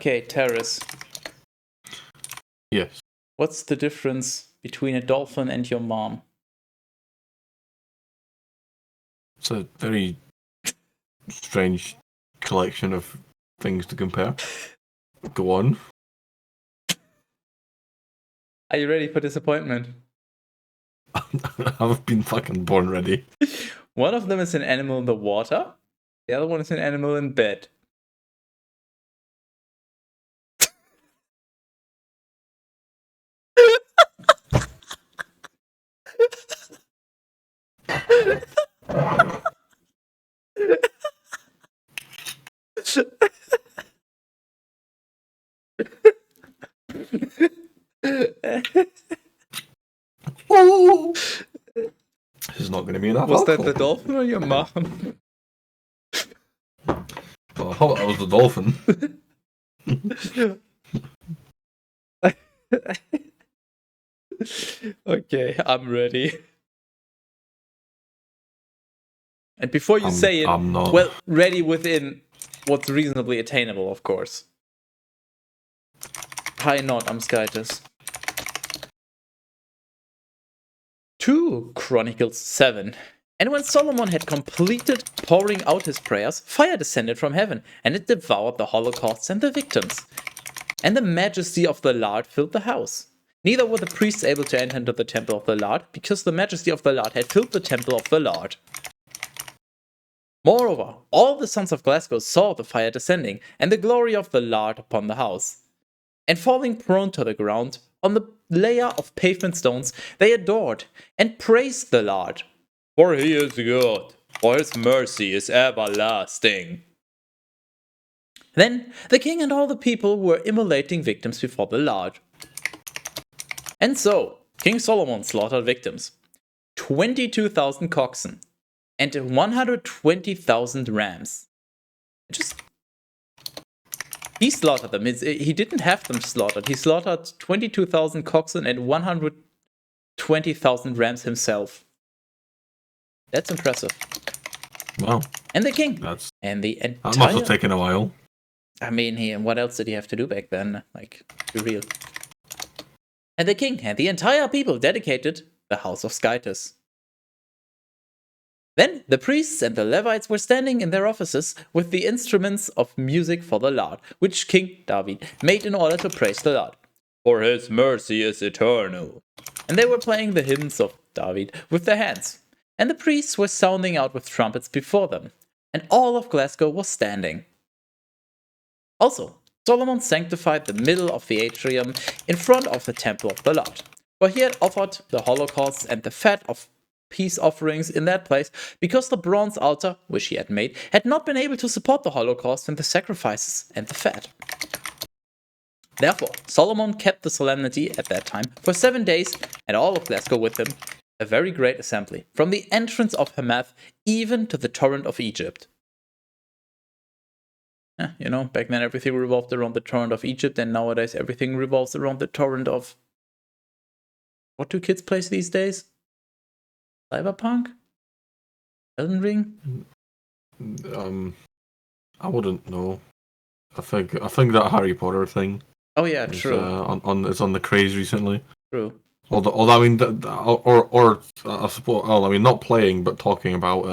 Okay, Terrace. Yes. What's the difference between a dolphin and your mom? It's a very strange collection of things to compare. Go on. Are you ready for disappointment? I've been fucking born ready. One of them is an animal in the water. The other one is an animal in bed. Oh! This is not going to be enough. Was that the dolphin or your mom? Well, I thought that was the dolphin. Okay, I'm ready. And before you say it, I'm not. well, ready within what's reasonably attainable, of course. Hi, not, I'm Skytus. 2 Chronicles 7. And when Solomon had completed pouring out his prayers, fire descended from heaven, and it devoured the holocausts and the victims. And the majesty of the Lord filled the house. Neither were the priests able to enter into the temple of the Lord, because the majesty of the Lord had filled the temple of the Lord. Moreover, all the sons of Glasgow saw the fire descending, and the glory of the Lord upon the house. And falling prone to the ground, on the layer of pavement stones, they adored and praised the Lord. For he is good, for his mercy is everlasting. Then the king and all the people were immolating victims before the Lord. And so, King Solomon slaughtered victims. 22,000 oxen and 120,000 rams. He slaughtered them. He didn't have them slaughtered. He slaughtered 22,000 oxen and 120,000 rams himself. That's impressive. Wow. And the king. And the entire... That must have taken a while. I mean, what else did he have to do back then? Like, to be real. And the king and the entire people dedicated the house of Skytus. Then the priests and the Levites were standing in their offices with the instruments of music for the Lord, which King David made in order to praise the Lord. For his mercy is eternal. And they were playing the hymns of David with their hands. And the priests were sounding out with trumpets before them. And all of Glasgow was standing. Also, Solomon sanctified the middle of the atrium in front of the temple of the Lord. For he had offered the holocausts and the fat of peace offerings in that place, because the bronze altar, which he had made, had not been able to support the holocaust and the sacrifices and the fat. Therefore, Solomon kept the solemnity at that time for 7 days, and all of Glasgow with him, a very great assembly, from the entrance of Hamath even to the torrent of Egypt. You know, back then everything revolved around the torrent of Egypt, and nowadays everything revolves around the torrent of... What do kids play these days? Cyberpunk? Elden Ring? I wouldn't know. I think that Harry Potter thing. Oh yeah, true. It's on the craze recently. True. Although I mean, I suppose. Well, I mean, not playing, but talking about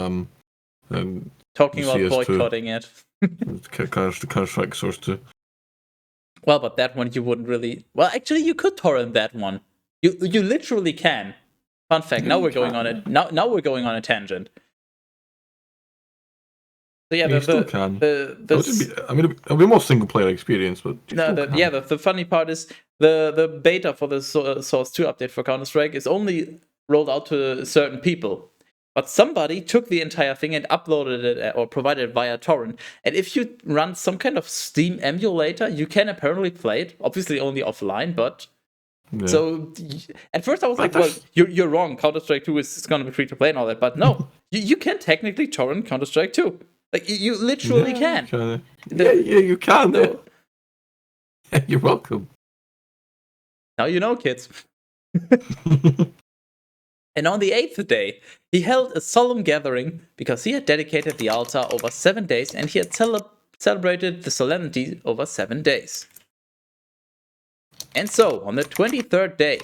talking about boycotting it. Counter-Strike Source 2. Well, but that one you wouldn't really. Well, actually, you could torrent that one. You literally can. Fun fact. Now we're going on it. Now we're going on a tangent. So yeah, still can. It'll be more single player experience, but the funny part is the beta for the Source 2 update for Counter-Strike is only rolled out to certain people. But somebody took the entire thing and uploaded it or provided it via torrent. And if you run some kind of Steam emulator, you can apparently play it. Obviously only offline, but... Yeah. So, at first I was like, well, you're wrong. Counter-Strike 2 is going to be free to play and all that. But no, you can technically torrent Counter-Strike 2. Like, you literally can. You can. No. You're welcome. Now you know, kids. And on the 8th day, he held a solemn gathering because he had dedicated the altar over 7 days and he had celebrated the solemnity over 7 days. And so, on the 23rd day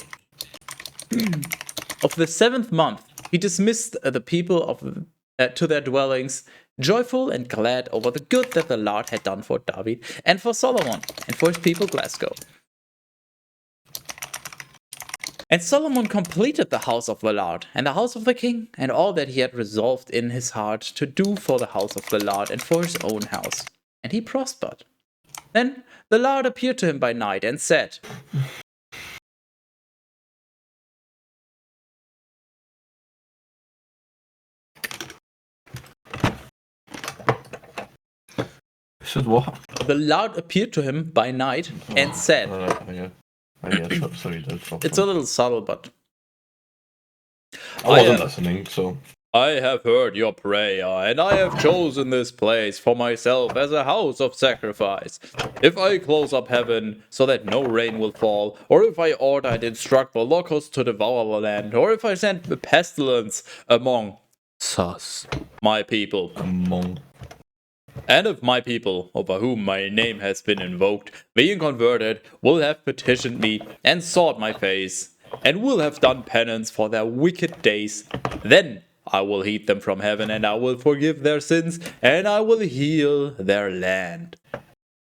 of the 7th month, he dismissed the people to their dwellings, joyful and glad over the good that the Lord had done for David and for Solomon and for his people Glasgow. And Solomon completed the house of the Lord and the house of the king and all that he had resolved in his heart to do for the house of the Lord and for his own house. And he prospered. Then the Lord appeared to him by night and said, Said what? The Lord appeared to him by night and said, Sorry, it's a little subtle, but I wasn't listening, so I have heard your prayer, and I have chosen this place for myself as a house of sacrifice. If I close up heaven so that no rain will fall, or if I order and instruct the locusts to devour the land, or if I send a pestilence among my people, and if my people, over whom my name has been invoked, being converted, will have petitioned me and sought my face, and will have done penance for their wicked days, then I will heed them from heaven, and I will forgive their sins, and I will heal their land.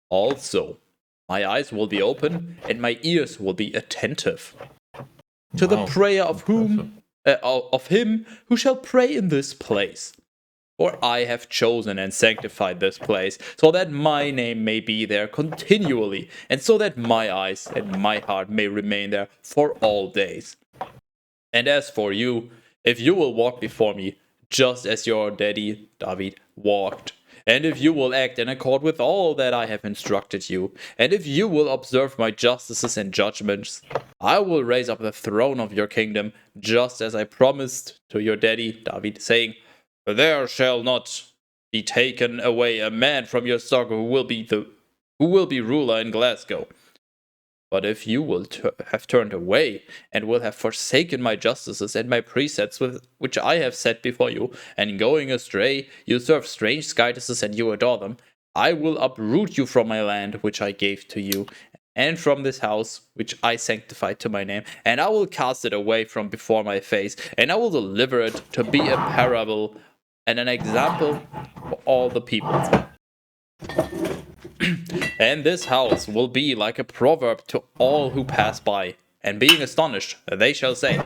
Also, my eyes will be open, and my ears will be attentive to the prayer of him who shall pray in this place. For I have chosen and sanctified this place, so that my name may be there continually, and so that my eyes and my heart may remain there for all days. And as for you, if you will walk before me, just as your daddy David walked, and if you will act in accord with all that I have instructed you, and if you will observe my justices and judgments, I will raise up the throne of your kingdom, just as I promised to your daddy David, saying, there shall not be taken away a man from your stock who will be ruler in Glasgow. But if you will have turned away, and will have forsaken my justices and my precepts which I have set before you, and going astray, you serve strange goddesses and you adore them, I will uproot you from my land which I gave to you, and from this house which I sanctified to my name, and I will cast it away from before my face, and I will deliver it to be a parable and an example for all the peoples. And this house will be like a proverb to all who pass by, and being astonished, they shall say,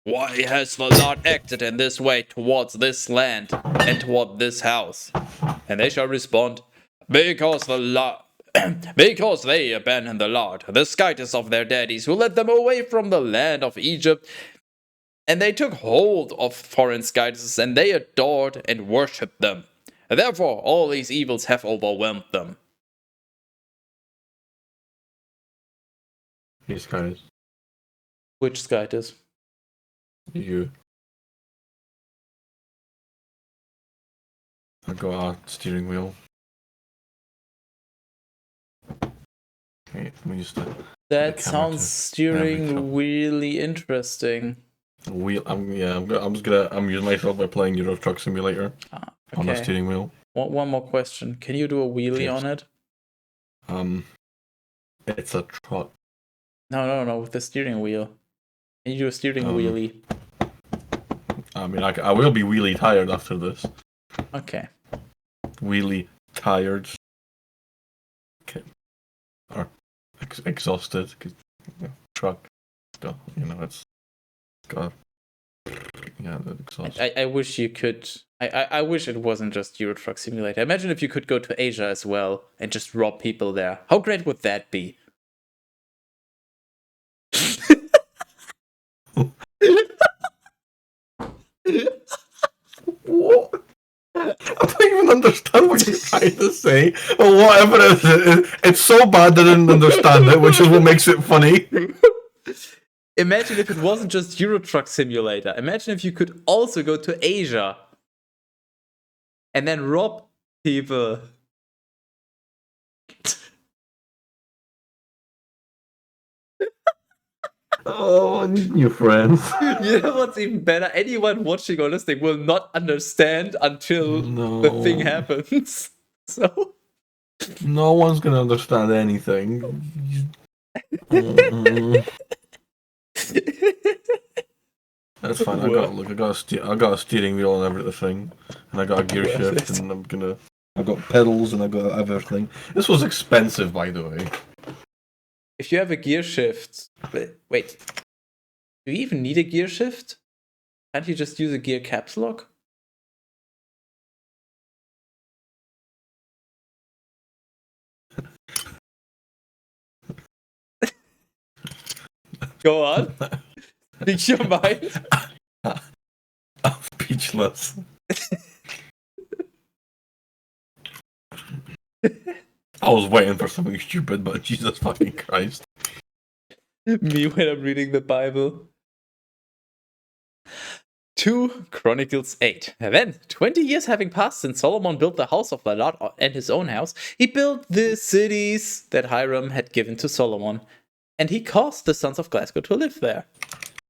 why has the Lord acted in this way towards this land and toward this house? And they shall respond, because because they abandoned the Lord, the skyters of their daddies, who led them away from the land of Egypt, and they took hold of foreign goddesses, and they adored and worshipped them. Therefore, all these evils have overwhelmed them. These guys. Which goddess? You. I got a steering wheel. Okay, let me use that sounds steering really interesting. I'm using myself by playing Euro Truck Simulator on a steering wheel. One more question. Can you do a wheelie on it? It's a truck. No, with the steering wheel. Can you do a steering wheelie? I mean, I will be wheelie tired after this. Okay. Wheelie tired. Okay. Or exhausted. Truck. Still, it's got. Yeah, the exhaust. I wish you could. I wish it wasn't just Euro Truck Simulator. Imagine if you could go to Asia as well and just rob people there. How great would that be? What? I don't even understand what you're trying to say. Or whatever it is, it's so bad that I didn't understand it, which is what makes it funny. Imagine if it wasn't just Euro Truck Simulator. Imagine if you could also go to Asia and then rob people. Oh, new friends. You know what's even better? Anyone watching or listening will not understand until the thing happens. So No one's gonna understand anything. That's fine. I got a steering wheel and everything, and I got a gear shift, and I got pedals and I got everything. This was expensive, by the way. If you have a gear shift, wait, do you even need a gear shift? Can't you just use a gear caps lock? Go on. Speak your mind. I'm speechless. I was waiting for something stupid, but Jesus fucking Christ. Me when I'm reading the Bible. 2 Chronicles 8. Then, 20 years having passed since Solomon built the house of the Lord and his own house, he built the cities that Hiram had given to Solomon, and he caused the sons of Glasgow to live there.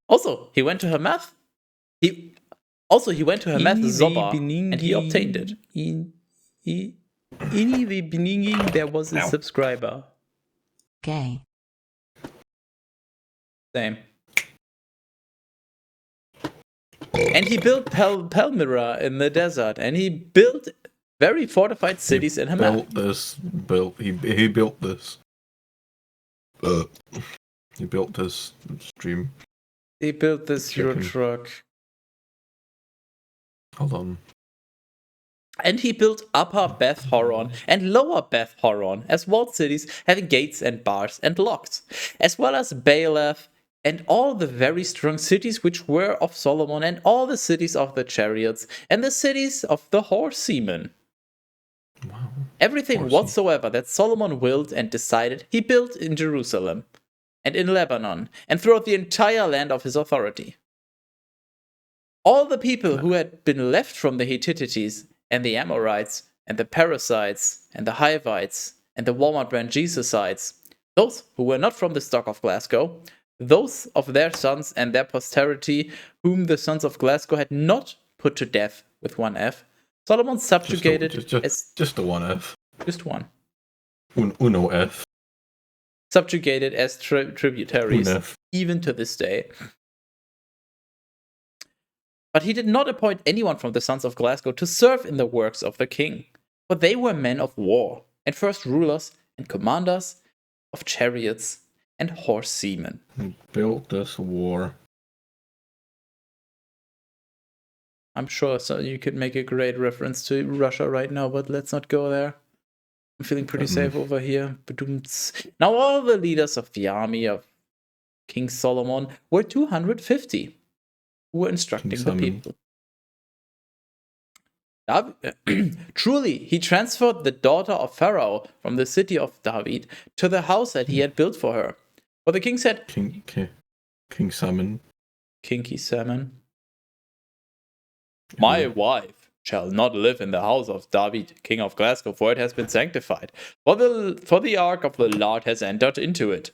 Also, he went to Hamath. He went to Hamath Zobah, and he obtained it. In the beginning, there was a subscriber. Gay. Same. And he built Palmyra in the desert, and he built very fortified cities in Hamath. He built this. He built this stream. He built this Euro truck. Hold on. And he built Upper Beth Horon and Lower Beth Horon as walled cities having gates and bars and locks, as well as Baalath and all the very strong cities which were of Solomon, and all the cities of the chariots, and the cities of the horsemen. Wow. Everything whatsoever that Solomon willed and decided, he built in Jerusalem, and in Lebanon, and throughout the entire land of his authority. All the people who had been left from the Hittites, and the Amorites, and the Perizzites, and the Hivites, and the Walmart brand Jesusites, those who were not from the stock of Glasgow, those of their sons and their posterity, whom the sons of Glasgow had not put to death with one F, Solomon subjugated just the one F. Just one. Uno F. Subjugated as tributaries, even to this day. But he did not appoint anyone from the sons of Glasgow to serve in the works of the king, for they were men of war, and first rulers and commanders of chariots and horsemen. He built this war. I'm sure so you could make a great reference to Russia right now, but let's not go there. I'm feeling pretty safe over here. Now all the leaders of the army of King Solomon were 250, who were instructing the people. Truly, he transferred the daughter of Pharaoh from the city of David to the house that he had built for her. For the king said, King Salmon. Kinky Salmon. My wife shall not live in the house of David, king of Glasgow, for it has been sanctified. For the ark of the Lord has entered into it.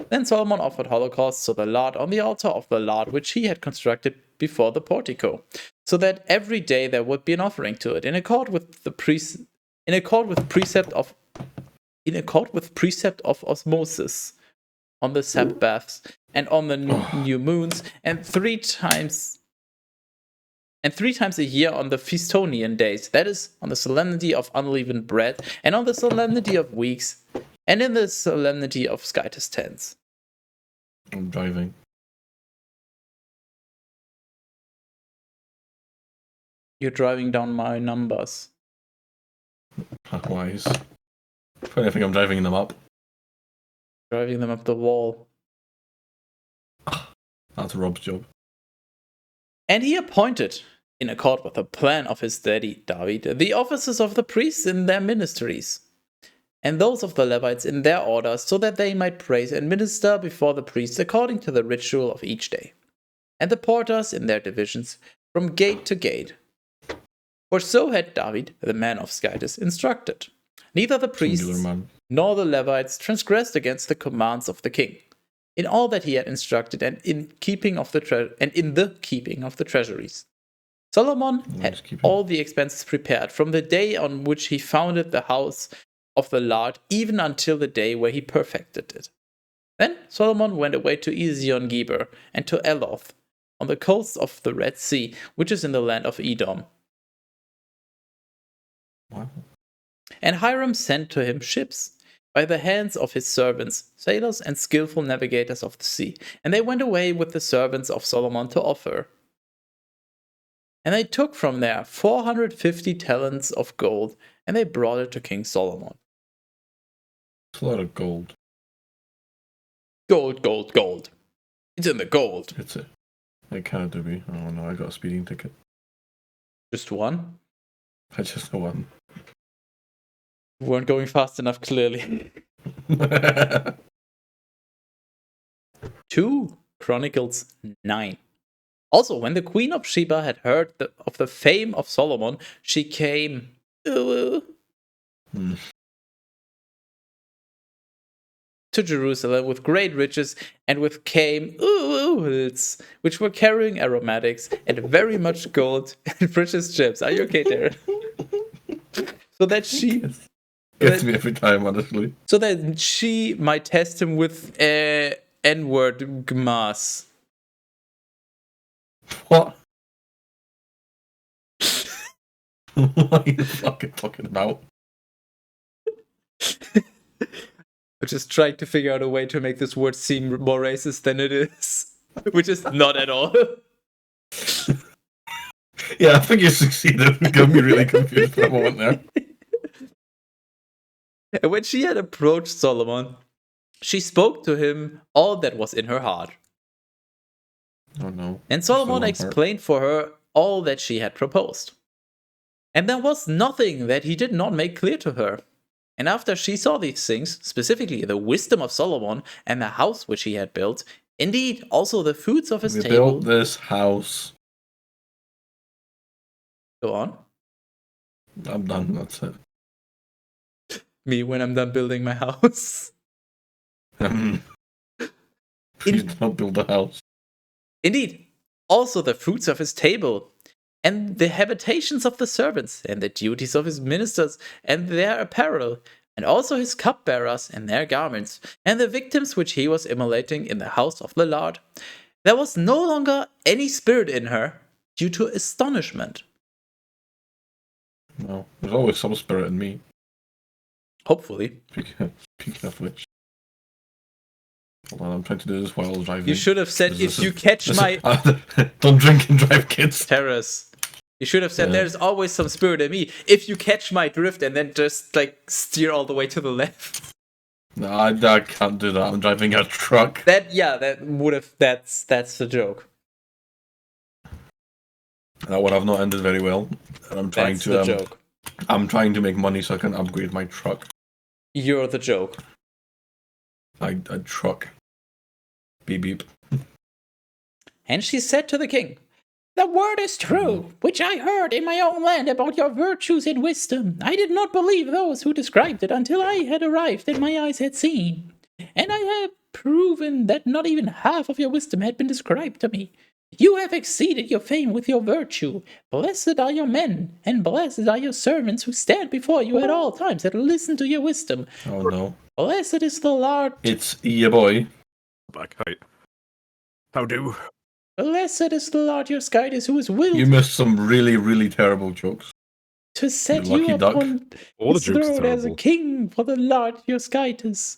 Then Solomon offered holocausts to the Lord on the altar of the Lord, which he had constructed before the portico, so that every day there would be an offering to it, in accord with precept of osmosis, on the Sabbaths and on the new moons, and three times a year on the Feastonian days, that is, on the solemnity of unleavened bread, and on the solemnity of weeks, and in the solemnity of Skytus tents. I'm driving. You're driving down my numbers. Wise. If anything, I'm driving them up. Driving them up the wall. That's Rob's job. And he appointed, in accord with the plan of his daddy David, the officers of the priests in their ministries, and those of the Levites in their orders, so that they might praise and minister before the priests according to the ritual of each day, and the porters in their divisions from gate to gate. For so had David, the man of Skytus, instructed. Neither the priests nor the Levites transgressed against the commands of the king, in all that he had instructed, and in the keeping of the treasuries. Solomon had all the expenses prepared from the day on which he founded the house of the Lord even until the day where he perfected it. Then Solomon went away to Ezion-Geber and to Eloth, on the coast of the Red Sea, which is in the land of Edom. Wow. And Hiram sent to him ships by the hands of his servants, sailors and skillful navigators of the sea, and they went away with the servants of Solomon to Ophir. And they took from there 450 talents of gold, and they brought it to King Solomon. It's a lot of gold. Gold, gold, gold. It's in the gold. It's it. It can't do me. Oh no, I got a speeding ticket. Just one? I just got one. We weren't going fast enough, clearly. 2 Chronicles 9. Also, when the Queen of Sheba had heard of the fame of Solomon, she came to Jerusalem with great riches and with camels, which were carrying aromatics and very much gold and precious gems. Are you okay, Darren? So that she gets me every time, honestly. So that she might test him with N-word gmas. What? What are you fucking talking about? I'm just trying to figure out a way to make this word seem more racist than it is, which is not at all. Yeah, I think you succeeded. It got me really confused for a moment there. And when she had approached Solomon, she spoke to him all that was in her heart. Oh no. And Solomon explained for her all that she had proposed. And there was nothing that he did not make clear to her. And after she saw these things, specifically the wisdom of Solomon and the house which he had built, indeed also the foods of his table. Built this house. Go on. I'm done, that's it. Me when I'm done building my house. Please don't build a house. Indeed, also the fruits of his table, and the habitations of the servants, and the duties of his ministers, and their apparel, and also his cupbearers and their garments, and the victims which he was immolating in the house of the Lord. There was no longer any spirit in her, due to astonishment. No, there's always some spirit in me. Hopefully. Speaking of which. Hold on, I'm trying to do this while driving. You should have said, if you catch my... Don't drink and drive, kids. Terrace. You should have said, there's always some spirit in me. If you catch my drift and then just, like, steer all the way to the left. No, I can't do that. I'm driving a truck. That's the joke. That would have not ended very well. And I'm trying That's the joke. I'm trying to make money so I can upgrade my truck. You're the joke. A truck. Beep beep. And she said to the king, "The word is true, which I heard in my own land about your virtues and wisdom. I did not believe those who described it until I had arrived and my eyes had seen. And I have proven that not even half of your wisdom had been described to me. You have exceeded your fame with your virtue. Blessed are your men, and blessed are your servants who stand before you at all times and listen to your wisdom. Oh no. Blessed is the Lord." It's your boy. Back height. How do? "Blessed is the Lord your Skytis, who is willed You missed some really, really terrible jokes. to set you lucky you duck. upon All the his jokes are throne as a terrible. king for the Lord your Skytis."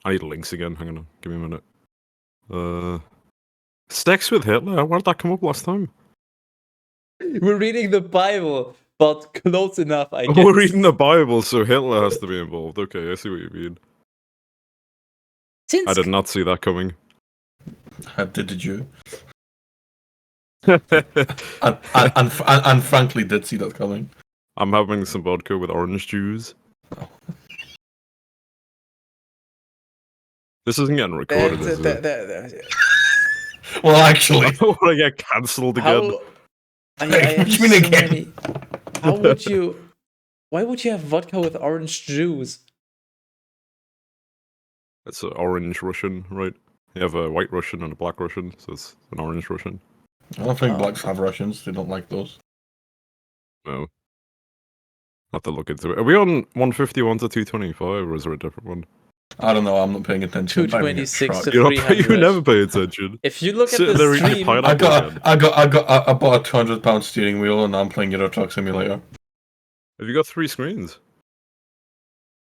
I need links again. Hang on. Give me a minute. Sex with Hitler? Where did that come up last time? We're reading the Bible, but close enough, I guess. We're reading the Bible, so Hitler has to be involved. Okay, I see what you mean. Since I did not see that coming. Did you? And frankly, did see that coming. I'm having some vodka with orange juice. Oh. This isn't getting recorded, is it? Well, actually, I don't want to get cancelled again. I What do you mean again? How would you? Why would you have vodka with orange juice? It's an orange Russian, right? You have a white Russian and a black Russian, so it's an orange Russian. I don't think blacks have Russians. They don't like those. No. I'll have to look into it. Are we on 151 to 225, or is there a different one? I don't know. I'm not paying attention. 226 to You 300. never pay attention. If you look at Sitting the there eating stream, pineapple again. I bought a £200 steering wheel and I'm playing Euro Truck Simulator. Have you got 3 screens?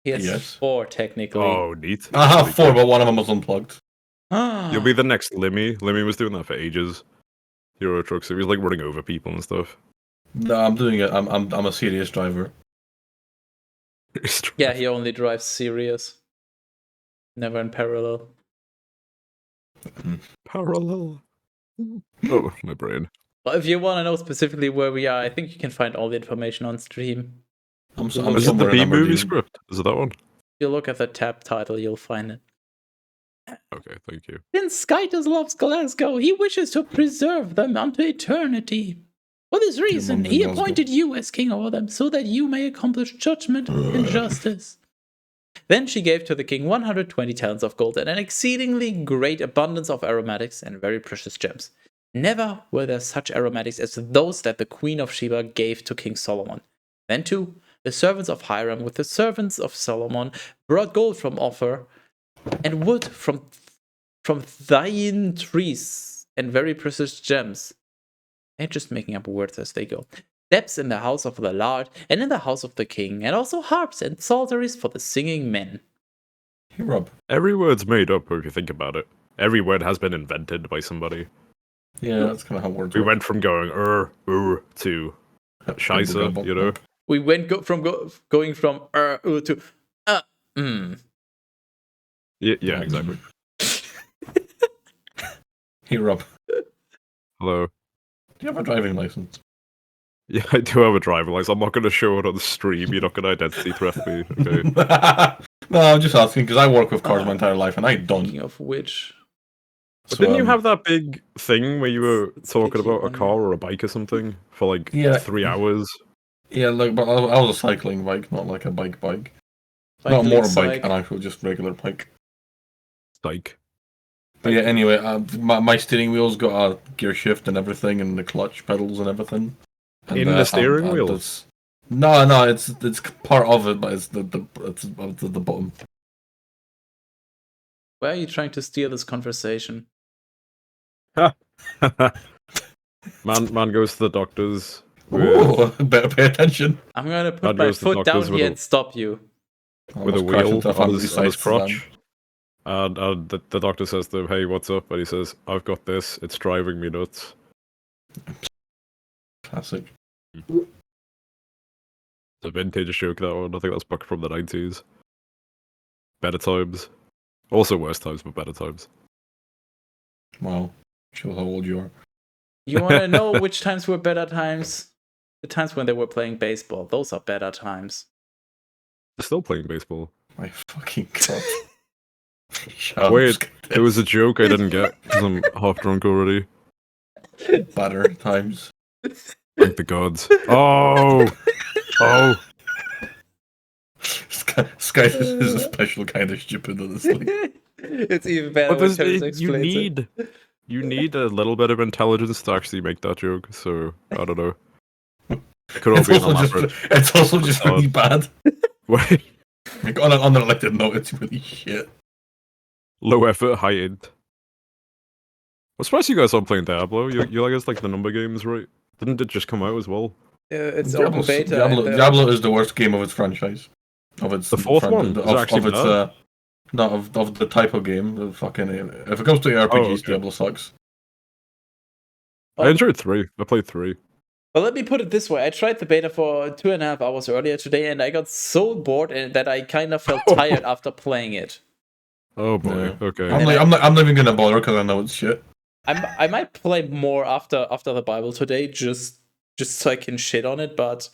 he has Yes. 4 technically. Oh, neat. I have Pretty 4, good. but one of them was unplugged. You'll be the next Limmy. Limmy was doing that for ages. Euro Truck, so he was like running over people and stuff. No, I'm doing it. I'm a serious driver. Yeah, he only drives serious. Never in parallel. Parallel. Oh, my brain. Well, if you want to know specifically where we are, I think you can find all the information on stream. I'm Is it the somewhere B in movie Aberdeen. script? Is it that one? If you look at the tab title, you'll find it. Okay, thank you. Since Skytus loves Glasgow, he wishes to preserve them unto eternity. For this reason, mum's in he Glasgow. appointed you as king over them, so that you may accomplish judgment and justice. Then she gave to the king 120 talents of gold and an exceedingly great abundance of aromatics and very precious gems. Never were there such aromatics as those that the Queen of Sheba gave to King Solomon. Then too, the servants of Hiram with the servants of Solomon brought gold from Ophir and wood from thine trees and very precious gems. They're just making up words as they go. Steps in the house of the Lord and in the house of the king, and also harps and psalteries for the singing men. Hey, Rob. Every word's made up if you think about it. Every word has been invented by somebody. Yeah, that's kind of how words We work. went from going to scheisse, you know? We went going from to mm. Yeah, exactly. Hey, Rob. Hello. Do you have a driving license? Yeah, I do have a driving license. I'm not going to show it on the stream. You're not going to identity theft me, okay? No, I'm just asking because I work with cars my entire life and I don't. Speaking of which, But So, didn't you have that big thing where you were it's talking picky about a on- car or a bike or something for like Yeah. 3 hours? Yeah, like, but I was a cycling bike, not like a bike. Not a cycling motorbike, psych. an actual just regular bike. Like, But yeah, anyway, my steering wheel's got a gear shift and everything, and the clutch pedals and everything. And, in the steering wheel? No, it's part of it, but it's the bottom. Where are you trying to steer this conversation? man goes to the doctors. Ooh, better pay attention. I'm gonna put That my goes to foot down doctors with here a- and stop you. with a Almost crashed wheel into a on family his sized crotch. And the doctor says to him, "Hey, what's up?" And he says, "I've got this. It's driving me nuts." Classic. It's a vintage joke, that one. I think that's back from the 90s. Better times. Also worse times, but better times. Wow. Shows how old you are. You want to know which times were better times? The times when they were playing baseball. Those are better times. They're still playing baseball. My fucking god. Shut up, Wait, it was a joke I didn't get because I'm half drunk already. better times. Thank the gods. Oh! Oh! Sky is a special kind of stupid, honestly. It's even better But when there's, Terrence you explains it. you need a little bit of intelligence to actually make that joke, so I don't know. It could all It's be an also, elaborate. it's also just really bad. Wait, Like, on an unrelated note, it's really shit. low effort, high end. I'm surprised you guys aren't playing Diablo. You like it's like the number games, right? Didn't it just come out as well? It's open beta. Diablo is the worst game of its franchise. Of its The fourth one is actually bad. of the type of game. The fucking if it comes to RPGs, okay. Diablo sucks. I enjoyed 3. I played 3. Well, let me put it this way. I tried the beta for 2.5 hours earlier today, and I got so bored that I kind of felt tired after playing it. Oh boy. Yeah. Okay. I'm not even gonna bother because I know it's shit. I might play more after the Bible today, just so I can shit on it. But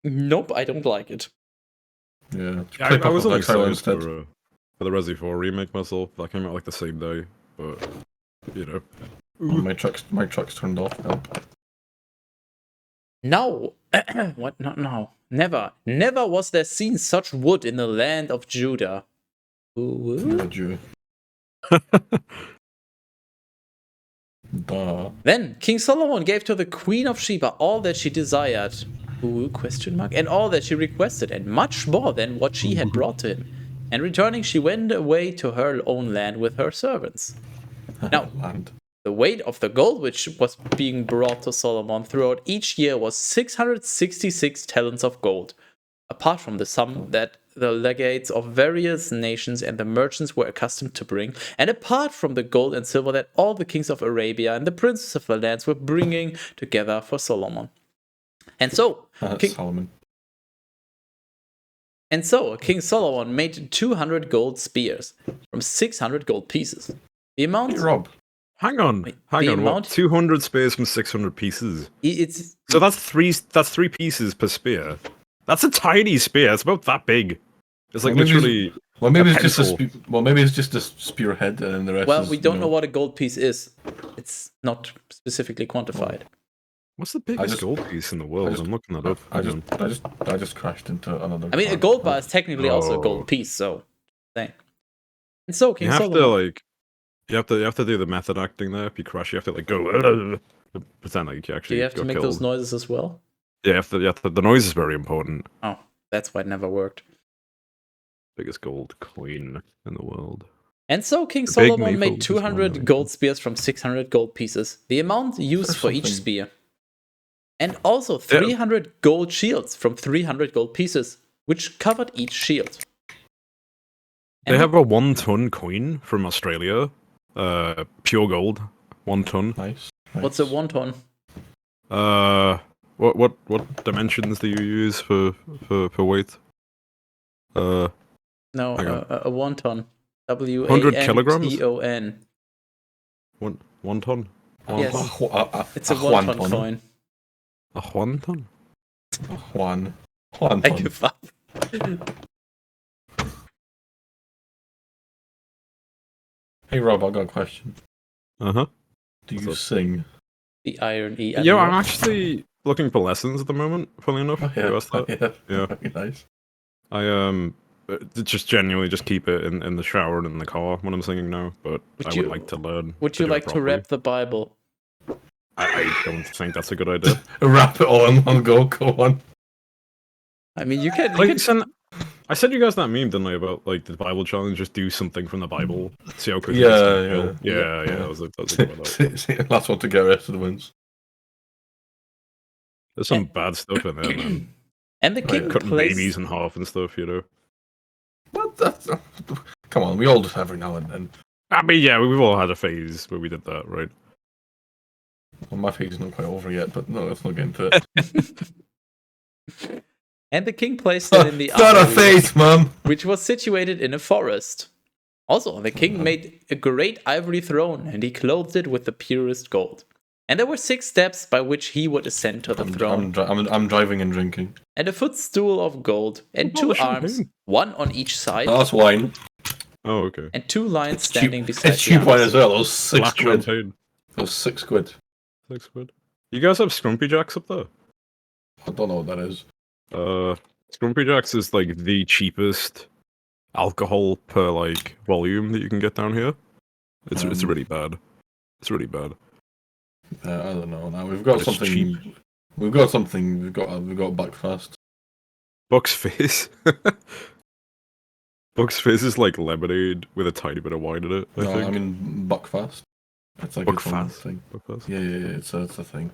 nope, I don't like it. Yeah, I was only Exile excited for the Resi 4 remake myself. That came out like the same day, but you know. My truck's turned off now. No, what? Not now. Never was there seen such wood in the land of Judah. Ooh. You're a Jew. Duh. Then King Solomon gave to the Queen of Sheba all that she desired. Ooh, question mark. And all that she requested, and much more than what she had brought to him. And returning, she went away to her own land with her servants. Now, Land. the weight of the gold which was being brought to Solomon throughout each year was 666 talents of gold, apart from the sum that the legates of various nations and the merchants were accustomed to bring, and apart from the gold and silver that all the kings of Arabia and the princes of the lands were bringing together for Solomon. And so, Solomon. King Solomon made 200 gold spears from 600 gold pieces. The amount... Hey, Rob. Hang on. What? 200 spears from 600 pieces? So that's three pieces per spear. That's a tiny spear. It's about that big. It's like literally... maybe it's just a spearhead and then the rest is... we don't know what a gold piece is. It's not specifically quantified. What's the biggest gold piece in the world? I'm looking that up. I just crashed into another... I mean, a gold bar is technically also a gold piece, so... Same. And so, King Solomon... You have to do the method acting there. If you crash, you have to like go... pretend like you actually Do you have to make those noises as well? Yeah, the noise is very important. Oh, that's why it never worked. Biggest gold coin in the world. And so King Solomon made 200 gold spears from 600 gold pieces, the amount used for each spear. And also 300 gold shields from 300 gold pieces, which covered each shield. They have a 1 ton coin from Australia. Pure gold. 1 ton. Nice. What's a 1 ton? What dimensions do you use for weight? No, a 1 ton. 100 kilograms? WANTON. 1 ton? Yes. It's a 1 ton coin. A Juan ton? Juan I ton. give up. Hey Rob, I got a question. Uh-huh. Do you sing? The irony. Yeah, I'm actually looking for lessons at the moment, funny enough. Yeah. Very nice. I just genuinely just keep it in the shower and in the car when I'm singing now, but I would like to learn. Would you like to rap the Bible? I don't think that's a good idea. Rap it all in one go, on. I mean, you can... I sent you guys that meme, didn't I, about like the Bible challenge, just do something from the Bible, see how quickly Yeah. That was a good one. Last one to get arrested wins. There's some bad stuff in there, man. And the king cutting babies in half and stuff, you know. What? Come on, we all just every now and then. I mean, yeah, we've all had a phase where we did that, right? Well, my phase is not quite over yet, but no, let's not get into it. And the king placed it in the not a phase, Mum! Which was situated in a forest. Also, the king made a great ivory throne, and he clothed it with the purest gold. And there were 6 steps by which he would ascend to the throne. I'm driving and drinking. And a footstool of gold, and 2 arms, 1 on each side. That's wine. Oh, okay. And 2 lions standing beside it's cheap wine as well. Those Black £6. champagne. Those £6. £6. You guys have Scrumpy Jacks up there? I don't know what that is. Scrumpy Jacks is like the cheapest alcohol per like volume that you can get down here. It's really bad. It's really bad. I don't know. Now we've got something. Cheap. We've got something. We've got Buckfast. Buck's Fizz. Buck's Fizz is like lemonade with a tiny bit of wine in it. I mean Buckfast. It's like Buckfast thing. Buckfast. Yeah. It's a thing.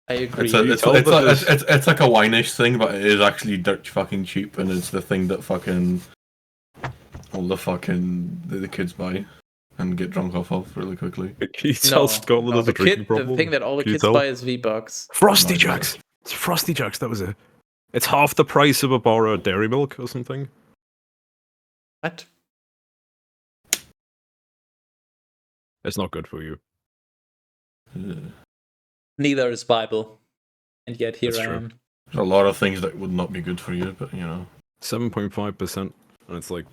I agree. It's like a wine-ish thing, but it is actually dirt fucking cheap, and it's the thing that fucking all the kids buy and get drunk off of really quickly. Can you tell Scotland has a drinking problem? The thing that all the kids buy is V-Bucks. Frosty Jacks! It's Frosty Jacks, that was it. It's half the price of a bar of dairy milk or something. What? It's not good for you. Neither is Bible. And yet here That's I true. am. There's a lot of things that would not be good for you, but you know. 7.5%, and it's like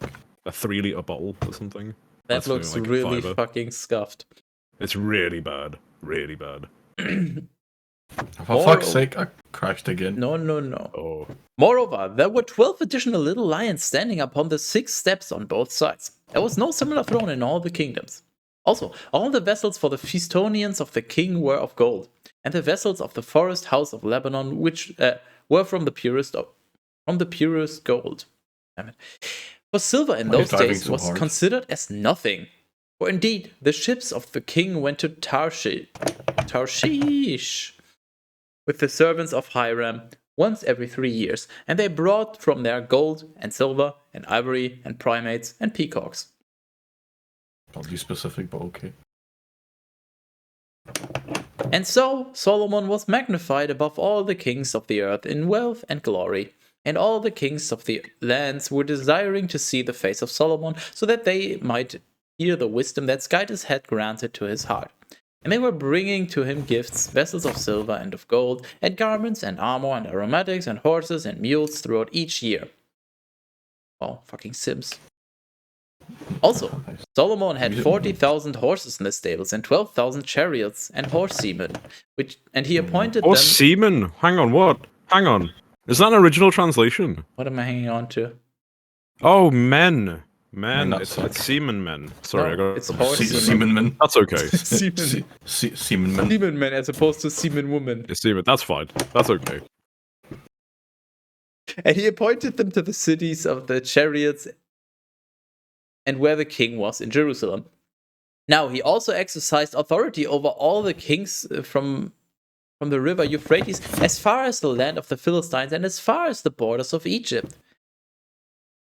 a 3-litre bottle or something. That looks like really fucking scuffed. It's really bad. Really bad. For fuck's sake, I crashed again. No. Oh. Moreover, there were 12 additional little lions standing upon the 6 steps on both sides. There was no similar throne in all the kingdoms. Also, all the vessels for the feastonians of the king were of gold. and the vessels of the forest house of Lebanon, which were from the purest gold. Damn it. For silver in those days was considered as nothing. For indeed, the ships of the king went to Tarshish with the servants of Hiram once every 3 years, and they brought from there gold and silver and ivory and primates and peacocks. Not be specific, but okay. And so Solomon was magnified above all the kings of the earth in wealth and glory. And all the kings of the lands were desiring to see the face of Solomon, so that they might hear the wisdom that Skytus had granted to his heart. And they were bringing to him gifts, vessels of silver and of gold, and garments and armor and aromatics and horses and mules throughout each year. Oh, fucking Sims. Also, Solomon had 40,000 horses in the stables and 12,000 chariots and horse seamen, and he appointed horse seamen? Hang on, what? Hang on. Is that an original translation? What am I hanging on to? Oh, men. Men. It's seamen men. Sorry, no, I got it's horse seamen men. That's okay. Seamen. Seamen men. Seamen men as opposed to seamen women. Yeah, seamen. That's fine. That's okay. And he appointed them to the cities of the chariots and where the king was in Jerusalem. Now, he also exercised authority over all the kings from the river Euphrates as far as the land of the Philistines and as far as the borders of Egypt.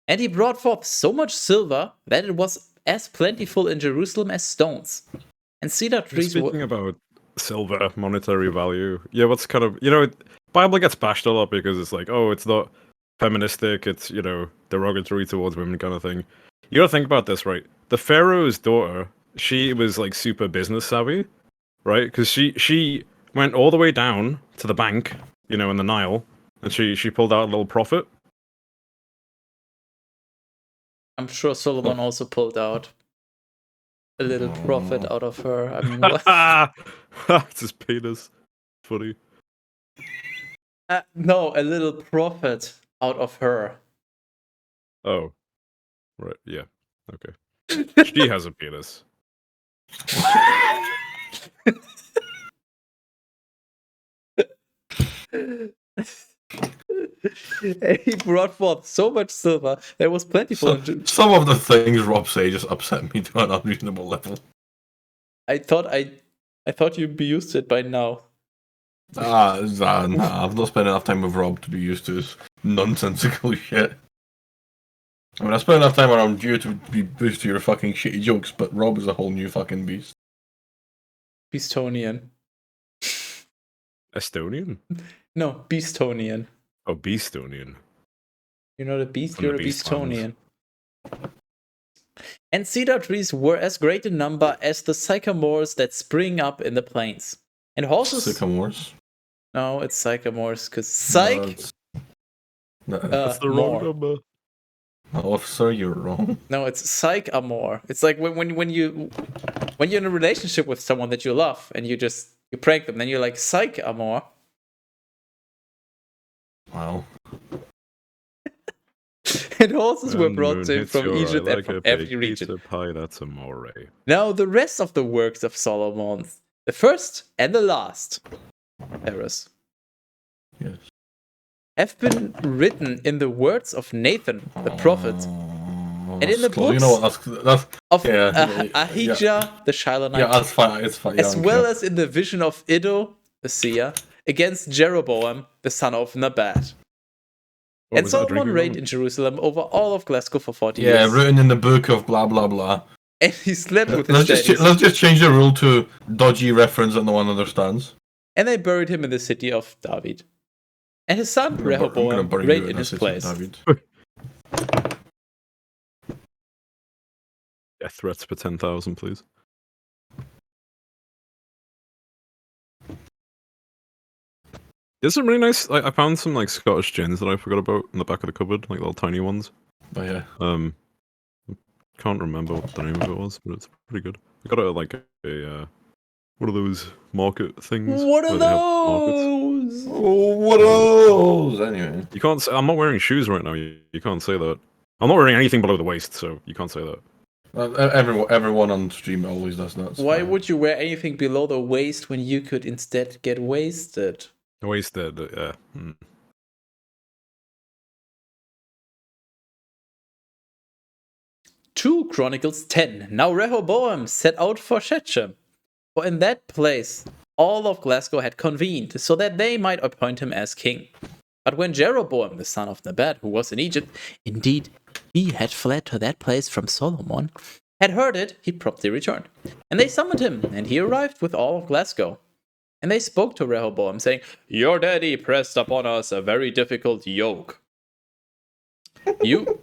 And he brought forth so much silver that it was as plentiful in Jerusalem as stones. And cedar trees Speaking about silver, monetary value, yeah, what's kind of, Bible gets bashed a lot because it's like, oh, it's not feministic, it's, derogatory towards women kind of thing. You gotta think about this, right? The Pharaoh's daughter, she was like super business savvy, right? Because she went all the way down to the bank, in the Nile, and she pulled out a little profit. I'm sure Solomon also pulled out a little profit out of her. I mean, what? It's his penis. Funny. No, a little profit out of her. Oh. Right, yeah. Okay. She has a penis. And he brought forth so much silver there was plentiful. Some of the things Rob say just upset me to an unreasonable level. I thought you'd be used to it by now. Nah, I've not spent enough time with Rob to be used to his nonsensical shit. I mean, I spent enough time around you to be used to your fucking shitty jokes, but Rob is a whole new fucking beast. Beastonian. Estonian? No, Beastonian. Oh, Beastonian. You're not a beast, you're a Beastonian. And cedar trees were as great in number as the sycamores that spring up in the plains. And horses... Sycamores? No, it's sycamores, because that's the wrong number. Officer, you're wrong. No, it's sycamore. It's like when you're in a relationship with someone that you love and you prank them, then you're like sycamore. Wow. And horses were brought to him from Egypt and from every region. Pie, that's amore. Now the rest of the works of Solomon, the first and the last, Eros, yes, have been written in the words of Nathan the prophet, and in the books of Ahijah the Shilonite. Yeah, that's fine. It's fine. As well as in the vision of Iddo the seer against Jeroboam the son of Nebat. And Solomon reigned in Jerusalem over all of Glasgow for 40 years. Yeah, written in the book of blah blah blah. And he slept with his daddies. Let's just change the rule to dodgy reference that no one understands. And they buried him in the city of David. And his son Rehoboam reigned in his place. Death threats for 10,000, please. There's some really nice. I found some like Scottish gins that I forgot about in the back of the cupboard, like little tiny ones. Oh yeah. Can't remember what the name of it was, but it's pretty good. I got it at like a what are those market things? What are those? Oh, what are those? Anyway, you can't. I'm not wearing shoes right now. You can't say that. I'm not wearing anything below the waist, so you can't say that. Everyone on stream always does that. Why would you wear anything below the waist when you could instead get wasted? Wasted, yeah. 2 Chronicles 10. Now Rehoboam set out for Shechem, for in that place all of Glasgow had convened, so that they might appoint him as king. But when Jeroboam, the son of Nebat, who was in Egypt, indeed he had fled to that place from Solomon, had heard it, he promptly returned. And they summoned him, and he arrived with all of Glasgow. And they spoke to Rehoboam, saying, "Your daddy pressed upon us a very difficult yoke. You..."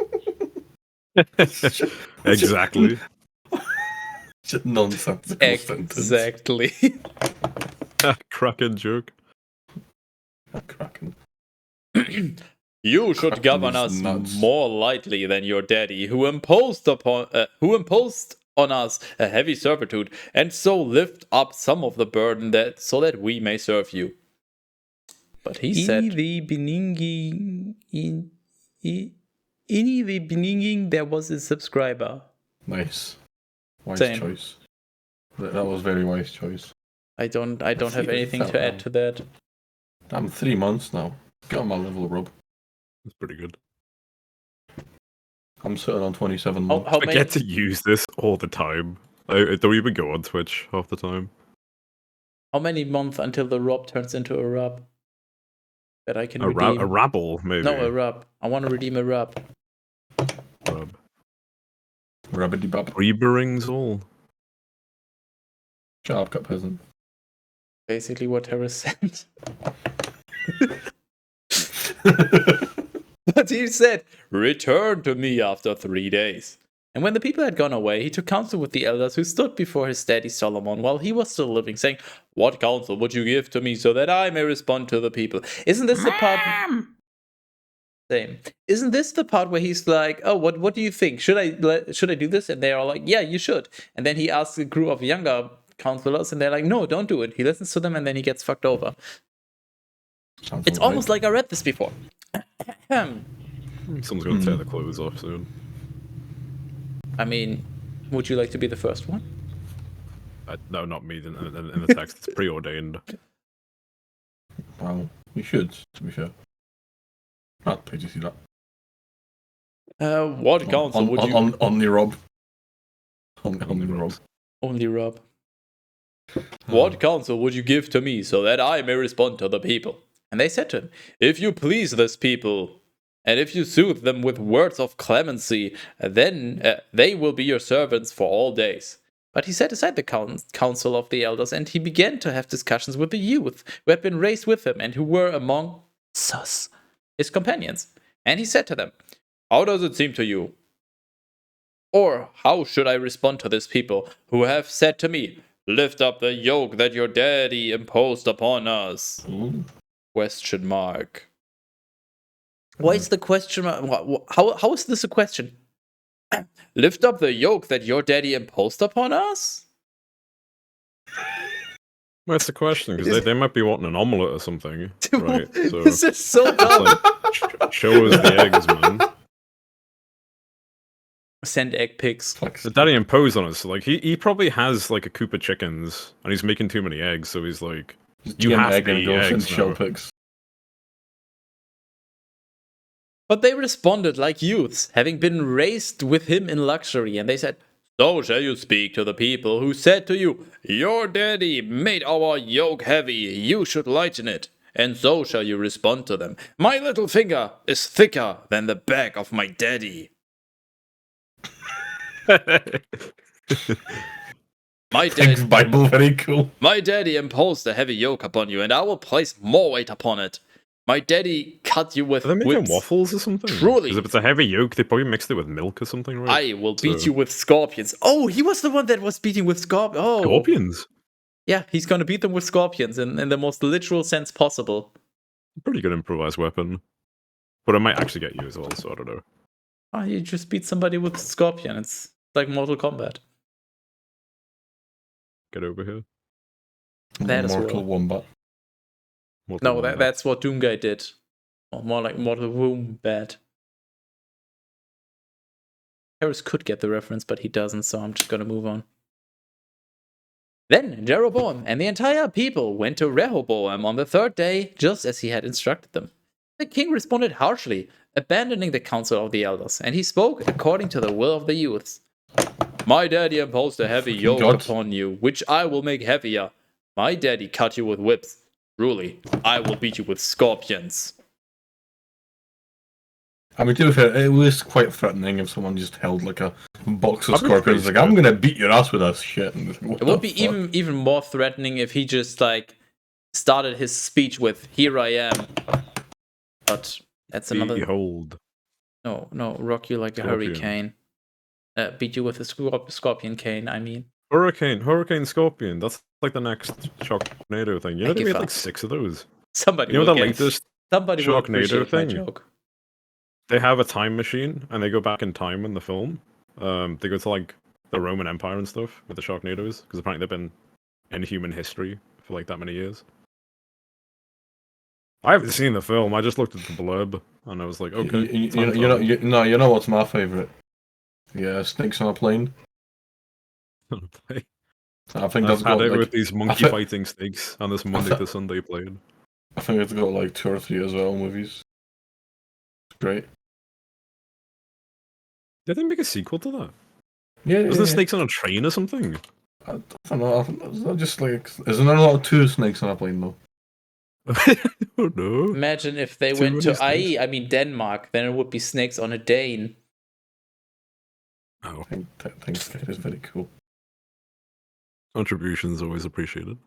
Exactly. Nonsensical sentence. Exactly. Cracking joke. Kraken. You should Kraken govern is us nuts. more lightly than your daddy, who imposed on us a heavy servitude, and so lift up some of the burden so that we may serve you. But he said, "In the beginning, there was a subscriber." Nice. Wise Same. choice. That was very wise choice. I don't have anything to add to that. I'm 3 months now. Get on my level, Rob. That's pretty good. I'm sitting on 27 How, months. how I many? get to use this all the time. I don't even go on Twitch half the time. How many months until the Rob turns into a Rub? That I can A redeem. rabble, maybe. No, a Rub. I want to redeem a Rub. Rub. Rabbity bab. Reberings all. Shut up, cut peasant. Basically what Terra said. But he said, "Return to me after 3 days." And when the people had gone away, he took counsel with the elders who stood before his daddy Solomon while he was still living, saying, "What counsel would you give to me so that I may respond to the people?" Isn't this the part? Same. Isn't this the part where he's like, "Oh, what do you think? Should I do this?" And they're all like, "Yeah, you should." And then he asks a group of younger counselors, and they're like, "No, don't do it." He listens to them, and then he gets fucked over. Sounds It's almost like I read this before. Someone's going to tear the clothes off soon. I mean, would you like to be the first one? No, not me. In the text, it's preordained. Well, we should, to be fair. I'd pay to see that. What counsel would you... Only Rob. Only Rob. Only Rob. What counsel would you give to me so that I may respond to the people? And they said to him, "If you please this people, and if you soothe them with words of clemency, then they will be your servants for all days." But he set aside the counsel of the elders, and he began to have discussions with the youth who had been raised with him and who were among his companions. And he said to them, "How does it seem to you? Or how should I respond to this people who have said to me, 'Lift up the yoke that your daddy imposed upon us'?" Question mark. Why is the question mark? How is this a question? Lift up the yoke that your daddy imposed upon us? Well, that's the question, because they might be wanting an omelette or something, right? So This is so dumb. like, show us the eggs, man. Send egg pics. The daddy imposed on us. Like he probably has like a coop of chickens, and he's making too many eggs, so he's like, "You have to eat eggs shell now." pigs. But they responded like youths, having been raised with him in luxury, and they said, "So shall you speak to the people who said to you, 'Your daddy made our yoke heavy, you should lighten it.' And so shall you respond to them, 'My little finger is thicker than the back of my daddy. My Thanks, dad, Bible, very cool. my daddy imposed a heavy yoke upon you, and I will place more weight upon it. My daddy cut you with Are they making whips. waffles or something? Truly. Because if it's a heavy yolk, they probably mixed it with milk or something, right? I will beat So- you with scorpions." Oh, he was the one that was beating with scorpions. Oh, Scorpions? yeah, he's gonna beat them with scorpions in the most literal sense possible. Pretty good improvised weapon. But it might actually get you as well, so I don't know. Oh, you just beat somebody with scorpion. It's like Mortal Kombat. Get over here. That as Mortal well. Wombat. Mortal No, Kombat. that's what Doomguy did. Or more like Mortal Wombat. Terrace could get the reference, but he doesn't, so I'm just gonna move on. Then Jeroboam and the entire people went to Rehoboam on the third day, just as he had instructed them. The king responded harshly, abandoning the counsel of the elders, and he spoke according to the will of the youths. My daddy imposed a heavy yoke upon you, which I will make heavier. My daddy cut you with whips. Truly, I will beat you with scorpions. I mean, to be fair, it was quite threatening if someone just held like a box of scorpions, like, I'm gonna beat your ass with that shit. It would be even more threatening if he just, like, started his speech with, here I am. But that's another... Behold. No, rock you like a hurricane. Beat you with a scorpion cane, I mean. Hurricane Scorpion. That's like the next Sharknado thing. You know, they made like 6 of those. Somebody you know will the latest Sharknado thing? Joke. They have a time machine and they go back in time in the film. They go to like the Roman Empire and stuff with the Sharknadoes because apparently they've been in human history for like that many years. I haven't seen the film. I just looked at the blurb and I was like, okay. You know what's my favorite? Yeah, Snakes on a Plane. I think that's got with these monkey fighting snakes and this Monday to Sunday played. I think it's got like 2 or 3 as well movies. It's great. Did they make a sequel to that? Yeah. Was there snakes on a train or something? I don't know. It's not just like, isn't there not 2 snakes on a plane though? I don't know. Imagine if they went to IE, I mean Denmark, then it would be Snakes on a Dane. Oh. I think that is very cool. Contributions always appreciated.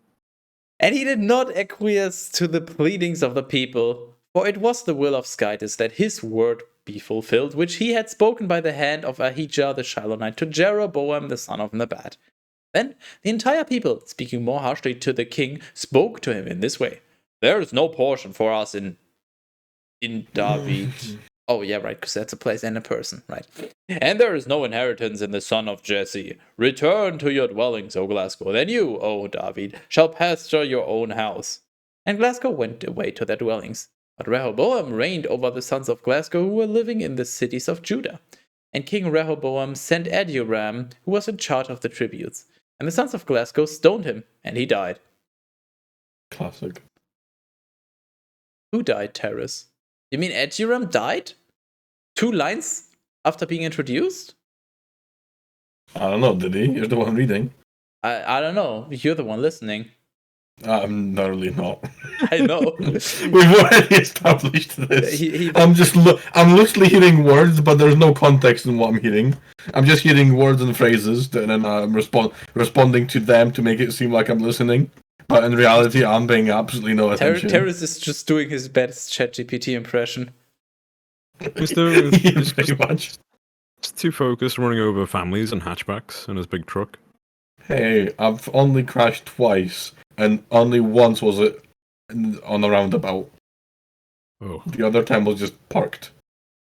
And he did not acquiesce to the pleadings of the people, for it was the will of Skytis that his word be fulfilled, which he had spoken by the hand of Ahijah the Shilonite to Jeroboam the son of Nebat. Then the entire people, speaking more harshly to the king, spoke to him in this way. There is no portion for us in David. Oh, yeah, right, because that's a place and a person, right. And there is no inheritance in the son of Jesse. Return to your dwellings, O Glasgow. Then you, O David, shall pasture your own house. And Glasgow went away to their dwellings. But Rehoboam reigned over the sons of Glasgow who were living in the cities of Judah. And King Rehoboam sent Aduram, who was in charge of the tributes. And the sons of Glasgow stoned him, and he died. Classic. Who died, Terrace? You mean Aduram died? 2 lines after being introduced? I don't know, did he? You're the one reading. I don't know. You're the one listening. I'm really not. I know. We've already established this. I'm loosely hearing words, but there's no context in what I'm hearing. I'm just hearing words and phrases, and then I'm responding to them to make it seem like I'm listening. But in reality, I'm paying absolutely no attention. Terrace is just doing his best ChatGPT impression. Pretty much. It's too focused running over families and hatchbacks in his big truck. Hey, I've only crashed twice, and only once was it on a roundabout. Oh. The other time was just parked.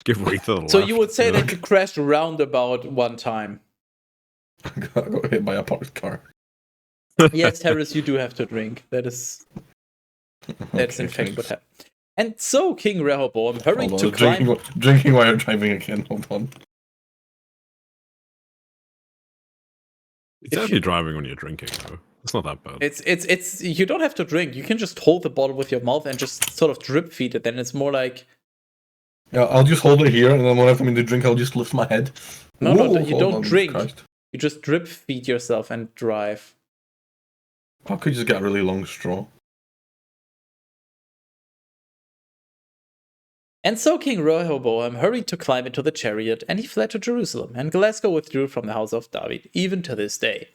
Give way to the left. So you would say that you crashed roundabout 1 time? I got hit by a parked car. Yes, Terrace, you do have to drink. That's in fact what happened. And so King Rehoboam hurried to climb... Drinking while you're driving again, hold on. It's actually driving when you're drinking, though. It's not that bad. It's you don't have to drink. You can just hold the bottle with your mouth and just sort of drip feed it. Then it's more like... Yeah, I'll just hold it here, and then when I come in to drink, I'll just lift my head. No, you don't drink. You just drip feed yourself and drive. I could just get a really long straw. And so King Rehoboam hurried to climb into the chariot, and he fled to Jerusalem, and Glasgow withdrew from the house of David, even to this day.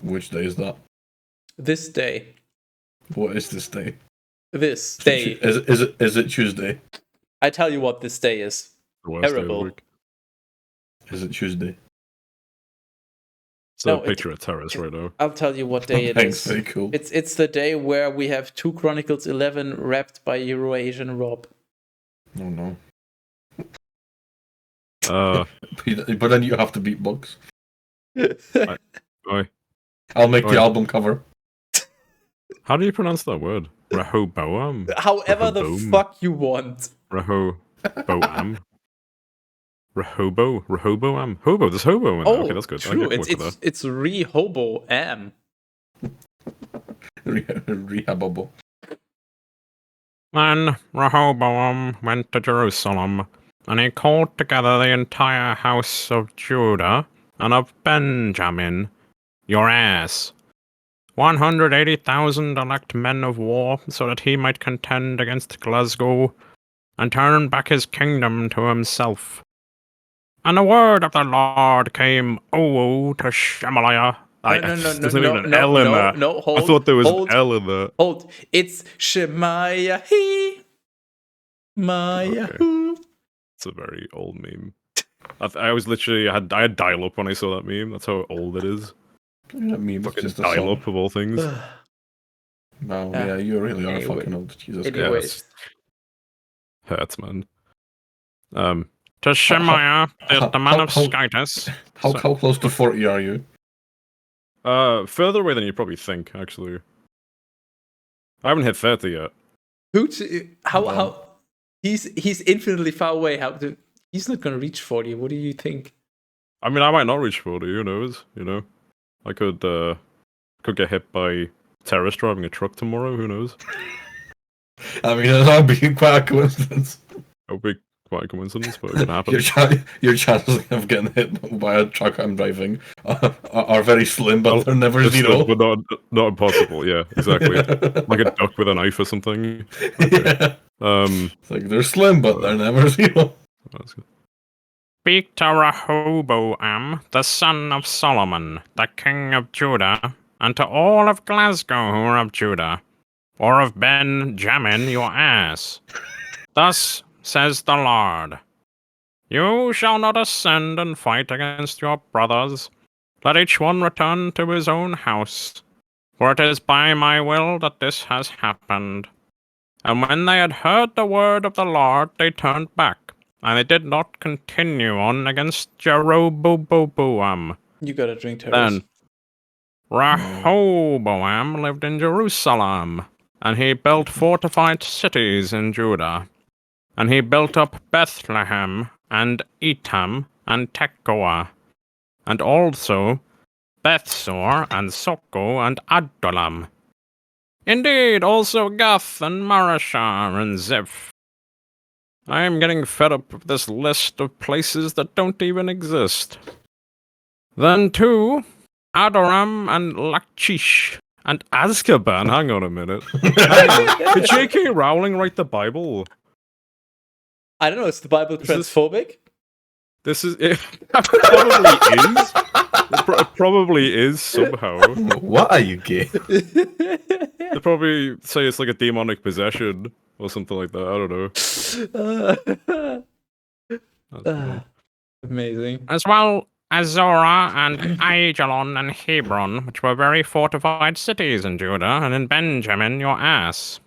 Which day is that? This day. What is this day? This day. Is it Tuesday? I tell you what this day is. Terrible. Is it Tuesday? So picture a terrace right now. I'll tell you what day it Thanks, is. very cool. It's the day where we have 2 Chronicles 11 wrapped by EurasianRob. Oh no. But then you have to beat bugs. Oi. I'll make the album cover. How do you pronounce that word? Rehoboam? However the fuck you want. Rehoboam? Rehoboam? Hobo, there's hobo in there. Okay, that's good. True. I get that. It's Rehoboam. Rehabable. Then Rehoboam went to Jerusalem, and he called together the entire house of Judah and of Benjamin, your ass, 180,000 elect men of war, so that he might contend against Glasgow, and turn back his kingdom to himself. And the word of the Lord came, to Shemaliah. There's not even an L in there. No, hold. I thought there was an L in there. Hold. It's Shemaiah he. Maya who. It's a very old meme. I was literally, I had dial-up when I saw that meme. That's how old it is. That meme is Fucking just a dial-up of all things. Wow, yeah, you really are Anyway. fucking old. Jesus Anyways. Hurts, man. To Shemaiah, the man of Skytus. How close to 40 are you? Further away than you probably think, actually. I haven't hit 30 yet. How he's infinitely far away. He's not gonna reach 40. What do you think? I mean, I might not reach 40. Who knows? You know, I could get hit by terrorists driving a truck tomorrow. Who knows? I mean, that would be quite a coincidence. That would be quite a coincidence, but it could happen. Your chances of getting hit by a truck I'm driving are very slim, but they're never It's zero. But not impossible. Yeah, exactly. Like a duck with a knife or something. Okay. Yeah. It's like they're slim, but they're never zero. That's good. Speak to Rehoboam, the son of Solomon, the king of Judah, and to all of Glasgow who are of Judah, or of Benjamin your ass. Thus says the Lord, you shall not ascend and fight against your brothers. Let each one return to his own house, for it is by my will that this has happened. And when they had heard the word of the Lord, they turned back, and they did not continue on against Jeroboam. You gotta drink terrace. Then Rehoboam lived in Jerusalem, and he built fortified cities in Judah. And he built up Bethlehem, and Etam, and Tekoa, and also Bethsor, and Soko, and Adullam. Indeed, also Gath, and Marashah, and Ziph. I am getting fed up with this list of places that don't even exist. Then too, Adoram, and Lachish, and Azkaban. Hang on a minute. Did J.K. Rowling write the Bible? I don't know. Is the Bible transphobic? This is it. Probably is. It probably is somehow. What are you gay? They probably say it's like a demonic possession or something like that. I don't know. Amazing. As well as Zorah, and Aijalon, and Hebron, which were very fortified cities in Judah, and in Benjamin your ass.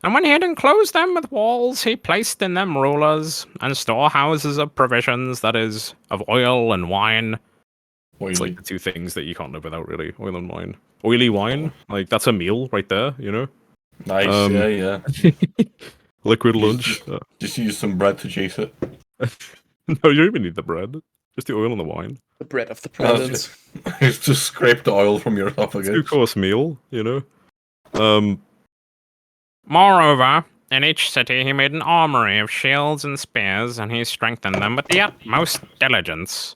And when he had enclosed them with walls, he placed in them rulers, and storehouses of provisions, that is, of oil and wine. It's like the two things that you can't live without, really. Oil and wine. Oily wine, like, that's a meal right there, you know? Nice, yeah. Liquid lunch. Just use some bread to chase it. No, you don't even need the bread. Just the oil and the wine. The bread of the presence. Just scrape the oil from your esophagus. 2-course meal, you know? Moreover, in each city he made an armory of shields and spears, and he strengthened them with the utmost diligence.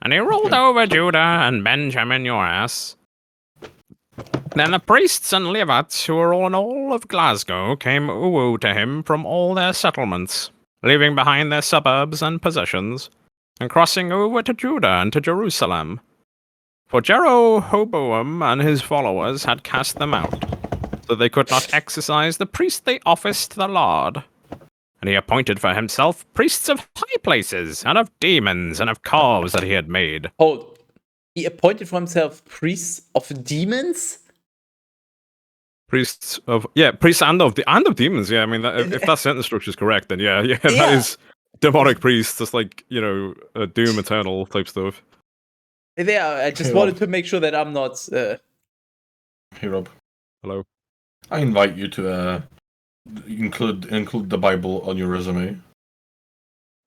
And he ruled over Judah and Benjamin your ass. Then the priests and Levites, who were all in all of Glasgow, came to him from all their settlements, leaving behind their suburbs and possessions, and crossing over to Judah and to Jerusalem. For Jeroboam and his followers had cast them out, so they could not exercise the priestly office to the Lord. And he appointed for himself priests of high places, and of demons, and of calves that he had made. Hold. He appointed for himself priests of demons? Priests and of demons. Yeah, I mean, if that sentence structure is correct, then yeah, that is demonic priests. That's like, you know, Doom Eternal type stuff. Yeah, I just wanted to make sure that I'm not. Hey Rob. Hello. I invite you to include the Bible on your resume.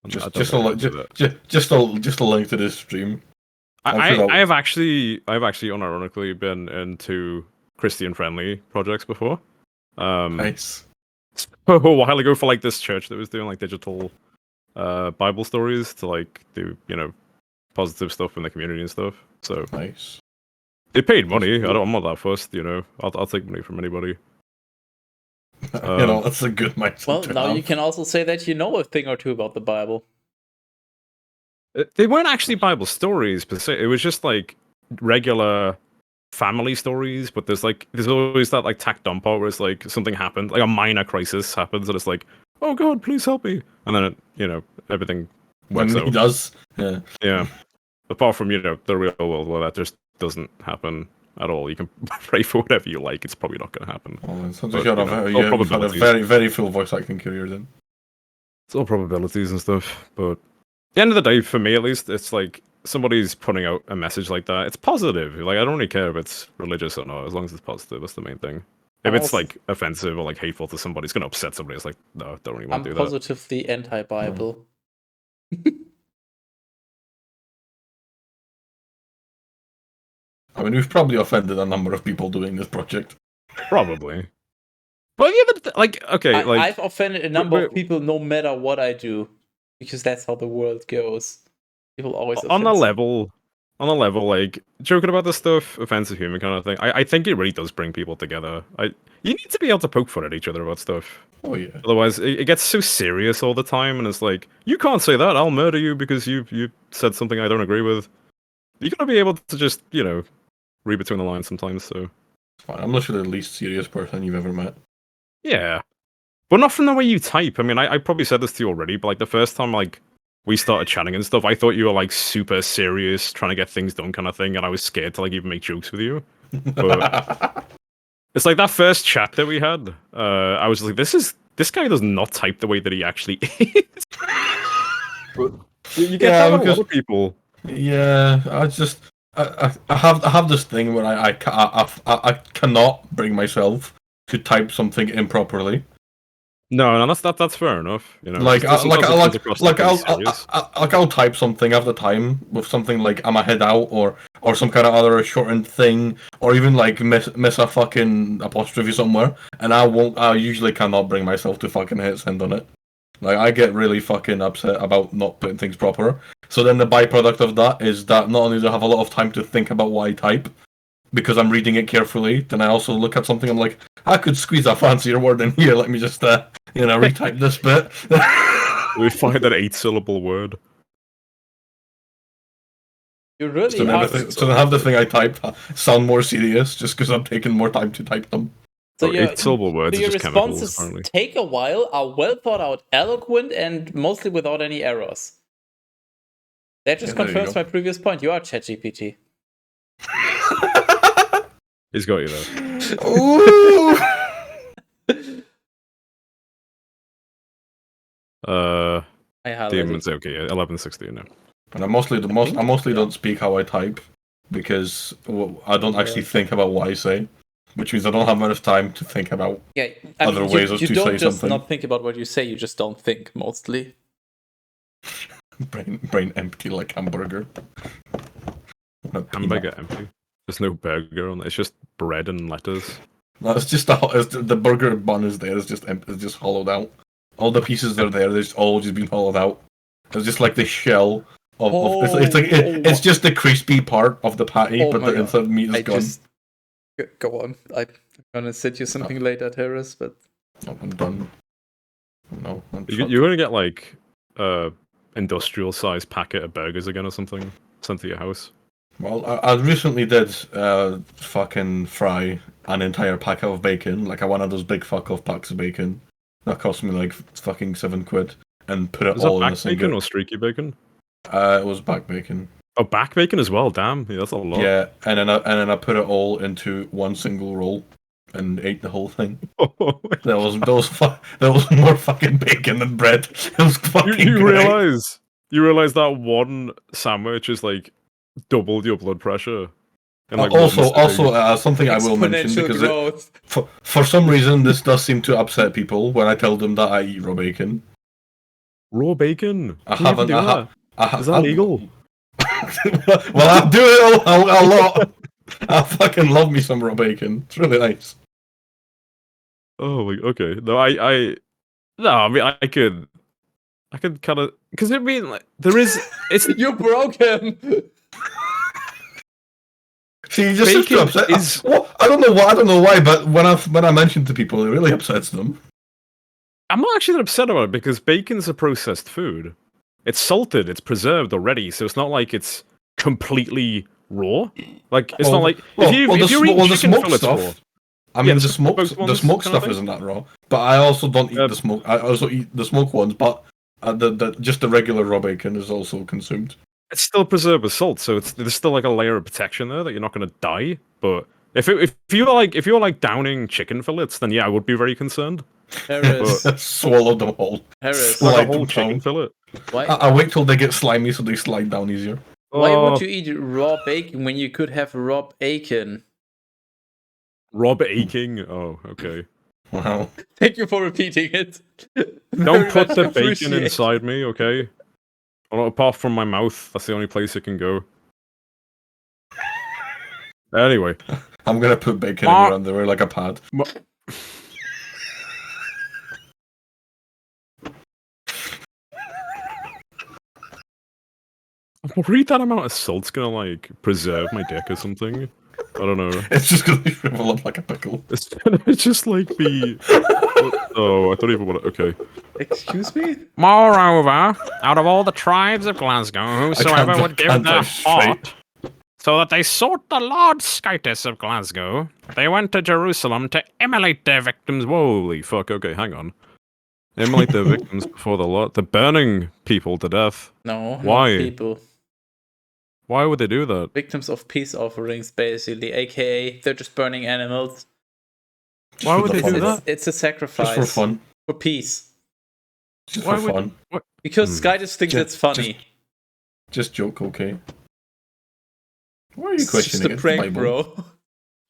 Just a link to this stream. I've actually unironically been into Christian-friendly projects before. Nice. A while ago for like this church that was doing like digital Bible stories to like do positive stuff in the community and stuff. So nice. They paid money. I'm not that fussed. I'll take money from anybody. That's a good mindset. Well, now you can also say that you know a thing or two about the Bible. They weren't actually Bible stories per se. It was just like regular family stories, but there's always that like tacked on part where it's like something happened, like a minor crisis happens, and it's like, oh God, please help me, and then everything works out. It does. Yeah. Apart from the real world where that just doesn't happen at all. You can pray for whatever you like. It's probably not going to happen. Well, sounds like you've had a very, very full voice acting career then. It's all probabilities and stuff, but at the end of the day, for me at least, it's like somebody's putting out a message like that. It's positive. Like I don't really care if it's religious or not, as long as it's positive. That's the main thing. If it's like offensive or like hateful to somebody, it's going to upset somebody. It's like, no, don't really want to do that. I'm positively anti-Bible. I mean, we've probably offended a number of people doing this project. Probably. But yeah, I've offended a number of people no matter what I do, because that's how the world goes. People always on a level, like joking about this stuff, offensive humor kind of thing. I think it really does bring people together. You need to be able to poke fun at each other about stuff. Oh yeah. Otherwise, it gets so serious all the time, and it's like, you can't say that. I'll murder you because you said something I don't agree with. You gotta be able to just read between the lines sometimes. So it's fine. I'm literally the least serious person you've ever met. Yeah, but not from the way you type. I mean, I probably said this to you already, but like the first time we started chatting and stuff, I thought you were like super serious, trying to get things done kind of thing, and I was scared to like even make jokes with you. But it's like that first chat that we had. I was like, this guy does not type the way that he actually is. But you get that with a lot of people. Yeah, I have this thing where I cannot bring myself to type something improperly. No, that's fair enough. I'll type something at the time with something like I'm a head out or some kind of other shortened thing, or even like miss a fucking apostrophe somewhere, and I usually cannot bring myself to fucking hit send on it. Like I get really fucking upset about not putting things proper. So then the byproduct of that is that not only do I have a lot of time to think about what I type, because I'm reading it carefully, then I also look at something, I'm like, I could squeeze a fancier word in here, let me just retype this bit. We find an 8-syllable word. You really so then have the thing I typed sound more serious just because I'm taking more time to type them. So your 8-syllable words your are just responses chemicals, take a while, are well thought out, eloquent, and mostly without any errors. That just confirms my previous point. You are ChatGPT. He's got you there. Ooh. Demon's okay. 11:16 now. And I mostly don't speak how I type because I don't actually think about what I say, which means I don't have enough time to think about other ways to say something. You don't just not think about what you say; you just don't think mostly. Brain empty like hamburger. Hamburger empty. There's no burger on it. It's just bread and lettuce. No, it's just the burger bun is there. It's just empty. It's just hollowed out. All the pieces are there. They've all just been hollowed out. It's just like the shell of it's just the crispy part of the patty, but the inside meat is gone. Go on. I'm gonna send you something later, Terrace, but I'm done. No, you're gonna get like industrial sized packet of burgers again or something sent to your house. Well, I recently did fucking fry an entire pack of bacon, like one of those big fuck off packs of bacon. That cost me like fucking £7, and put it all in a single. Bacon or streaky bacon? It was back bacon. Oh, back bacon as well. Damn, yeah, that's a lot. Yeah, and then I put it all into one single roll and ate the whole thing. There was more fucking bacon than bread. It was fucking. You realize that one sandwich is like doubled your blood pressure. And, like, also, something I will mention because for some reason this does seem to upset people when I tell them that I eat raw bacon. Raw bacon. I Can you even haven't. do that? Is that legal? Well, I do it a lot. I fucking love me some raw bacon. It's really nice. Oh, okay. No, no, I mean, I could kind of, because I mean, like, there is, it's You broke him. See, you just Bacon upset. is- Well, I don't know why, but when I mention to people, it really upsets them. I'm not actually that upset about it because bacon's a processed food. It's salted, it's preserved already, so it's not like it's completely raw. Like it's not like if you're eating chicken fillets raw. I mean, Yeah, the smoked ones smoked kind of stuff thing? isn't that raw. But I also don't eat the smoke. I also eat the smoked ones, but just the regular raw bacon is also consumed. It's still preserved with salt, so there's still like a layer of protection there that you're not going to die. But if you're like downing chicken fillets, then yeah, I would be very concerned. Harris, Swallowed them whole. Harris, Like a Slide whole them chicken down. fillet. why? I wait till they get slimy so they slide down easier. Why Oh, would you eat raw bacon when you could have raw bacon? Rob aching. Oh, okay. Wow. Thank you for repeating it. Don't Very put much the bacon appreciate. inside me, okay? Well, apart from my mouth, that's the only place it can go. Anyway, I'm gonna put bacon in your underwear like a pad. I'm worried that amount of salt's gonna like preserve my dick or something. I don't know. It's just gonna shrivel up like a pickle. It's gonna just like be. Oh, I don't even want to. Okay. Excuse me? Moreover, out of all the tribes of Glasgow, whosoever would give their heart, so that they sought the Lord Skytis of Glasgow, they went to Jerusalem to immolate their victims. Holy fuck. Okay, hang on. Immolate their victims before the Lord. They're burning people to death. No, Why? not people. Why would they do that? Victims of peace offerings, basically, aka they're just burning animals. Why would they do that? It's a sacrifice. Just for fun. For peace. Just Why for would- fun. What? Because Sky just thinks it's funny. Just joke, okay? Why are you It's just questioning a it? prank, Bible. bro.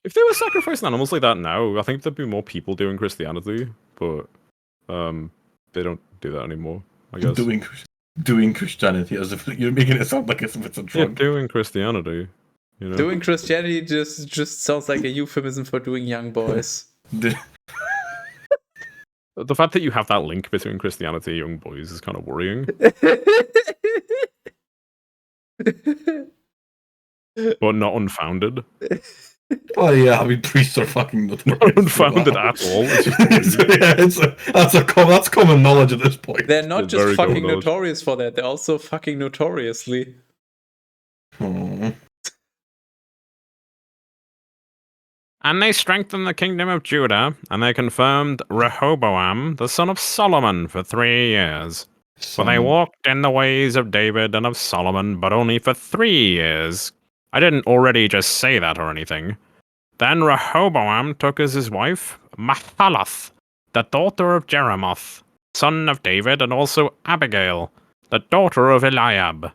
If they were sacrificing animals like that now, I think there'd be more people doing Christianity, but they don't do that anymore, I guess. Doing Christianity as if you're making it sound like as if it's a Yeah, drug. doing Christianity. You know? Doing Christianity just sounds like a euphemism for doing young boys. The fact that you have that link between Christianity and young boys is kind of worrying, but not unfounded. Oh yeah, I mean priests are fucking notorious. Not unfounded at all. It's just that's common knowledge at this point. They're not It's very just fucking good knowledge. notorious for that, they're also fucking notoriously. Oh. And they strengthened the kingdom of Judah, and they confirmed Rehoboam, the son of Solomon, for 3 years. For they walked in the ways of David and of Solomon, but only for 3 years. I didn't already just say that or anything. Then Rehoboam took as his wife Mahalath, the daughter of Jeremoth, son of David, and also Abigail, the daughter of Eliab,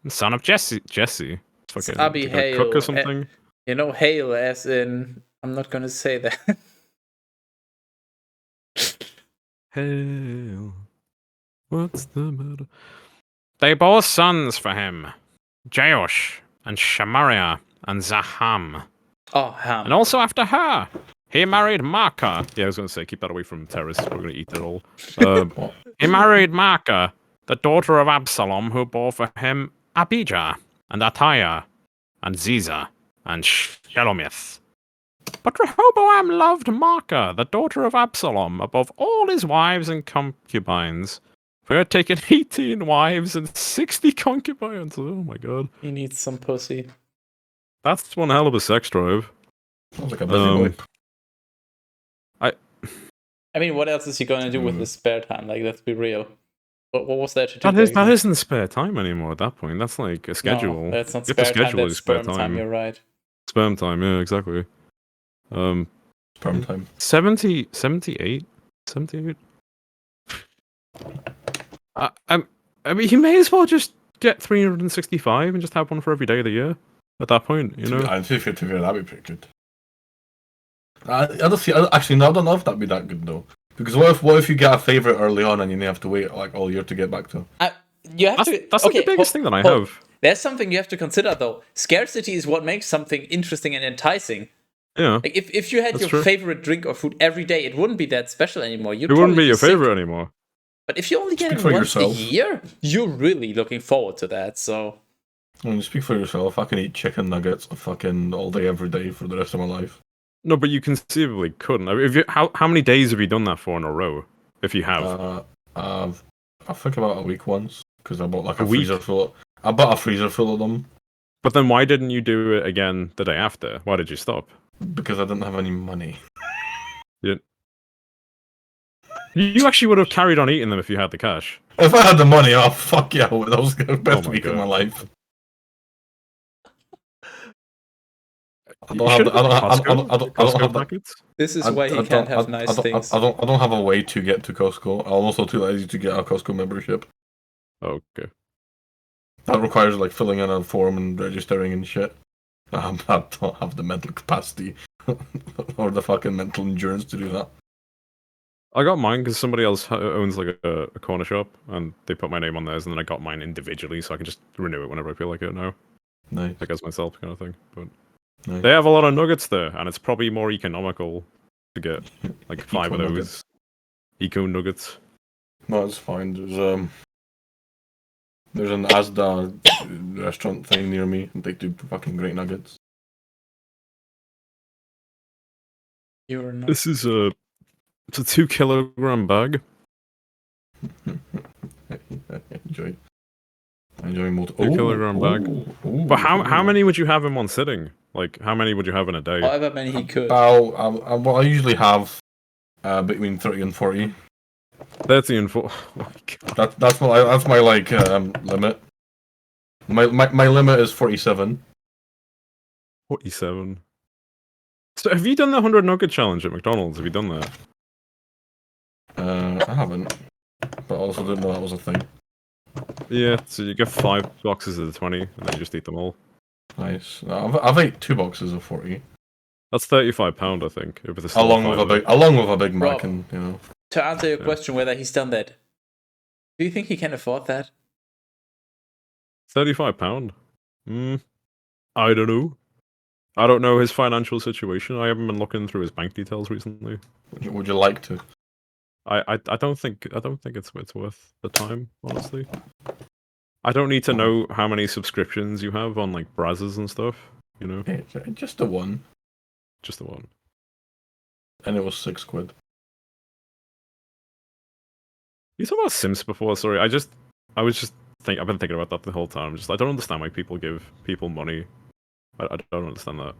son of Jesse. Jesse? It's Fucking Abihail. cook or something. You know, hail as in... I'm not gonna say that. Hail. What's the matter? They bore sons for him, Jeush, and Shamariah, and Zaham. Oh, Ham. And also after her, he married Maacah. Yeah, I was going to say, keep that away from terrorists. We're going to eat it all. He married Maacah, the daughter of Absalom, who bore for him Abijah, and Athiah, and Ziza, and Shelomith. But Rehoboam loved Maacah, the daughter of Absalom, above all his wives and concubines. For he had taken 18 wives and 60 concubines. Oh my god. He needs some pussy. That's one hell of a sex drive. Sounds like a busy boy. I mean, what else is he gonna do with his spare time? Like, let's be real. What was that to do? That isn't spare time anymore at that point. That's like a schedule. No, that's not You have to spare time, schedule that's his spare sperm time. time. You're right. Sperm time, yeah, exactly. Sperm time. 70, 78? 78? I mean, you may as well just get 365 and just have one for every day of the year at that point, you know? To be fair, that'd be pretty good. I don't see. Actually, no, I don't know if that'd be that good though, Because what if you get a favorite early on and you have to wait like all year to get back to? You have to. That's like the biggest thing that I hold. have. There's something you have to consider though. Scarcity is what makes something interesting and enticing. Yeah. Like if you had That's your true. favorite drink or food every day, it wouldn't be that special anymore. You'd It wouldn't probably be your sick. favorite anymore. But if you only get Speak it for once yourself. a year, you're really looking forward to that. So I mean, speak for yourself. I can eat chicken nuggets fucking all day, every day for the rest of my life. No, but you conceivably couldn't. I mean, if you, how many days have you done that for in a row? If you have, I think about a week once because I bought like A a week? freezer full. I bought a freezer full of them but then why didn't you do it again the day after? Why did you stop? because I didn't have any money. You actually would have carried on eating them if you had the cash. If I had the money, oh fuck yeah, that was the best my week of God. my life. I You don't have. should The, I don't. have I don't. I don't. I don't Costco have the, packets. this is I- why I he don't- can't have I nice don't- things. I don't have a way to get to Costco. I'm also too lazy to get a Costco membership. Okay. That requires like filling in a form and registering and shit. I don't have the mental capacity or the fucking mental endurance to do that. I got mine because somebody else owns like a corner shop, and they put my name on theirs, and then I got mine individually, so I can just renew it whenever I feel like it now, Nice. like as myself kind of thing. But Nice. they have a lot of nuggets there, and it's probably more economical to get like 5 of Eco those nuggets. eco nuggets. No, it's fine. There's an Asda restaurant thing near me, and they do fucking great nuggets. You're not. This is it's a 2-kilogram bag. Enjoy. Enjoy multi. 2-kilogram bag. But how many would you have in one sitting? Like how many would you have in a day? However many he could. Well, I usually have between 30 and 40. 30 and 4. Oh my God. That's my like limit. My limit is 47. 47. So have you done the 100 nugget challenge at McDonald's? Have you done that? I haven't, but I also didn't know that was a thing. Yeah, so you get 5 boxes of the 20, and then you just eat them all. Nice. I've ate 2 boxes of 40, That's £35, I think. If it's along with a big Mac, Rob. and you know. To answer your Yeah. question whether he's done that, do you think he can afford that? £35? I don't know. I don't know his financial situation. I haven't been looking through his bank details recently. Would you like to? I don't think it's worth the time, honestly. I don't need to know how many subscriptions you have on like Brazzers and stuff, you know? Hey, just the one, Just the one. and it was £6. You talked about Sims before, sorry. I've been thinking about that the whole time. I don't understand why people give people money. I don't understand that.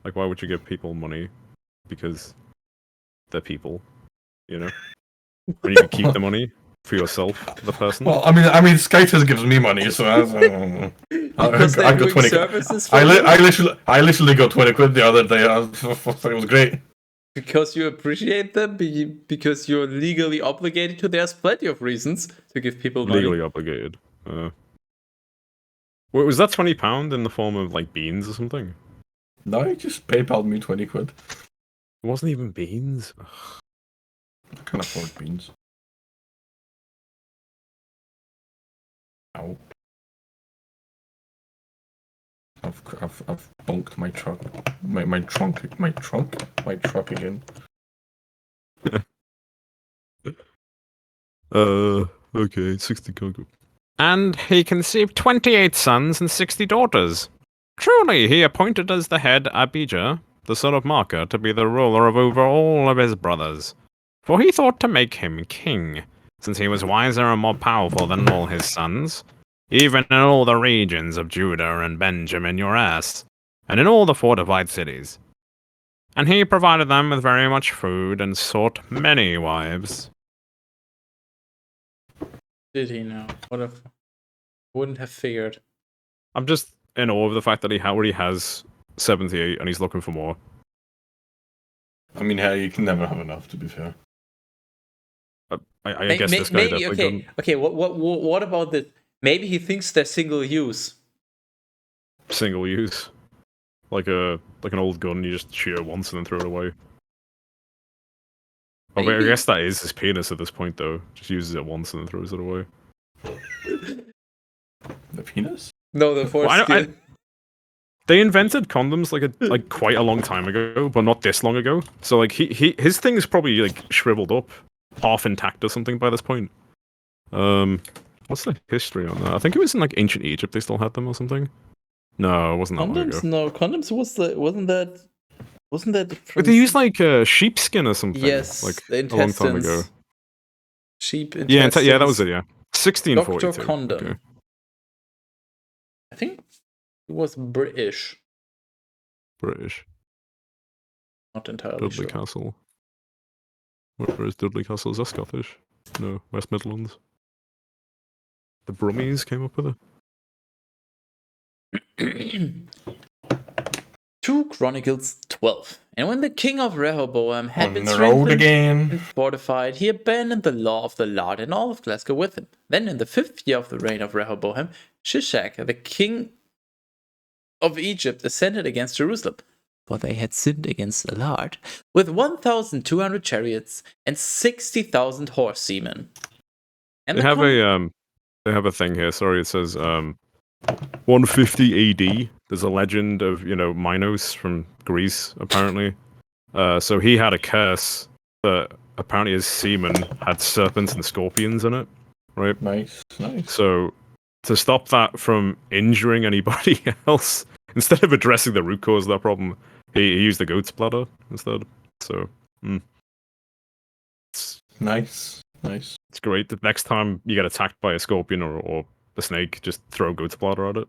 Like, why would you give people money? Because they're people, you know? When you can keep the money for yourself, the person. Well, I mean, Skyters gives me money, so Because I they're got doing 20. services for I you? literally got 20 quid the other day. I thought it was great. Because you appreciate them? Because you're legally obligated to? There's plenty of reasons to give people money. Legally obligated. Wait, was that £20 in the form of like beans or something? No, he just PayPal'd me 20 quid. It wasn't even beans. I can afford beans. Ow. I've bunked my truck. My truck again. Okay, 60 cocoa. And he conceived 28 sons and 60 daughters. Truly, he appointed as the head Abijah, the son of Maacah, to be the ruler of over all of his brothers. For he thought to make him king, since he was wiser and more powerful than all his sons, even in all the regions of Judah and Benjamin your ass, and in all the fortified cities. And he provided them with very much food and sought many wives. Did he know? What if? Wouldn't have figured. I'm just in awe of the fact that he already has 78 and he's looking for more. I mean, hey, you can never have enough, to be fair. I guess this guy maybe definitely done okay. What about this? Maybe he thinks they're single use. single use. Like an old gun, you just shoot it once and then throw it away. I Maybe. guess that is his penis at this point, though. Just uses it once and then throws it away. The penis? No, the foreskin. They invented condoms like quite a long time ago, but not this long ago. So like his thing is probably like shriveled up, half intact or something by this point. What's the history on that? I think it was in like ancient Egypt they still had them or something. No, it wasn't that long ago. Condoms? No, condoms wasn't that But they used like sheepskin or something. Yes, like the a long time ago. intestines. Sheep intestines. Yeah, that was it. Yeah, 1642. Dr. Condom. Okay. I think it was British. British. Not entirely Dudley sure. Castle. Where is Dudley Castle? Is that Scottish? No, West Midlands. The Brummies came up with it. 2 Chronicles 12. And when the king of Rehoboam had On been the road strengthened again. and fortified, he abandoned the law of the Lord and all of Glasgow with him. Then in the 5th year of the reign of Rehoboam, Shishak, the king of Egypt, ascended against Jerusalem, for they had sinned against the Lord, with 1,200 chariots and 60,000 horse seamen. And They have a thing here. Sorry, it says 150 AD. There's a legend of Minos from Greece apparently. So he had a curse that apparently his semen had serpents and scorpions in it, right? Nice. So to stop that from injuring anybody else, instead of addressing the root cause of that problem, he used the goat's bladder instead. So Nice. it's great that next time you get attacked by a scorpion or a snake, just throw goat's bladder at it.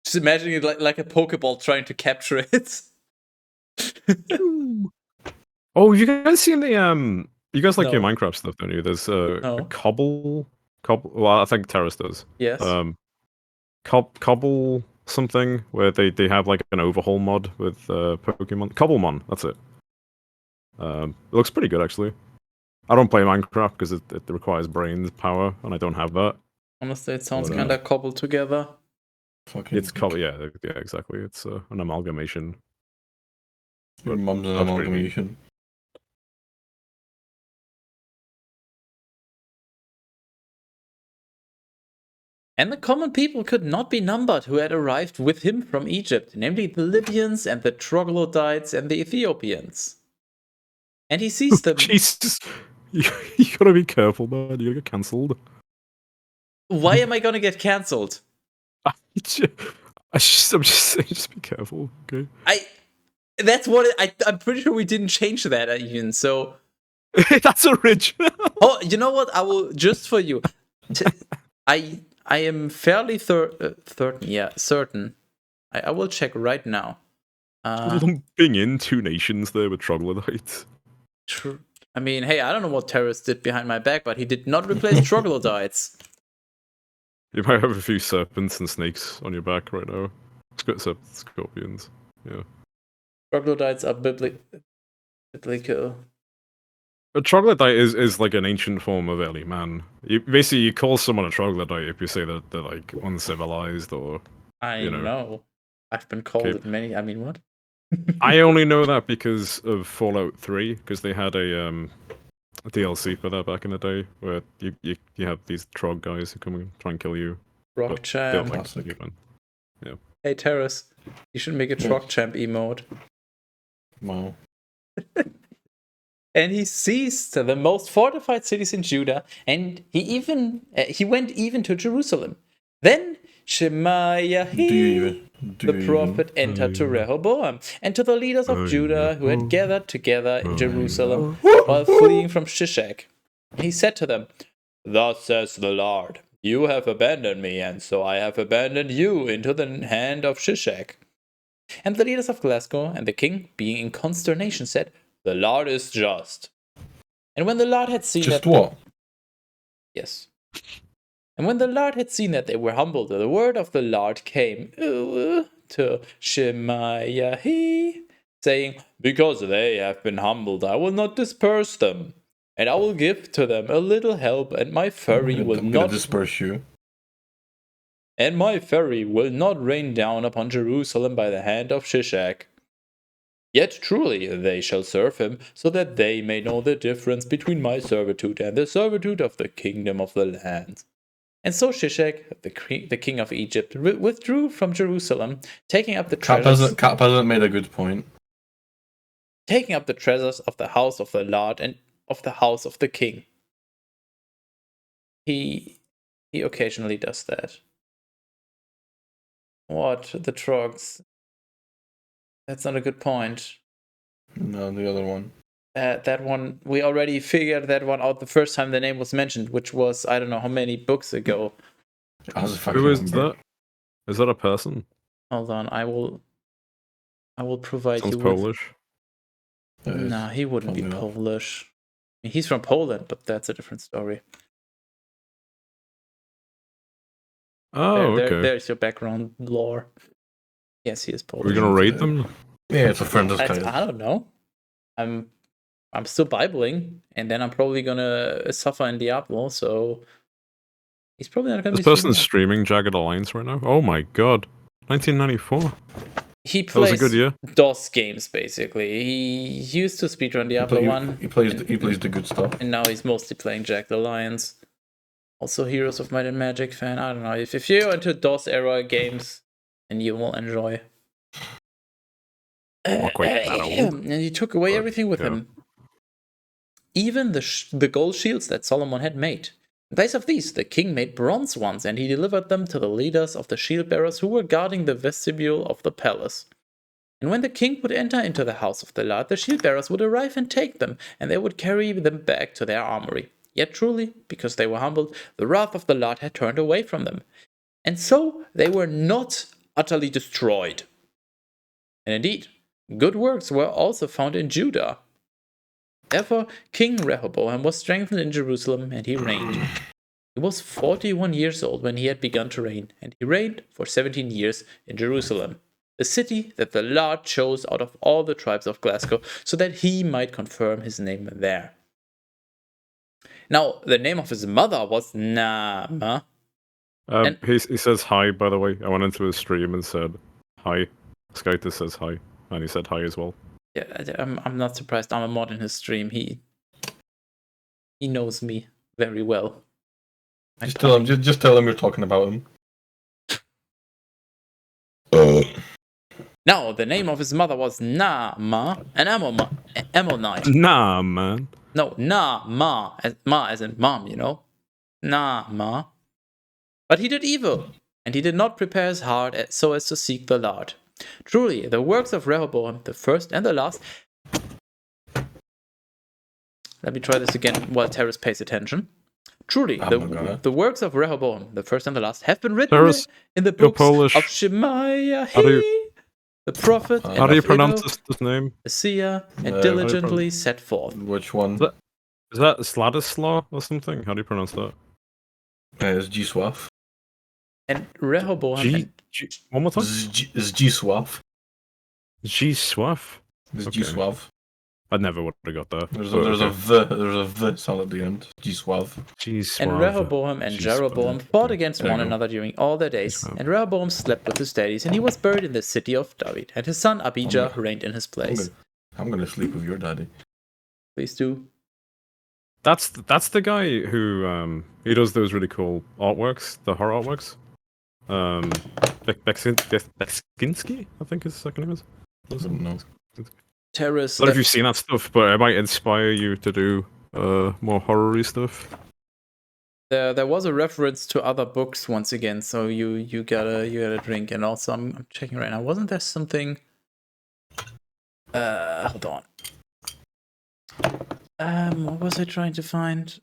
Just imagine it like a Pokeball trying to capture it. Oh, you guys seen the You guys like your No. Minecraft stuff, don't you? There's a No. cobble. Well, I think Terrace does. Yes. Cobble something where they have like an overhaul mod with Pokemon. Cobblemon, that's it. It looks pretty good actually. I don't play Minecraft because it requires brains power, and I don't have that. Honestly, it sounds But, kind of cobbled together. Fucking. It's yeah, exactly. It's an amalgamation. Your mum's an That's pretty amalgamation. And the common people could not be numbered who had arrived with him from Egypt, namely the Libyans and the Troglodytes and the Ethiopians. And he seized them. Jesus, you gotta be careful, man. You're gonna get cancelled. Why am I gonna get cancelled? I'm just saying, just be careful, okay? That's what I'm pretty sure we didn't change that even. So That's original. oh, you know what? I will just for you. I am fairly certain. I will check right now. Lumping in 2 nations there with troglodytes. I mean, hey, I don't know what terrorist did behind my back, but he did not replace troglodytes. You might have a few serpents and snakes on your back right now. Scorpions. Yeah. Troglodytes are biblical. A troglodyte is like an ancient form of early man. You call someone a troglodyte if you say that they're like uncivilized or. I know. I've been called Okay. it many. I mean, what? I only know that because of Fallout 3, because they had a DLC for that back in the day, where you have these trog guys who come and try and kill you. Rock They're champ. like, Classic. you man. Hey, Terrace, you should make a Yes. Rock champ emote. Wow. And he seized the most fortified cities in Judah, and he went even to Jerusalem. Then Shemaiah, the prophet, entered to Rehoboam and to the leaders of Judah who had gathered together in Jerusalem while fleeing from Shishak. He said to them, "Thus says the Lord, you have abandoned me, and so I have abandoned you into the hand of Shishak." And the leaders of Glasgow and the king, being in consternation, said, "The Lord is just." And when the Lord had seen Just that... what? Yes. And when the Lord had seen that they were humbled, the word of the Lord came to Shemaiah, saying, "Because they have been humbled, I will not disperse them, and I will give to them a little help, and my fury I'm will gonna not disperse you. and my fury will not rain down upon Jerusalem by the hand of Shishak." Yet truly they shall serve him, so that they may know the difference between my servitude and the servitude of the kingdom of the land. And so Shishak, the king of Egypt, withdrew from Jerusalem, taking up the treasures. Cap hasn't made a good point. Taking up the treasures of the house of the Lord and of the house of the king. He occasionally does that. What? The Trogs? That's not a good point. No, the other one. That one, we already figured that one out the first time the name was mentioned, which was, I don't know how many books ago. Who is that? Is that a person? Hold on, I will provide Sounds you Polish. with... Nah, he wouldn't be Polish. I mean, he's from Poland, but that's a different story. Oh, okay. There's your background lore. Yes, he is Polish. Are we gonna rate them? Yeah, it's a friend of I don't know. I'm still Bibling, and then I'm probably gonna suffer in Diablo, so he's probably not gonna This be... person's streaming Jagged Alliance right now. Oh my god. 1994. He That was plays a good year. DOS games, basically. He used to speedrun Diablo 1. He plays the good stuff. And now he's mostly playing Jagged Alliance. Also Heroes of Might and Magic fan. I don't know. If you're into DOS era games, then you will enjoy. Not quite that old. And he took away everything with him. Even the gold shields that Solomon had made. In place of these, the king made bronze ones, and he delivered them to the leaders of the shield bearers who were guarding the vestibule of the palace. And when the king would enter into the house of the Lord, the shield bearers would arrive and take them, and they would carry them back to their armory. Yet truly, because they were humbled, the wrath of the Lord had turned away from them. And so they were not utterly destroyed. And indeed, good works were also found in Judah. Therefore, King Rehoboam was strengthened in Jerusalem, and he reigned. He was 41 years old when he had begun to reign, and he reigned for 17 years in Jerusalem, the city that the Lord chose out of all the tribes of Glasgow, so that he might confirm his name there. Now, the name of his mother was Naamah. He says hi, by the way. I went into his stream and said hi. Skytus says hi, and he said hi as well. Yeah, I'm not surprised. I'm a mod in his stream. He knows me very well. Just tell him you're talking about him. Now, the name of his mother was Naamah, an Ammonite. Nah, man. No, Naamah, ma as in mom, you know. Naamah. But he did evil, and he did not prepare his heart so as to seek the Lord. Truly, the works of Rehoboam, the first and the last... Let me try this again while Terrace pays attention. Truly, the works of Rehoboam, the first and the last, have been written in the books of Shemaiah, the prophet, how do you pronounce this name? Isaiah, and diligently set forth. Which one? Is that Sladislaw or something? How do you pronounce that? It's G-Swaff. And Rehoboam... One more time? It's G-Swaff. G-Swaff? It's G-Swaff. I never would have got that. There's a V sound at the end. G-Swaff. And Rehoboam and Jeroboam fought against one another during all their days. And Rehoboam slept with his daddies, and he was buried in the city of David. And his son Abijah reigned in his place. I'm gonna sleep with your daddy. Please do. That's the guy who he does those really cool artworks, the horror artworks. Beskinsky, I think his second name is. I don't know. Terrace. I don't know if you've seen that stuff, but it might inspire you to do more horror-y stuff. There was a reference to other books once again, so you gotta drink. And also, I'm checking right now. Wasn't there something? Hold on. What was I trying to find?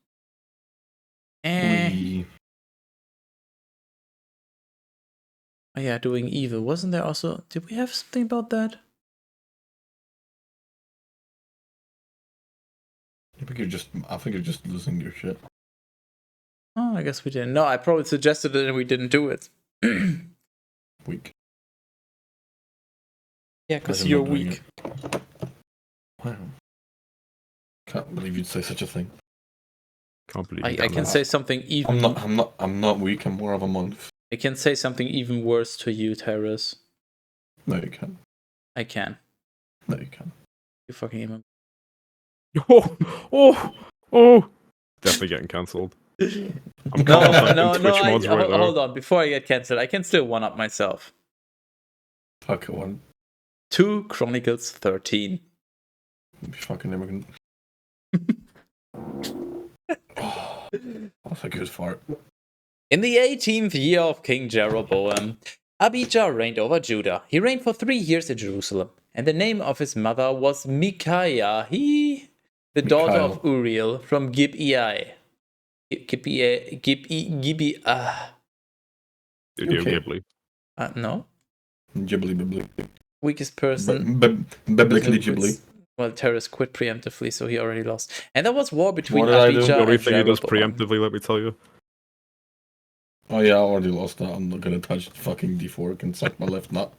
Oh yeah, doing evil. Wasn't there also? Did we have something about that? I think you're just losing your shit. Oh, I guess we didn't. No, I probably suggested it and we didn't do it. Weak. Yeah, because you're weak. Wow. Can't believe you'd say such a thing. Can't believe I can say something even. I'm not weak. I'm more of a month. I can say something even worse to you, Terrace. No, you can't. I can. No, you can't. You fucking remember. Oh! Definitely getting cancelled. I'm No, Twitch mods right now. hold on. Before I get cancelled, I can still one up myself. Fuck it, one. 2 Chronicles 13. You fucking immigrant. Oh, that's a good fart. In the 18th year of King Jeroboam, Abijah reigned over Judah. He reigned for 3 years in Jerusalem, and the name of his mother was Micaiah, the daughter of Uriel from Gibeah. Studio Okay. Ghibli. No? Ghibli Bibli. Weakest person. Biblically Ghibli. Well, Terrace quit preemptively, so he already lost. And there was war between What did I do? Abijah The only and thing he does Jeroboam. preemptively, let me tell you. Oh yeah, I already lost that. I'm not gonna touch the fucking D4 and suck my left nut.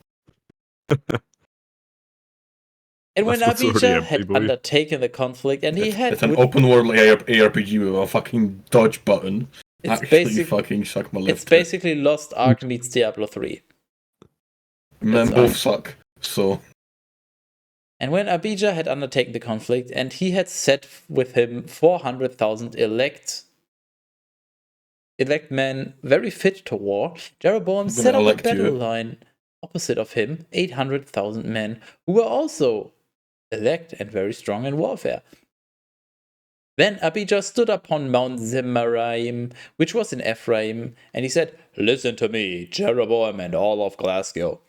And when That's what's already Abijah empty, had boy. undertaken the conflict, and he had... It's an open world ARPG with a fucking dodge button. It's Actually fucking suck my left It's basically Lost Ark meets Diablo 3. Men It's both suck, so... And when Abijah had undertaken the conflict, and he had set with him 400,000 elect men very fit to war, Jeroboam set up a battle line opposite of him, 800,000 men, who were also elect and very strong in warfare. Then Abijah stood upon Mount Zemaraim, which was in Ephraim, and he said, "Listen to me, Jeroboam and all of Glasgow.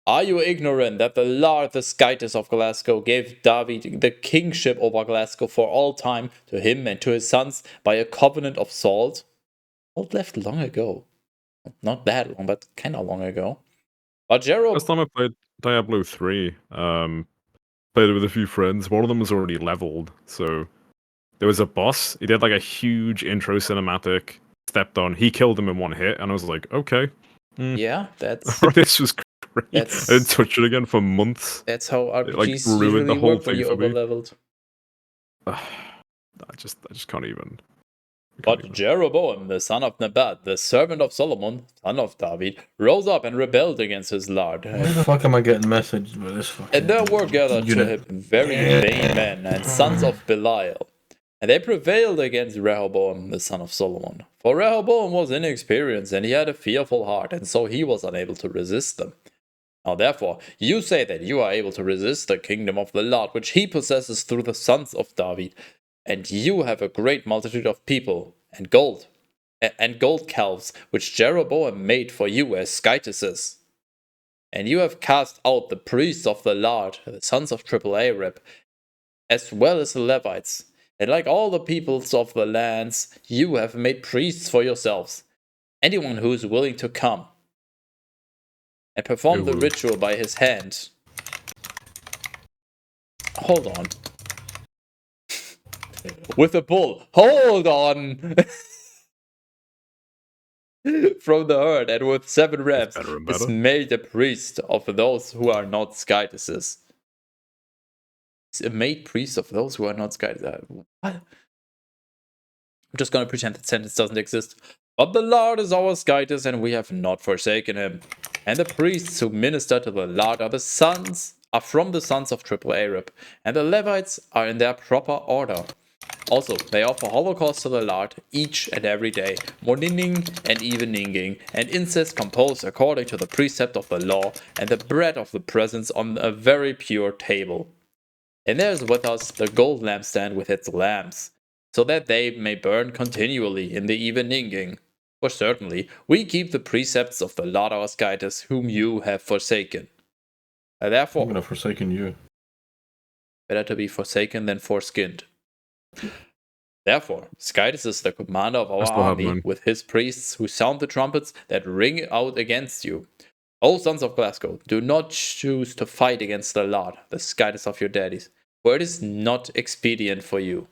Are you ignorant that the Lord, the Skytes of Glasgow, gave David the kingship over Glasgow for all time to him and to his sons by a covenant of salt?" Salt left long ago. Not that long, but kind of long ago. But Last time I played Diablo 3, played it with a few friends. One of them was already leveled, so there was a boss. He did like a huge intro cinematic, stepped on. He killed him in one hit, and I was like, okay. Yeah, that's... This was great. I didn't touch it again for months. That's how RPGs like, ruined the usually whole work when thing you're for me. over-leveled. I just can't even. But Jeroboam, the son of Nebat, the servant of Solomon, son of David, rose up and rebelled against his lord. Why the fuck am I getting messaged by this fucking... And there were gathered to him very vain men and sons of Belial. And they prevailed against Rehoboam, the son of Solomon. For Rehoboam was inexperienced, and he had a fearful heart, and so he was unable to resist them. Now therefore, you say that you are able to resist the kingdom of the Lord, which he possesses through the sons of David. And you have a great multitude of people, and gold calves, which Jeroboam made for you as skytises. And you have cast out the priests of the Lord, the sons of Arab, as well as the Levites. And like all the peoples of the lands, you have made priests for yourselves. Anyone who is willing to come and perform the ritual by his hand. Hold on. With a bull. Hold on! From the herd, and with 7 rams, is made a priest of those who are not skytises. A made priest of those who are not skytises. What? I'm just gonna pretend that sentence doesn't exist. But the Lord is our skytis, and we have not forsaken him. And the priests who minister to the Lord are from the sons of Arab, and the Levites are in their proper order. Also, they offer holocaust to the Lord each and every day, morning and evening, and incense composed according to the precept of the law, and the bread of the presence on a very pure table. And there is with us the gold lampstand with its lamps, so that they may burn continually in the evening. For certainly, we keep the precepts of the Lord our Skytis, whom you have forsaken. And therefore, I'm gonna forsaken you. Better to be forsaken than foreskinned. Therefore, Skytis is the commander of our army, with his priests who sound the trumpets that ring out against you. O sons of Glasgow, do not choose to fight against the Lord, the Skytis of your daddies, for it is not expedient for you.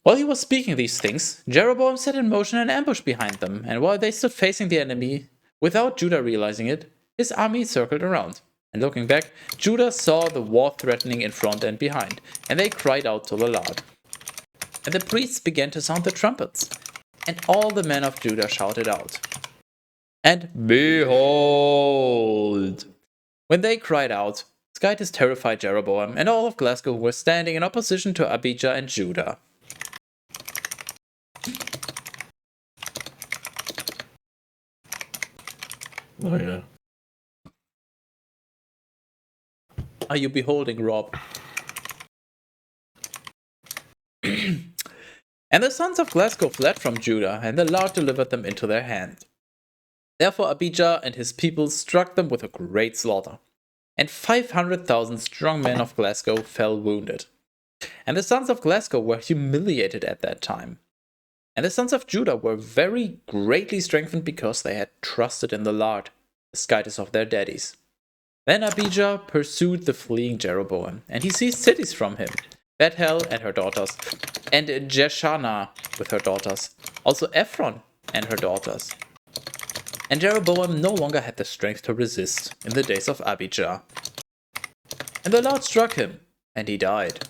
While he was speaking these things, Jeroboam set in motion an ambush behind them, and while they stood facing the enemy, without Judah realizing it, his army circled around. And looking back, Judah saw the war threatening in front and behind, and they cried out to the Lord. And the priests began to sound the trumpets, and all the men of Judah shouted out. And behold! When they cried out, Skytis terrified Jeroboam, and all of Glasgow were standing in opposition to Abijah and Judah. Oh yeah. Are you beholding, Rob? And the sons of Glasgow fled from Judah, and the Lord delivered them into their hand. Therefore Abijah and his people struck them with a great slaughter, and 500,000 strong men of Glasgow fell wounded. And the sons of Glasgow were humiliated at that time. And the sons of Judah were very greatly strengthened because they had trusted in the Lord, the Skytis of their daddies. Then Abijah pursued the fleeing Jeroboam, and he seized cities from him, Bethel and her daughters, and Jeshanah with her daughters, also Ephron and her daughters. And Jeroboam no longer had the strength to resist in the days of Abijah. And the Lord struck him, and he died.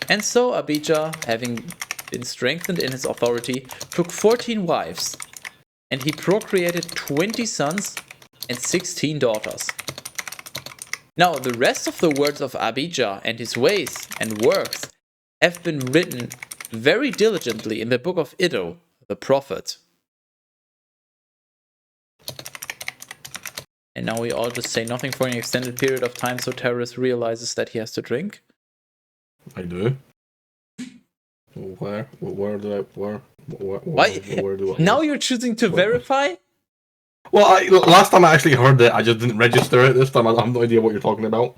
And so Abijah, having been strengthened in his authority, took 14 wives, and he procreated 20 sons and 16 daughters. Now the rest of the words of Abijah and his ways and works have been written very diligently in the book of Iddo, the prophet. And now we all just say nothing for an extended period of time so Terrace realizes that he has to drink. I do. Where do I? Why? Where do I? Now you're choosing to verify? Well, last time I actually heard it, I just didn't register it. This time I have no idea what you're talking about.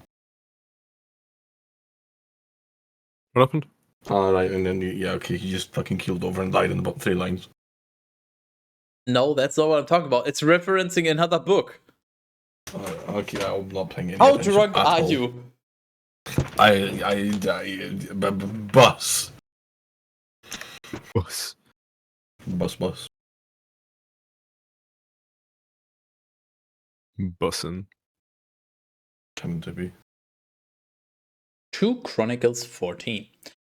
What happened? Alright, and then, okay, he just fucking keeled over and died in about 3 lines. No, that's not what I'm talking about. It's referencing another book. Okay, I'm not playing it. How drunk are you? Bus. Bus. Bussin'. Tend to be. 2 Chronicles 14.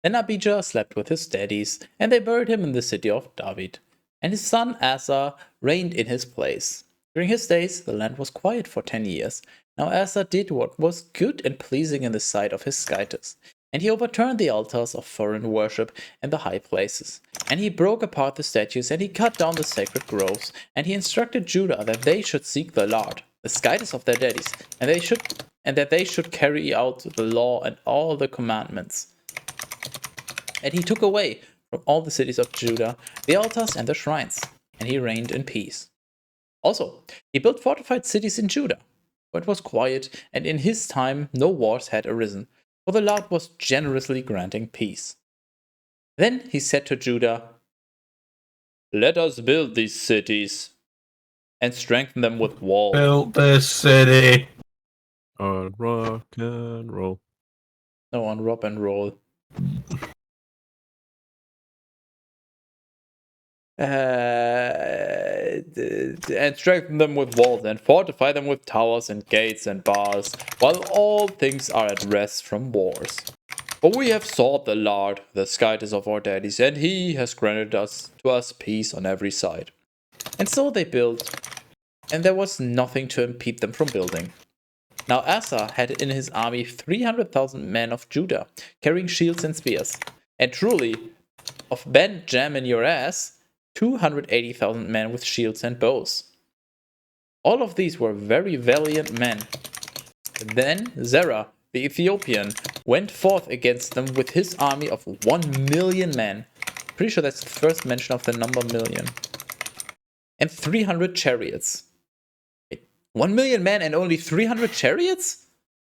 Then Abijah slept with his daddies, and they buried him in the city of David. And his son Asa reigned in his place. During his days, the land was quiet for 10 years. Now Asa did what was good and pleasing in the sight of his Skytis. And he overturned the altars of foreign worship and the high places. And he broke apart the statues, and he cut down the sacred groves. And he instructed Judah that they should seek the Lord, the Skytis of their daddies, and that they should carry out the law and all the commandments. And he took away from all the cities of Judah the altars and the shrines, and he reigned in peace. Also, he built fortified cities in Judah, where it was quiet, and in his time no wars had arisen, for the Lord was generously granting peace. Then he said to Judah, "Let us build these cities and strengthen them with walls." Build this city. On rock and roll. No, on Rob and Roll. And strengthen them with walls, and fortify them with towers and gates and bars, while all things are at rest from wars. For we have sought the Lord, the Skytis of our daddies, and he has granted to us peace on every side. And so they built, and there was nothing to impede them from building. Now Asa had in his army 300,000 men of Judah, carrying shields and spears, and truly, of Benjamin your ass, 280,000 men with shields and bows. All of these were very valiant men. Then Zerah, the Ethiopian, went forth against them with his army of 1,000,000 men. Pretty sure that's the first mention of the number million. And 300 chariots. 1,000,000 men and only 300 chariots?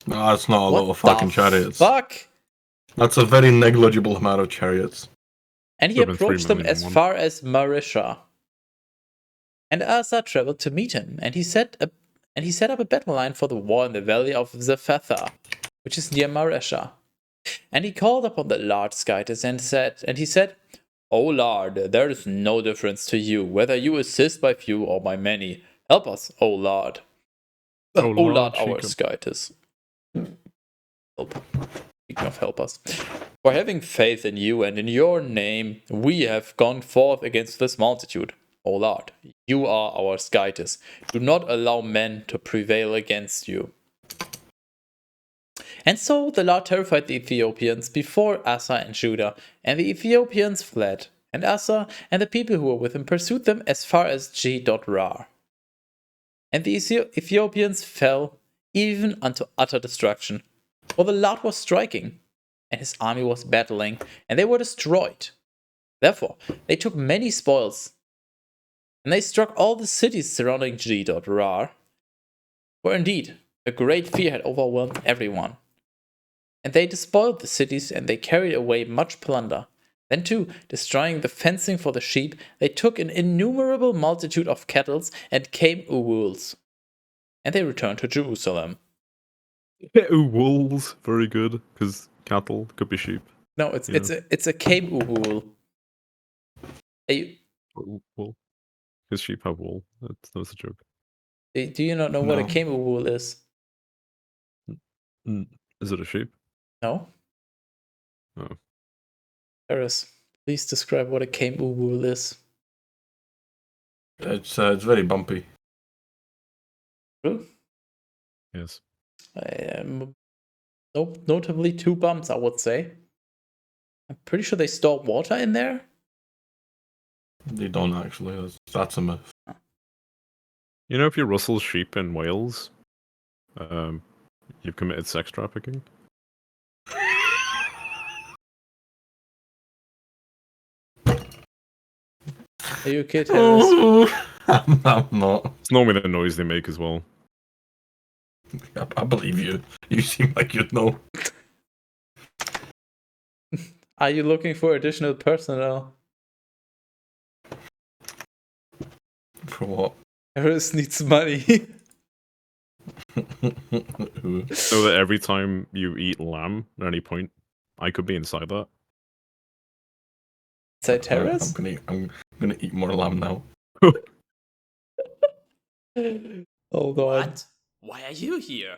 No, that's not a lot of fucking chariots. Fuck! That's a very negligible amount of chariots. And he approached them as far as Marisha. And Asa traveled to meet him, and he set up a battle line for the war in the valley of Zephatha, which is near Marisha. And he called upon the Lord Skytis and he said, "O Lord, there is no difference to you, whether you assist by few or by many. Help us, O Lord. O Lord, our Skytis." Help. Speaking of help us. "For having faith in you and in your name, we have gone forth against this multitude. O Lord, you are our Skytis. Do not allow men to prevail against you. And so the Lord terrified the Ethiopians before Asa and Judah, and the Ethiopians fled, and Asa and the people who were with him pursued them as far as G.Ra. And the Ethiopians fell even unto utter destruction, for the Lord was striking, and his army was battling, and they were destroyed. Therefore they took many spoils, and they struck all the cities surrounding G.Ra, for indeed a great fear had overwhelmed everyone. And they despoiled the cities, and they carried away much plunder. Then too, destroying the fencing for the sheep, they took an innumerable multitude of cattle and came-uwuls. And they returned to Jerusalem. Wolves, very good, because cattle could be sheep. No, it's a came-uwul. Wool. Because sheep have wool. That's a joke. Do you not know what a No. came-uwul is? Is it a sheep? No? Oh. Paris, please describe what a came-uwul is. It's very bumpy. True? Yes. Notably 2 bumps, I would say. I'm pretty sure they store water in there. They don't actually. That's a myth. You know, if you rustle sheep in Wales, you've committed sex trafficking. Are you okay, Terrace? I'm not. It's normally the noise they make as well. I believe you. You seem like you'd know. Are you looking for additional personnel? For what? Terrace needs money. Who? So that every time you eat lamb at any point, I could be inside that. Is that Terrace? I'm gonna eat more lamb now. Hold on. Why are you here?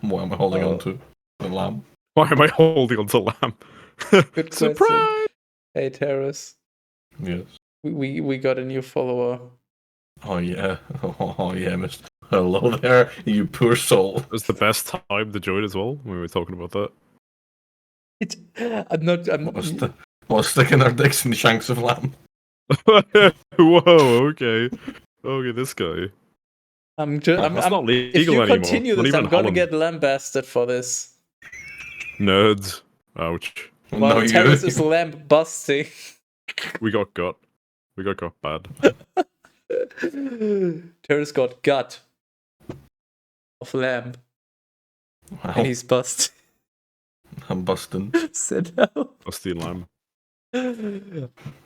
Why am I holding on to the lamb? Why am I holding onto lamb? Good Surprise! question. Hey, Terrace. Yes. We got a new follower. Oh yeah. Oh yeah, Mister. Hello there, you poor soul. It was the best time to join as well when we were talking about that. What's sticking our dicks in the shanks of lamb? Whoa, okay. Okay, this guy. Not legal if you anymore. continue Not this, even I'm gonna Holland. get lambasted for this. Nerds. Ouch. Well, No, Terrace is lamb busting. We got got. We got bad. Terrace got gut of lamb, Wow, and he's busted. I'm busting. Sit down. Busty lamb.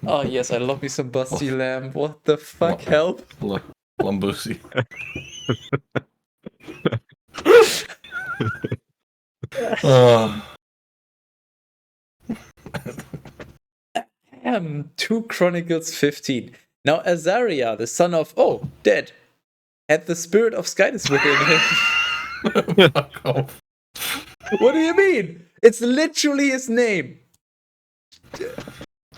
Oh yes, I love me some busty lamb. What the fuck? What? Help! Lambusi. Oh. 2 Chronicles 15. Now Azariah, the son of dead, had the spirit of Skytis within him. Fuck off. What do you mean? It's literally his name.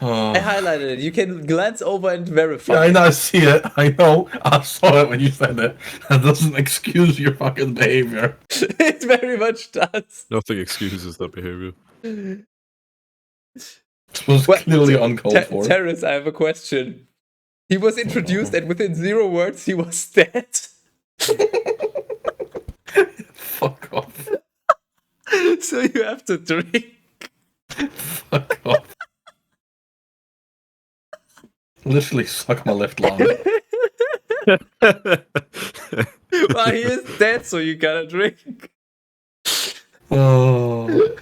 Oh. I highlighted it. You can glance over and verify. Yeah, I know, I see it. I know. I saw it when you said it. That doesn't excuse your fucking behavior. It very much does. Nothing excuses that behavior. It was clearly uncalled for. Terrace, I have a question. He was introduced and within 0 words he was dead. Fuck off. So you have to drink. Fuck off. Literally suck my left lung. Well, he is dead, so you gotta drink. Oh.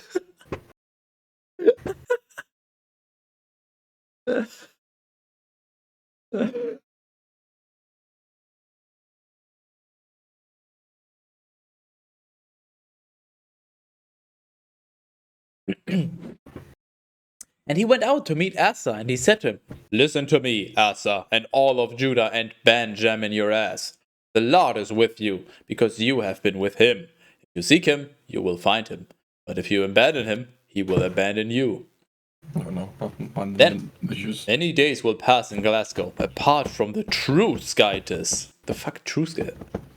And he went out to meet Asa, and he said to him, "Listen to me, Asa, and all of Judah and Benjamin your ass. The Lord is with you, because you have been with him. If you seek him, you will find him. But if you abandon him, he will abandon you. I don't know. Then- Issues. Many days will pass in Glasgow, apart from the true Skytis. The fuck, true Skytis?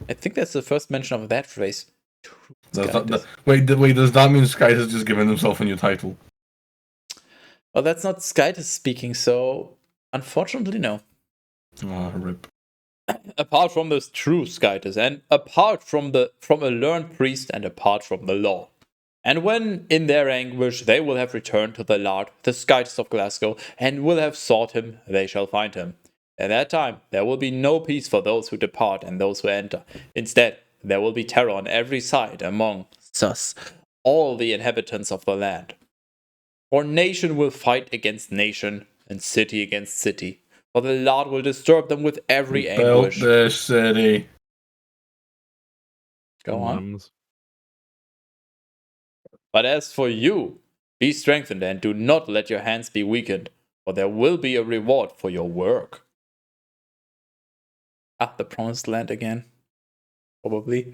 I think that's the first mention of that phrase. True Skytis. Wait, does that mean Sky has just given himself a new title? Well, that's not Skytis speaking, so unfortunately, no. Ah, rip. Apart from the true Skytis, and apart from a learned priest, and apart from the law. And when, in their anguish, they will have returned to the Lord, the Skytis of Glasgow, and will have sought him, they shall find him. At that time, there will be no peace for those who depart and those who enter. Instead, there will be terror on every side among us, all the inhabitants of the land. For nation will fight against nation, and city against city. For the Lord will disturb them with every Built anguish. the city. Go on. Lambs. But as for you, be strengthened and do not let your hands be weakened, for there will be a reward for your work. Ah, the promised land again. Probably.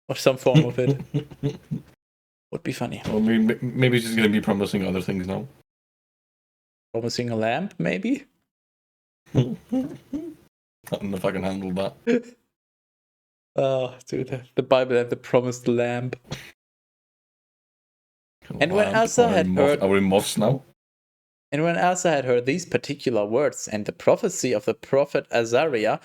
Or some form of it. Would be funny. Well, maybe she's going to be promising other things now. Promising a lamp, maybe? I don't know if I can handle that. Oh, dude, the Bible had the promised lamp. And when Asa had heard- Are we moths now? And when Asa had heard these particular words and the prophecy of the prophet Azariah,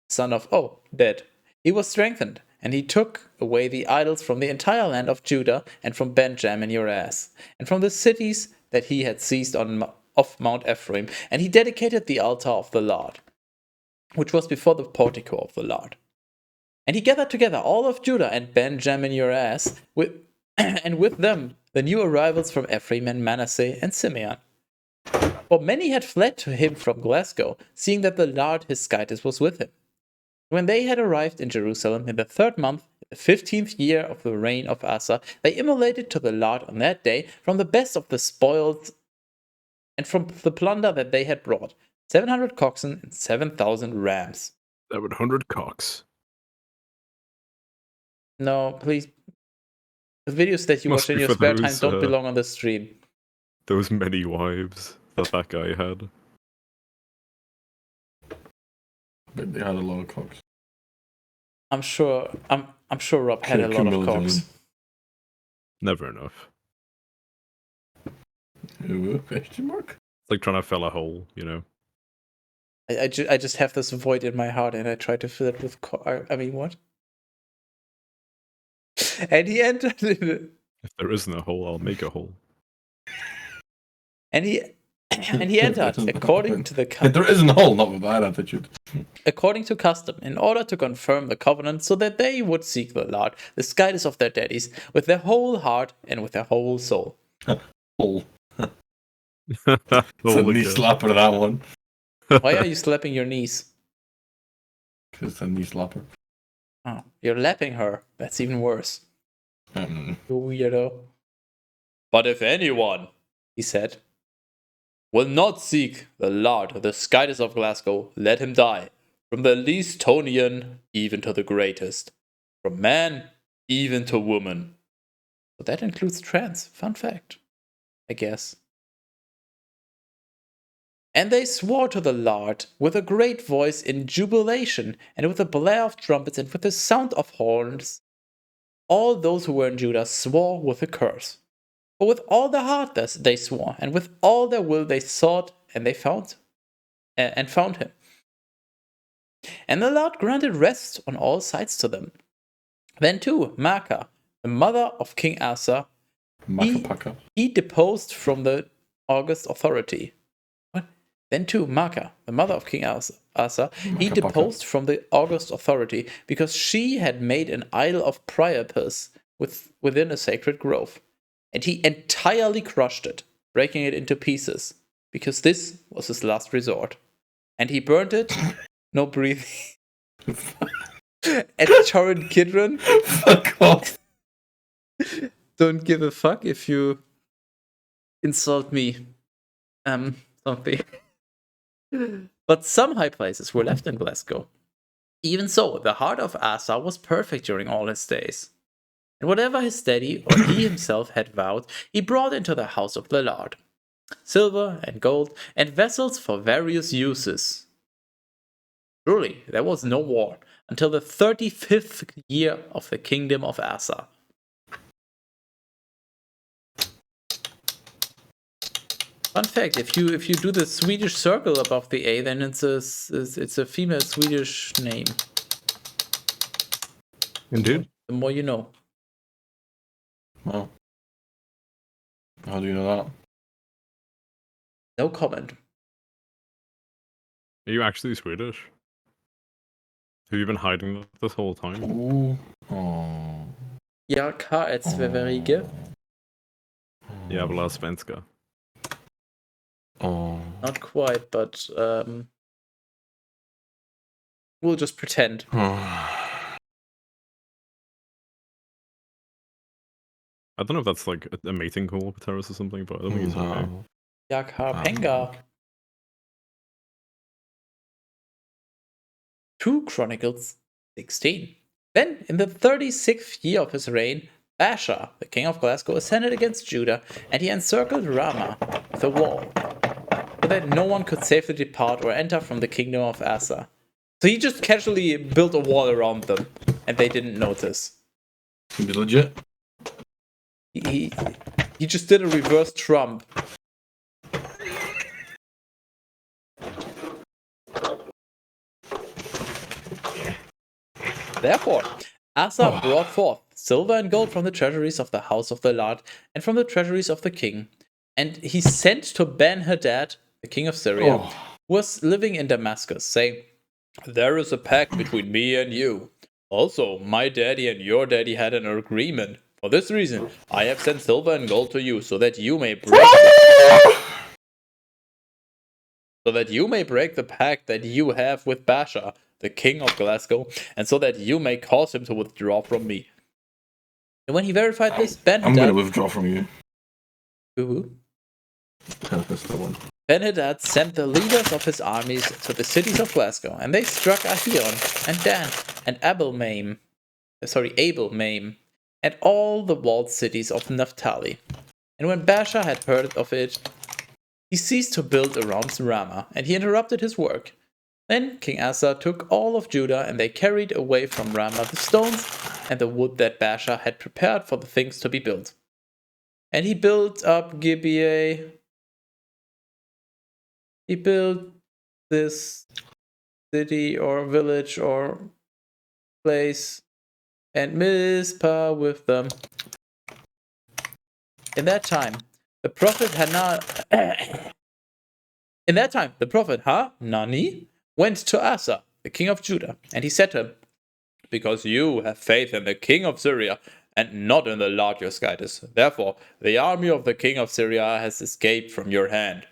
son of Oded, he was strengthened, and he took away the idols from the entire land of Judah and from Benjamin Urias, and from the cities that he had seized of Mount Ephraim, and he dedicated the altar of the Lord, which was before the portico of the Lord. And he gathered together all of Judah and Benjamin Urias, and with them the new arrivals from Ephraim and Manasseh and Simeon. For many had fled to him from Glasgow, seeing that the Lord his Skytis was with him. When they had arrived in Jerusalem in the 3rd month, the 15th year of the reign of Asa, they immolated to the Lord on that day from the best of the spoils and from the plunder that they had brought, 700 oxen and 7,000 rams. 700 cocks. No, please. The videos that you Must watch in be your for spare time those, don't belong on the stream. Those many wives that guy had. But they had a lot of cocks. I'm sure Rob had a lot of Cumulatively. cocks. Never enough. Ooh, question mark? It's like trying to fill a hole, you know? I just have this void in my heart and I try to fill it with I mean, what? And he entered If there isn't a hole, I'll make a hole. and he entered according to the There isn't a hole, not with that attitude. according to custom, in order to confirm the covenant, so that they would seek the Lord, the Skytis of their daddies, with their whole heart and with their whole soul. Hole. It's a Hole knee again. slapper, that one. Why are you slapping your knees? It's a knee slapper. Oh, you're lapping her. That's even worse. You weirdo. But if anyone, he said, will not seek the Lord, the Skytis of Glasgow, let him die, from the least Tonian even to the greatest, from man even to woman. So that includes trans. Fun fact, I guess. And they swore to the Lord with a great voice in jubilation, and with a blare of trumpets, and with the sound of horns. All those who were in Judah swore with a curse. For with all their heart they swore, and with all their will they sought, and they found him. And the Lord granted rest on all sides to them. Then too, Maacah, the mother of King Asa, Macapaka. he deposed from the august authority. What? Then too, Maacah, the mother of King Asa, he Macapaka. deposed from the august authority because she had made an idol of Priapus within a sacred grove. And he entirely crushed it, breaking it into pieces, because this was his last resort. And he burned it, no breathing, at Torrent Kidron. Fuck off. Don't give a fuck if you insult me. Something. But some high places were left in Glasgow. Even so, the heart of Asa was perfect during all his days. And whatever his daddy or he himself had vowed, he brought into the house of the Lord. silver and gold, and vessels for various uses. Truly, there was no war until the 35th year of the kingdom of Asa. Fun fact: if you do the Swedish circle above the A, then it's a female Swedish name. Indeed. The more you know. Well, how do you know that? No comment. Are you actually Swedish? Have you been hiding this whole time? Ooh. Oh. Jag har ett Sverige. Jävla svenska. Oh. Not quite, but we'll just pretend. I don't know if that's like a mating call for terrorists or something, but I don't think it's okay. No. Jag har pengar. 2 Chronicles 16. Then, in the 36th year of his reign, Baasha, the king of Glasgow, ascended against Judah, and he encircled Ramah with a wall, so that no one could safely depart or enter from the kingdom of Asa. So he just casually built a wall around them, and they didn't notice. Can be legit. He just did a reverse Trump. Therefore, Asa brought forth silver and gold from the treasuries of the house of the Lord and from the treasuries of the king. And he sent to Ben-Hadad, the king of Syria, who was living in Damascus, saying, "There is a pact between me and you. Also, my daddy and your daddy had an agreement. For this reason, I have sent silver and gold to you, so that you may break the pact that you have with Baasha, the king of Glasgow, and so that you may cause him to withdraw from me." And when he verified this, I'm going to Ben-Hadad... withdraw from you. Ooh. That's the one. Ben-Hadad sent the leaders of his armies to the cities of Glasgow, and they struck Ahion and Dan and Abel-Maim, and all the walled cities of Naphtali. And when Baasha had heard of it, he ceased to build around Ramah, and he interrupted his work. Then King Asa took all of Judah, and they carried away from Ramah the stones and the wood that Baasha had prepared for the things to be built. And he built up Gibeah. He built this city or village or place and Mizpah with them. In that time, the prophet Hanani went to Asa, the king of Judah, and he said to him, "Because you have faith in the king of Syria and not in the Lord your guidance, therefore the army of the king of Syria has escaped from your hand.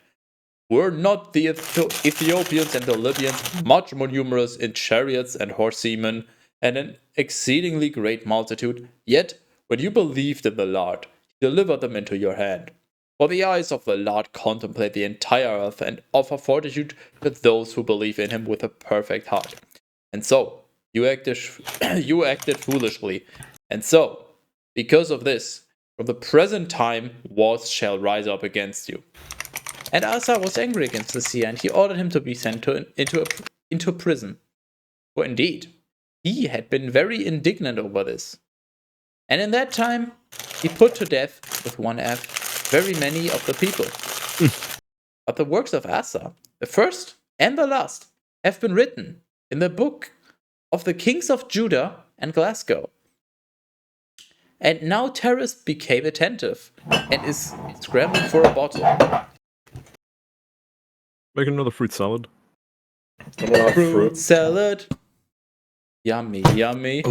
Were not the Ethiopians and the Libyans much more numerous in chariots and horsemen, and an exceedingly great multitude? Yet, when you believed in the Lord, he delivered them into your hand. For the eyes of the Lord contemplate the entire earth and offer fortitude to those who believe in him with a perfect heart. And so, you acted foolishly. And so, because of this, from the present time, wars shall rise up against you." And Asa was angry against the seer, and he ordered him to be sent into prison. For indeed, he had been very indignant over this. And in that time, he put to death, with one F, very many of the people. But the works of Asa, the first and the last, have been written in the book of the kings of Judah and Glasgow. And now terrorist became attentive and is scrambling for a bottle. Make another fruit salad. Fruit salad. Yummy, yummy.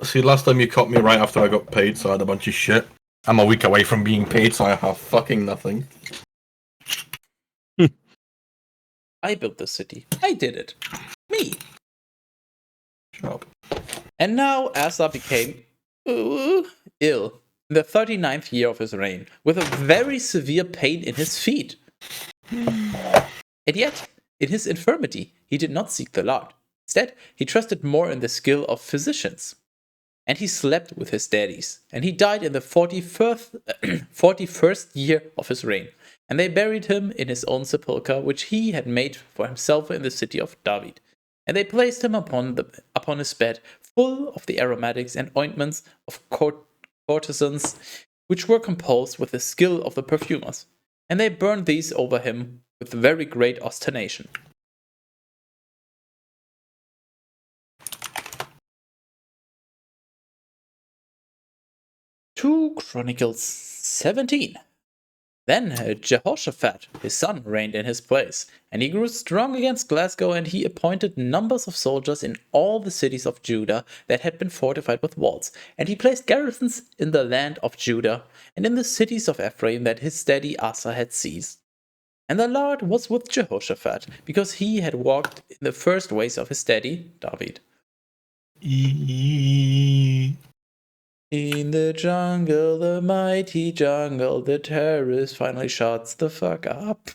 See, last time you caught me right after I got paid, so I had a bunch of shit. I'm a week away from being paid, so I have fucking nothing. I built the city. I did it. Me. Shut up. And now Asa became ill in the 39th year of his reign, with a very severe pain in his feet. And yet, in his infirmity, he did not seek the Lord. Instead, he trusted more in the skill of physicians. And he slept with his daddies. And he died in the 41st year of his reign. And they buried him in his own sepulchre, which he had made for himself in the city of David. And they placed him upon his bed, full of the aromatics and ointments of courtesans, which were composed with the skill of the perfumers. And they burned these over him with very great ostentation. To Chronicles 17. Then Jehoshaphat, his son, reigned in his place, and he grew strong against Glasgow, and he appointed numbers of soldiers in all the cities of Judah that had been fortified with walls, and he placed garrisons in the land of Judah, and in the cities of Ephraim that his daddy Asa had seized. And the Lord was with Jehoshaphat, because he had walked in the first ways of his daddy David. In the jungle, the mighty jungle, the terrorist finally shuts the fuck up.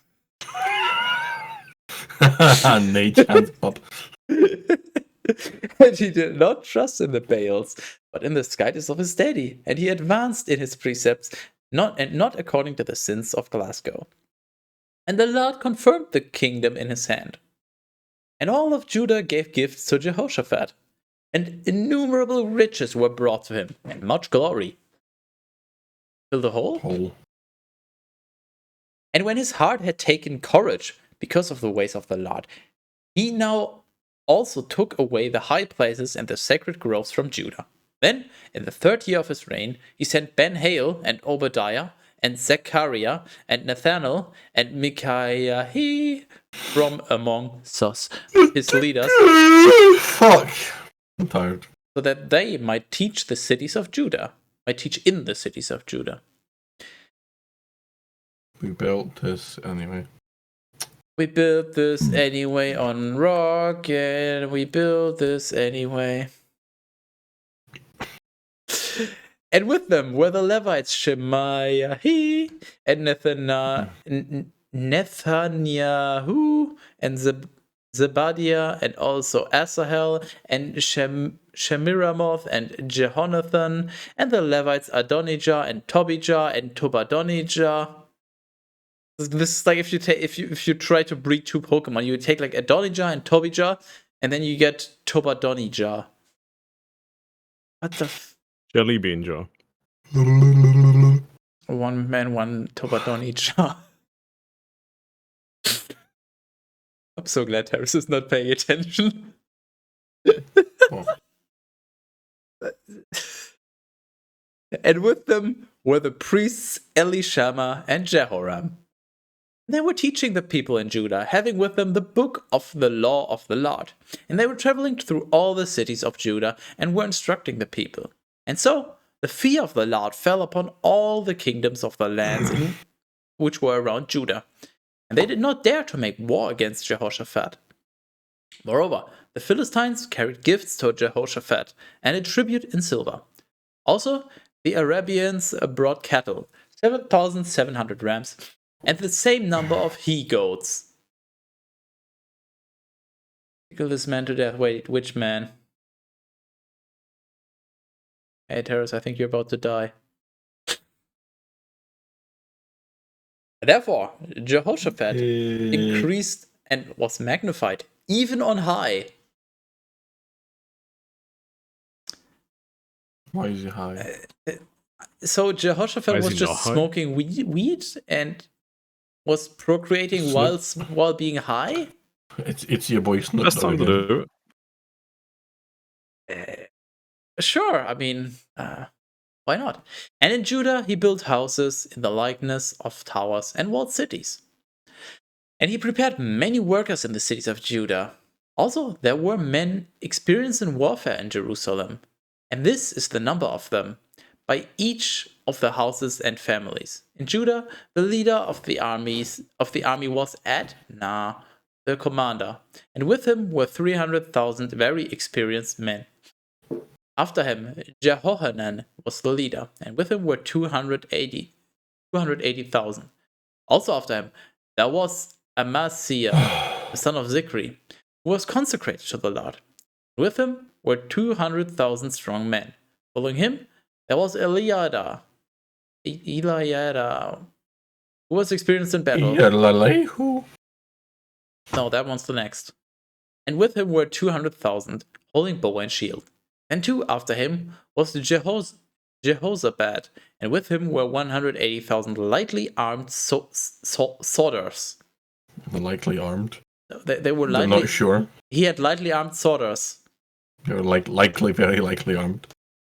Nate hands up. And he did not trust in the Baals, but in the guidance of his daddy, and he advanced in his precepts, not according to the sins of Glasgow. And the Lord confirmed the kingdom in his hand. And all of Judah gave gifts to Jehoshaphat, and innumerable riches were brought to him, and much glory. Fill the hole? And when his heart had taken courage because of the ways of the Lord, he now also took away the high places and the sacred groves from Judah. Then, in the 3rd year of his reign, he sent Ben-Hail and Obadiah and Zechariah and Nathanael and Micaiah from among his leaders. Fuck. I'm tired. So that they might teach in the cities of Judah. We built this anyway. We built this anyway on rock, and we built this anyway. And with them were the Levites Shemaiah and Nethanyahu and Zebadiah, and also Asahel and Shemiramoth and Jehonathan, and the Levites Adonijah and Tobijah and Tobadonijah. This is like if you try to breed two Pokemon, you would take like Adonijah and Tobijah, and then you get Tobadonijah. What the Jelly bean jaw. One man, one Tobadonijah. I'm so glad Harris is not paying attention. And with them were the priests Elishama and Jehoram. They were teaching the people in Judah, having with them the book of the law of the Lord. And they were traveling through all the cities of Judah and were instructing the people. And so the fear of the Lord fell upon all the kingdoms of the lands which were around Judah. And they did not dare to make war against Jehoshaphat. Moreover, the Philistines carried gifts to Jehoshaphat and a tribute in silver. Also, the Arabians brought cattle, 7,700 rams, and the same number of he-goats. Kill this man to death. Wait, which man? Hey, Terrace, I think you're about to die. Therefore, Jehoshaphat increased and was magnified, even on high. Why is he high? So Jehoshaphat was just smoking weed and was procreating while being high? It's your boy Snoop. Best time to do it. Sure, I mean, why not? And in Judah, he built houses in the likeness of towers and walled cities. And he prepared many workers in the cities of Judah. Also, there were men experienced in warfare in Jerusalem. And this is the number of them, by each of the houses and families. In Judah, the leader of the army was Adnah, the commander, and with him were 300,000 very experienced men. After him, Jehohanan was the leader, and with him were 280,000. Also after him, there was Amasiah, the son of Zikri, who was consecrated to the Lord. With him were 200,000 strong men. Following him, there was Eliada, who was experienced in battle. Yadalalahu. No, that one's the next. And with him were 200,000, holding bow and shield. And two after him was the Jehozabad, and with him were 180,000 lightly armed sworders. Lightly armed. They were I'm lightly. not sure. He had lightly armed sworders. They were very likely armed.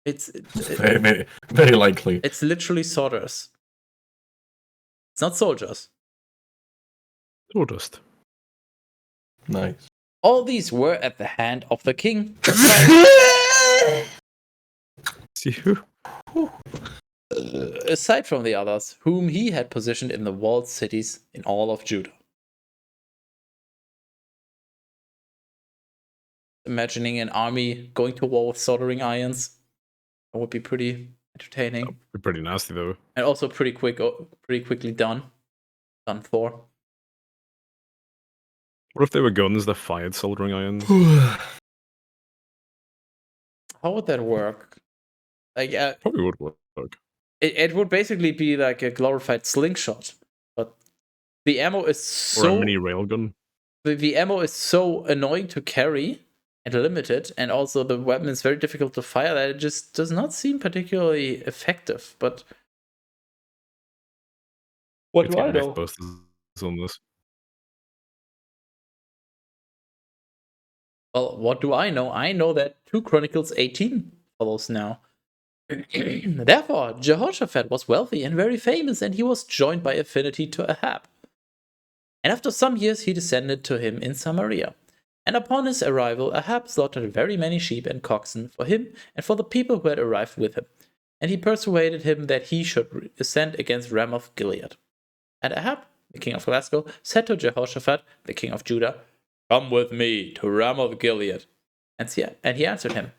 It's Very, very, very likely. it's literally sworders. It's not soldiers. Sawdust. Nice. All these were at the hand of the king. See who? Aside from the others, whom he had positioned in the walled cities in all of Judah. Imagining an army going to war with soldering irons, that would be pretty entertaining, That'd be pretty nasty though. and also pretty quickly done for. What if they were guns that fired soldering irons? How would that work? Like, Probably would work. it would basically be like a glorified slingshot, but the ammo is Or a so mini railgun. the ammo is so annoying to carry and limited, and also the weapon is very difficult to fire that it just does not seem particularly effective. But what It's do I got know? Mythbusters on this. Well, what do I know? I know that 2 Chronicles 18 follows now. Therefore, Jehoshaphat was wealthy and very famous, and he was joined by affinity to Ahab. And after some years, he descended to him in Samaria. And upon his arrival, Ahab slaughtered very many sheep and oxen for him and for the people who had arrived with him. And he persuaded him that he should ascend against Ramoth Gilead. And Ahab, the king of Glasgow, said to Jehoshaphat, the king of Judah, "Come with me to Ramoth Gilead." And he answered him.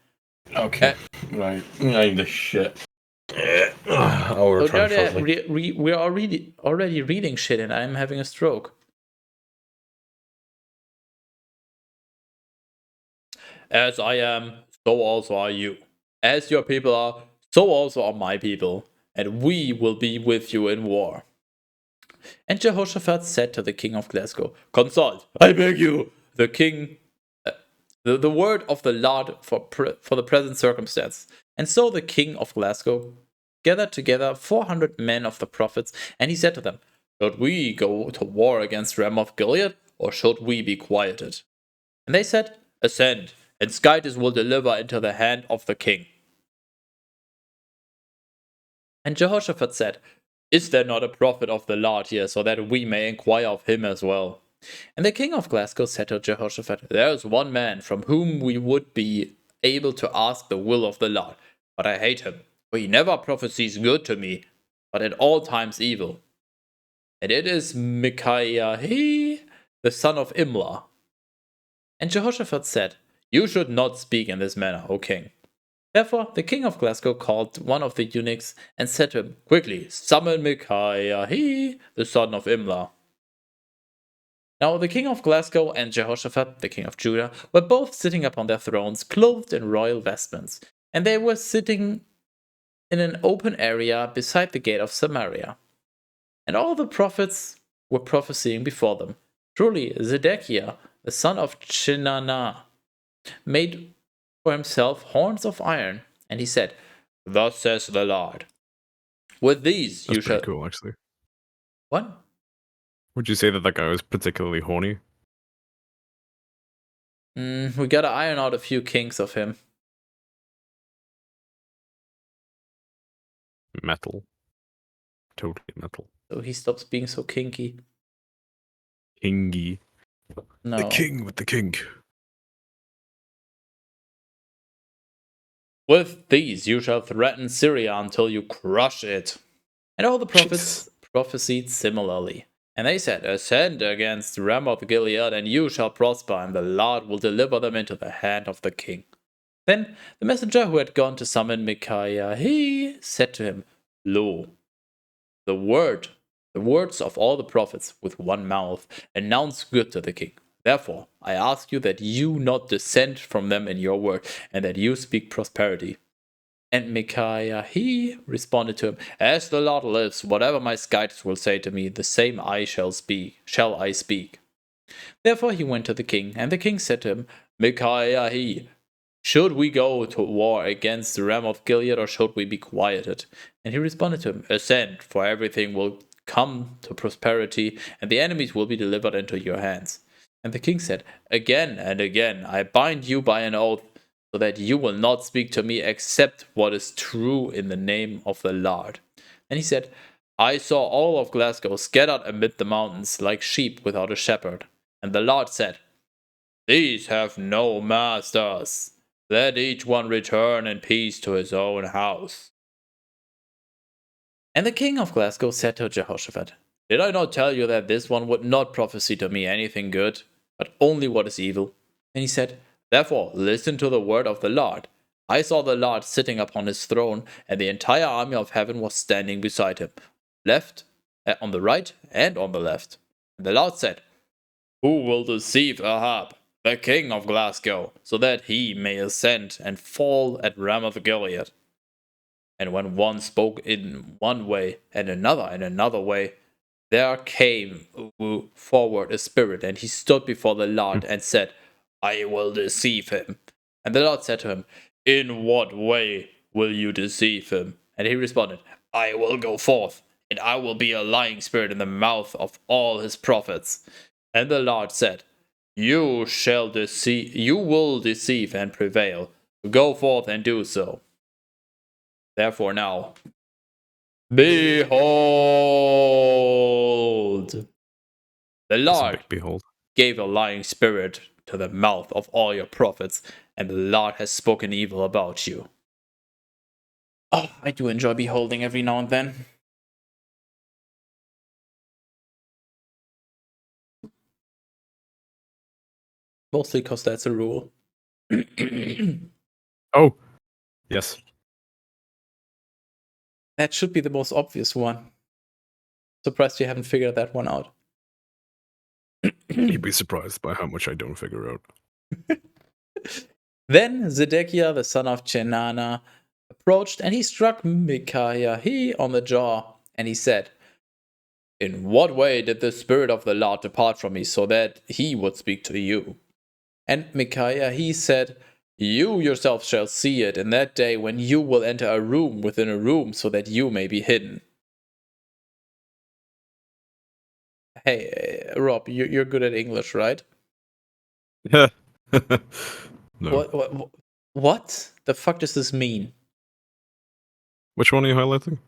Okay. Right. I need this shit. Our So turn, now we're already reading shit, and I'm having a stroke. As I am, so also are you. As your people are, so also are my people, and we will be with you in war. And Jehoshaphat said to the king of Glasgow, "Consult, I beg you, the king, the word of the Lord for the present circumstance." And so the king of Glasgow gathered together 400 men of the prophets, and he said to them, "Should we go to war against Ramoth Gilead, or should we be quieted?" And they said, "Ascend, and Skytis will deliver into the hand of the king." And Jehoshaphat said, "Is there not a prophet of the Lord here, so that we may inquire of him as well?" And the king of Glasgow said to Jehoshaphat, "There is one man from whom we would be able to ask the will of the Lord, but I hate him, for he never prophesies good to me, but at all times evil. And it is Micaiah, the son of Imlah." And Jehoshaphat said, "You should not speak in this manner, O king." Therefore, the king of Glasgow called one of the eunuchs and said to him, "Quickly, summon Micaiah, the son of Imlah." Now the king of Glasgow and Jehoshaphat, the king of Judah, were both sitting upon their thrones, clothed in royal vestments, and they were sitting in an open area beside the gate of Samaria. And all the prophets were prophesying before them. Truly, Zedekiah, the son of Chinanah, made for himself horns of iron, and he said, "Thus says the Lord, with these That's you shall..." pretty cool, actually. What? Would you say that guy was particularly horny? We gotta iron out a few kinks of him. Metal. Totally metal. So he stops being so kinky. Kingy. No. The king with the kink. "With these you shall threaten Syria until you crush it." And all the prophets prophesied similarly. And they said, "Ascend against Ramoth Gilead, and you shall prosper, and the Lord will deliver them into the hand of the king." Then the messenger who had gone to summon Micaiah, he said to him, "Lo, the words of all the prophets with one mouth announce good to the king. Therefore, I ask you that you not dissent from them in your work, and that you speak prosperity." And Micaiah, he responded to him, As the Lord lives, whatever my guides will say to me, the same I shall I speak. Therefore he went to the king, and the king said to him, Micaiah, should we go to war against the Ram of Gilead, or should we be quieted? And he responded to him, Ascend, for everything will come to prosperity, and the enemies will be delivered into your hands. And the king said, Again and again I bind you by an oath, so that you will not speak to me except what is true in the name of the Lord. And he said, I saw all of Glasgow scattered amid the mountains like sheep without a shepherd. And the Lord said, These have no masters. Let each one return in peace to his own house. And the king of Glasgow said to Jehoshaphat, Did I not tell you that this one would not prophesy to me anything good, but only what is evil? And he said, Therefore, listen to the word of the Lord. I saw the Lord sitting upon his throne, and the entire army of heaven was standing beside him, on the right and on the left. And the Lord said, Who will deceive Ahab, the king of Glasgow, so that he may ascend and fall at Ramoth Gilead? And when one spoke in one way and another in another way, there came forward a spirit, and he stood before the Lord and said, I will deceive him. And the Lord said to him, In what way will you deceive him? And he responded, I will go forth, and I will be a lying spirit in the mouth of all his prophets. And the Lord said, You will deceive and prevail. Go forth and do so. Therefore now, behold, the Lord gave a lying spirit to the mouth of all your prophets, and the Lord has spoken evil about you. Oh, I do enjoy beholding every now and then. Mostly because that's a rule. Oh, yes. That should be the most obvious one. Surprised you haven't figured that one out. You'd be surprised by how much I don't figure out. Then Zedekiah, the son of Chenana, approached, and he struck Micaiah on the jaw, and he said, In what way did the Spirit of the Lord depart from me, so that he would speak to you? And Micaiah said, You yourself shall see it in that day when you will enter a room within a room, so that you may be hidden. Hey, Rob, you're good at English, right? Yeah. No. What the fuck does this mean? Which one are you highlighting?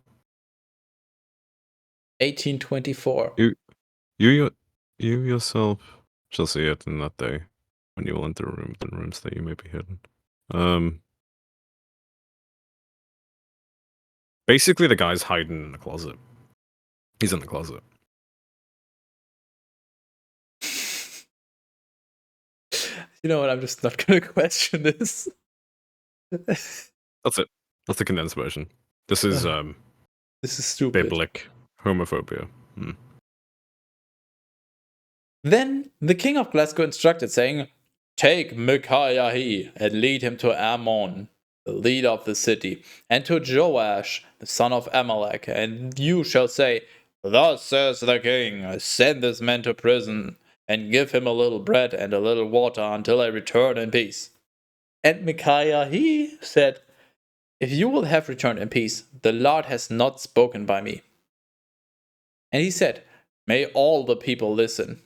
1824. You yourself shall see it in that day when you will enter a room within rooms that you may be hidden. Basically, the guy's hiding in the closet. He's in the closet. You know what? I'm just not going to question this. That's it. That's the condensed version. This is This is stupid. biblic homophobia. Then the king of Glasgow instructed, saying, Take Micaiah and lead him to Ammon, the leader of the city, and to Joash, the son of Amalek, and you shall say, Thus says the king, send this man to prison, and give him a little bread and a little water until I return in peace. And Micaiah said, If you will have returned in peace, the Lord has not spoken by me. And he said, May all the people listen.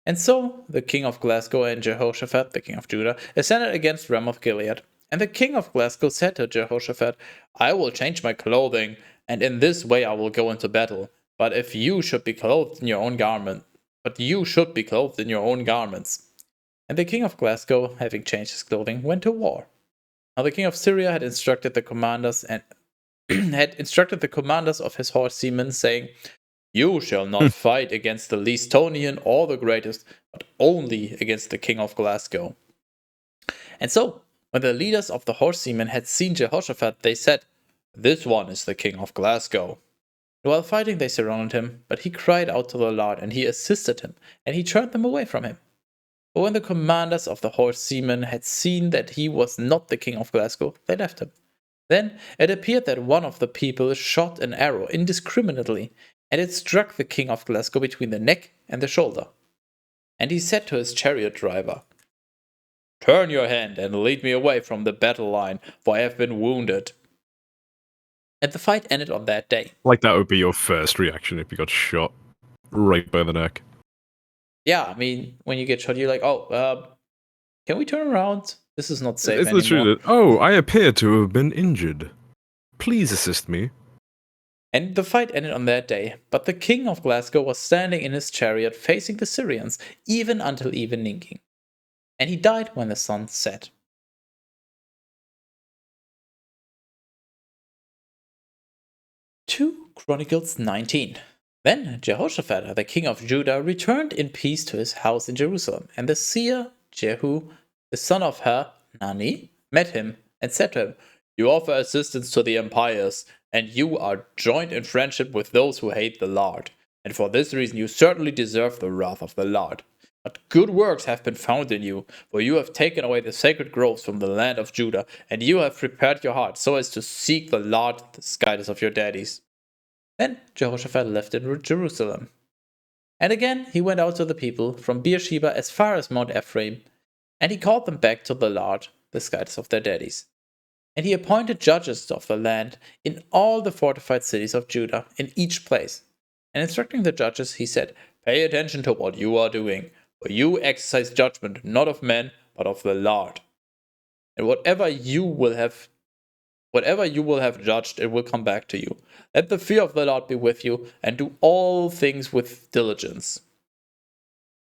And so the king of Glasgow and Jehoshaphat, the king of Judah, ascended against Ramoth Gilead. And the king of Glasgow said to Jehoshaphat, I will change my clothing, and in this way I will go into battle. But you should be clothed in your own garments. And the king of Glasgow, having changed his clothing, went to war. Now the king of Syria had instructed the commanders of his horsemen, saying, You shall not fight against the Leastonian or the greatest, but only against the king of Glasgow. And so, when the leaders of the horsemen had seen Jehoshaphat, they said, This one is the king of Glasgow. While fighting, they surrounded him, but he cried out to the Lord, and he assisted him, and he turned them away from him. But when the commanders of the horsemen had seen that he was not the king of Glasgow, they left him. Then it appeared that one of the people shot an arrow indiscriminately, and it struck the king of Glasgow between the neck and the shoulder. And he said to his chariot driver, "Turn your hand and lead me away from the battle line, for I have been wounded." And the fight ended on that day. Like that would be your first reaction if you got shot right by the neck. Yeah, I mean, when you get shot, you're like, can we turn around? This is not safe It's anymore. literally that, oh, I appear to have been injured. Please assist me. And the fight ended on that day, but the king of Glasgow was standing in his chariot facing the Syrians, even until evening. And he died when the sun set. To Chronicles 19. Then Jehoshaphat, the king of Judah, returned in peace to his house in Jerusalem, and the seer Jehu, the son of Hanani, met him and said to him, "You offer assistance to the empires, and you are joined in friendship with those who hate the Lord. And for this reason you certainly deserve the wrath of the Lord. But good works have been found in you, for you have taken away the sacred groves from the land of Judah, and you have prepared your heart so as to seek the Lord, the guidance of your daddies." Then Jehoshaphat left in Jerusalem. And again he went out to the people from Beersheba as far as Mount Ephraim, and he called them back to the Lord, the guidance of their daddies. And he appointed judges of the land in all the fortified cities of Judah, in each place. And instructing the judges, he said, "Pay attention to what you are doing, for you exercise judgment not of men, but of the Lord. And whatever you will have judged, it will come back to you. Let the fear of the Lord be with you, and do all things with diligence.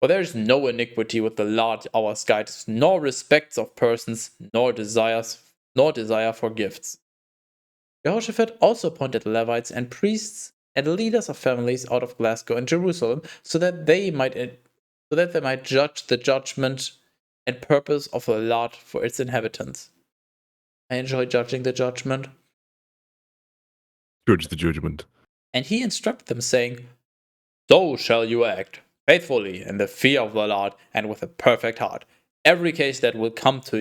For there is no iniquity with the Lord our God, nor respects of persons, nor desire for gifts." Jehoshaphat also appointed Levites and priests and leaders of families out of Glasgow and Jerusalem, so that they might judge the judgment and purpose of the Lord for its inhabitants. I enjoy judging the judgment. Judge the judgment. And he instructed them, saying, "So shall you act, faithfully in the fear of the Lord and with a perfect heart. Every case that will come to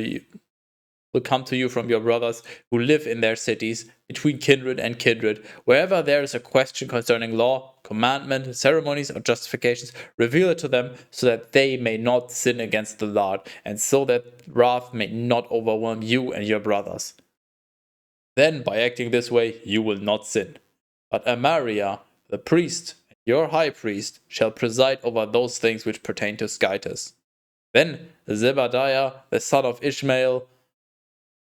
you from your brothers who live in their cities, between kindred and kindred, wherever there is a question concerning law, commandment, ceremonies, or justifications, reveal it to them, so that they may not sin against the Lord, and so that wrath may not overwhelm you and your brothers. Then, by acting this way, you will not sin. But Amariah, the priest, your high priest, shall preside over those things which pertain to Skytus. Then Zebadiah, the son of Ishmael,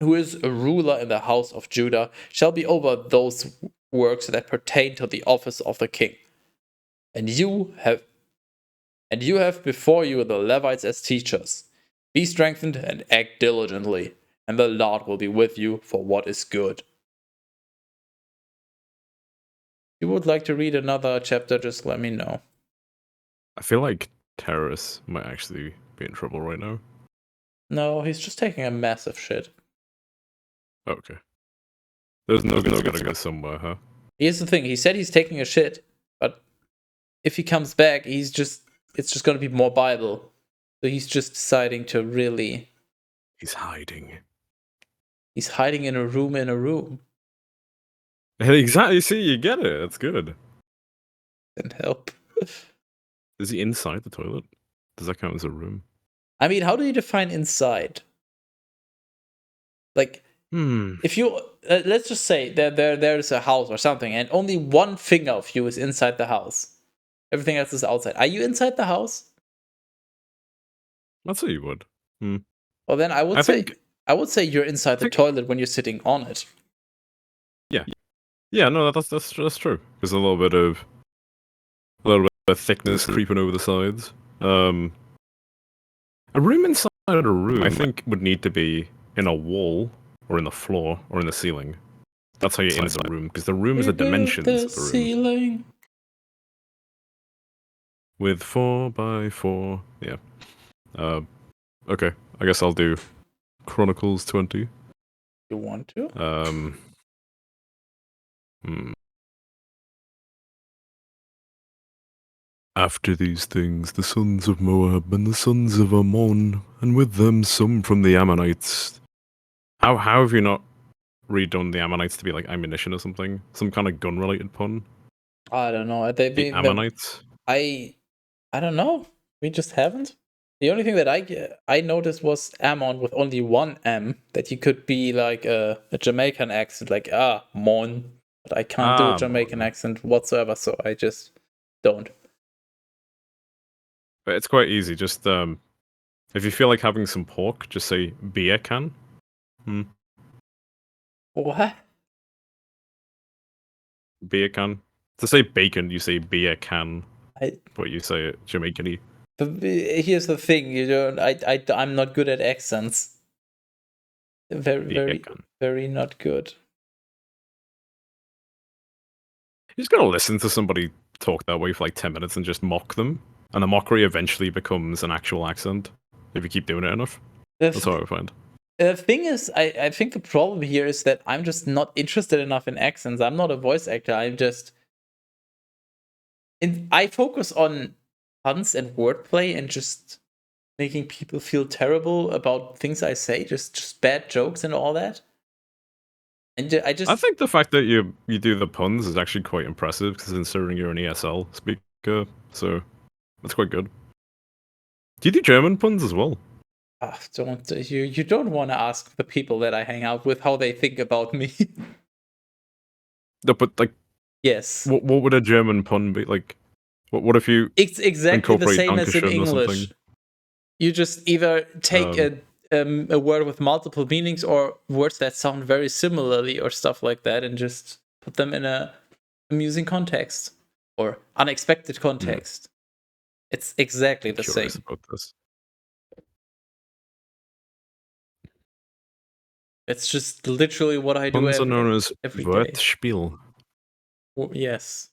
who is a ruler in the house of Judah, shall be over those works that pertain to the office of the king. And you have before you the Levites as teachers. Be strengthened and act diligently, and the Lord will be with you for what is good." If you would like to read another chapter, just let me know. I feel like terrorists might actually be in trouble right now. No, he's just taking a massive shit. Okay. There's no gotta go somewhere, huh? Here's the thing, he said he's taking a shit, but if he comes back, it's just gonna be more Bible. So he's just deciding to really... He's hiding. He's hiding in a room. Exactly, see, you get it. That's good. And help. Is he inside the toilet? Does that count as a room? I mean, how do you define inside? Like, if you... let's just say there's a house or something, and only one finger of you is inside the house. Everything else is outside. Are you inside the house? I'd say you would. Well, then I would say you're inside the toilet when you're sitting on it. Yeah, no, that's true. There's a little bit of thickness creeping over the sides. A room inside a room, I think, would need to be in a wall, or in the floor, or in the ceiling. That's how you enter the room, because the room is the dimensions of the room. Ceiling. With 4x4, yeah. Okay, I guess I'll do Chronicles 20. You want to? After these things, the sons of Moab and the sons of Ammon, and with them some from the Ammonites. How have you not redone the Ammonites to be like ammunition or something? Some kind of gun-related pun? I don't know. The Ammonites? I don't know. We just haven't. The only thing that I noticed was Ammon with only one M, that you could be like a Jamaican accent, like mon. But I can't do a Jamaican Mon. accent whatsoever, so I just don't. But it's quite easy. Just if you feel like having some pork, just say beer can. What? Beer can. To say bacon, you say beer can. I- But you say it Jamaican-y. Here's the thing, you don't. I'm not good at accents. Very, can. very not good. You just gotta listen to somebody talk that way for like 10 minutes and just mock them. And the mockery eventually becomes an actual accent if you keep doing it enough. That's how I find. The thing is, I think the problem here is that I'm just not interested enough in accents. I'm not a voice actor. I focus on puns and wordplay and just making people feel terrible about things I say, just bad jokes and all that. And I think the fact that you do the puns is actually quite impressive, considering you're an ESL speaker, so that's quite good. Do you do German puns as well? You don't want to ask the people that I hang out with how they think about me. No, but like, yes. what would a German pun be like? What if you It's exactly the incorporate same as in Dankeschön or English. something? You just either take a word with multiple meanings or words that sound very similarly or stuff like that and just put them in a amusing context or unexpected context. It's exactly the same. About this. It's just literally what I do Puns are known as every day. Wortspiel. Yes.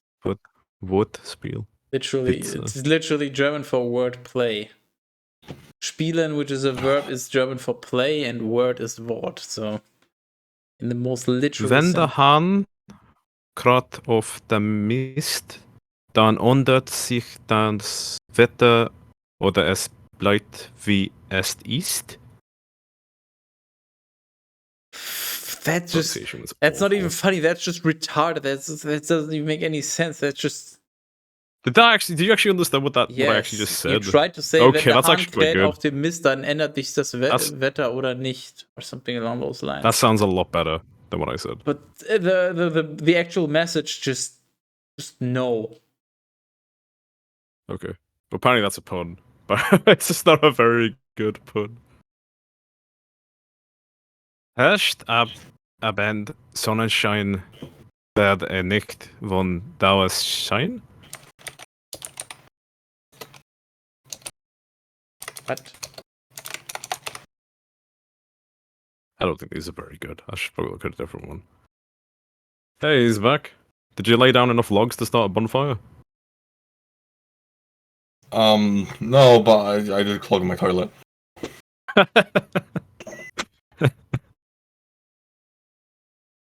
Wortspiel. Literally, it's literally German for word play. Spielen, which is a verb, is German for play, and word is Wort. So, in the most literal Wenn sense. der Hahn krat auf dem Mist, dann ändert sich das Wetter oder es bleibt wie es ist. That's not even funny. That's just retarded. That doesn't even make any sense. That's just. Did you actually understand what I actually just said? You tried to say, okay, wenn der that's Hahn actually quite kräht good. auf dem Mist, dann ändert sich das Wetter oder nicht, or something along those lines. That sounds a lot better than what I said. But the actual message just no. Okay, apparently that's a pun, but it's just not a very good pun. Herrscht Abend Sonnenschein, werde nicht von Dauerschein? What? I don't think these are very good. I should probably look at a different one. Hey, he's back. Did you lay down enough logs to start a bonfire? No, but I did clog my toilet.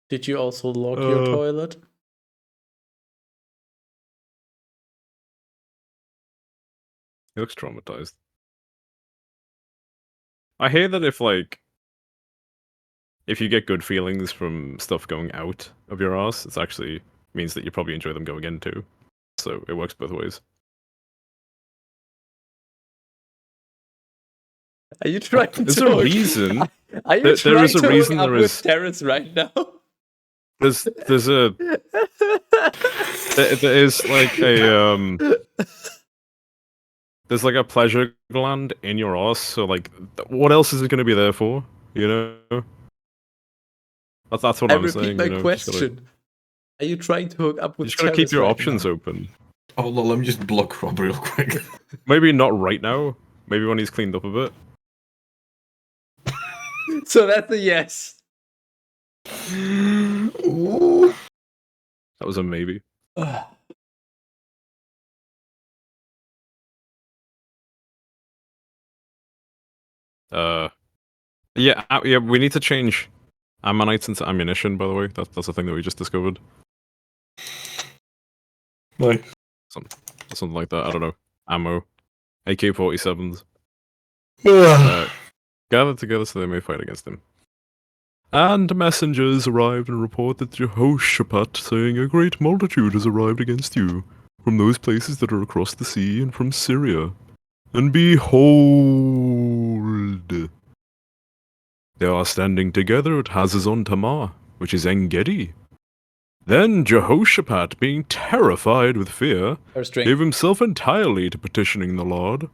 Did you also log your toilet? He looks traumatized. I hear that if you get good feelings from stuff going out of your ass, it actually means that you probably enjoy them going in too. So it works both ways. Are you trying There's to a reason. Are you trying there is a to reason hook up there with is Terrence right now? there's a there is like a there's like a pleasure gland in your ass, so like what else is it gonna be there for? You know? That's what I'm saying. I repeat my question. Are you trying to hook up with You just gotta keep your options open. Oh, look, let me just block Rob real quick. Maybe not right now. Maybe when he's cleaned up a bit. So that's a yes. Ooh. That was a maybe. Yeah, we need to change ammonites into ammunition, by the way. That's a thing that we just discovered. Nice. Something like that, I don't know. Ammo. AK-47s. Gather together so they may fight against him. And messengers arrived and reported Jehoshaphat, saying, "A great multitude has arrived against you, from those places that are across the sea and from Syria. And behold, they are standing together at Hazazon Tamar, which is En-Gedi." Then Jehoshaphat, being terrified with fear, First drink. gave himself entirely to petitioning the Lord.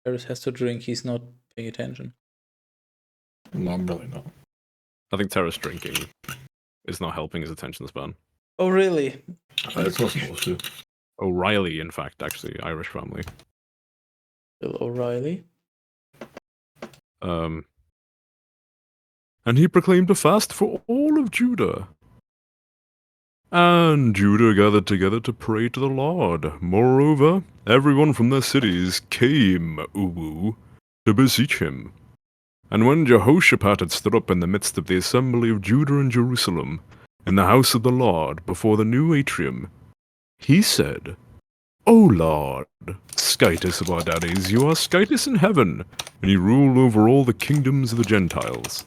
Paris has to drink. He's not paying attention. No, I'm really not. I think Terrace drinking is not helping his attention span. Oh, really? It's not supposed to. O'Reilly, in fact, actually, Irish family. Bill O'Reilly. And he proclaimed a fast for all of Judah. And Judah gathered together to pray to the Lord. Moreover, everyone from their cities came, to beseech him. And when Jehoshaphat had stood up in the midst of the assembly of Judah and Jerusalem, in the house of the Lord, before the new atrium, he said, "O Lord, Skytus of our daddies, you are Skytus in heaven, and you rule over all the kingdoms of the Gentiles.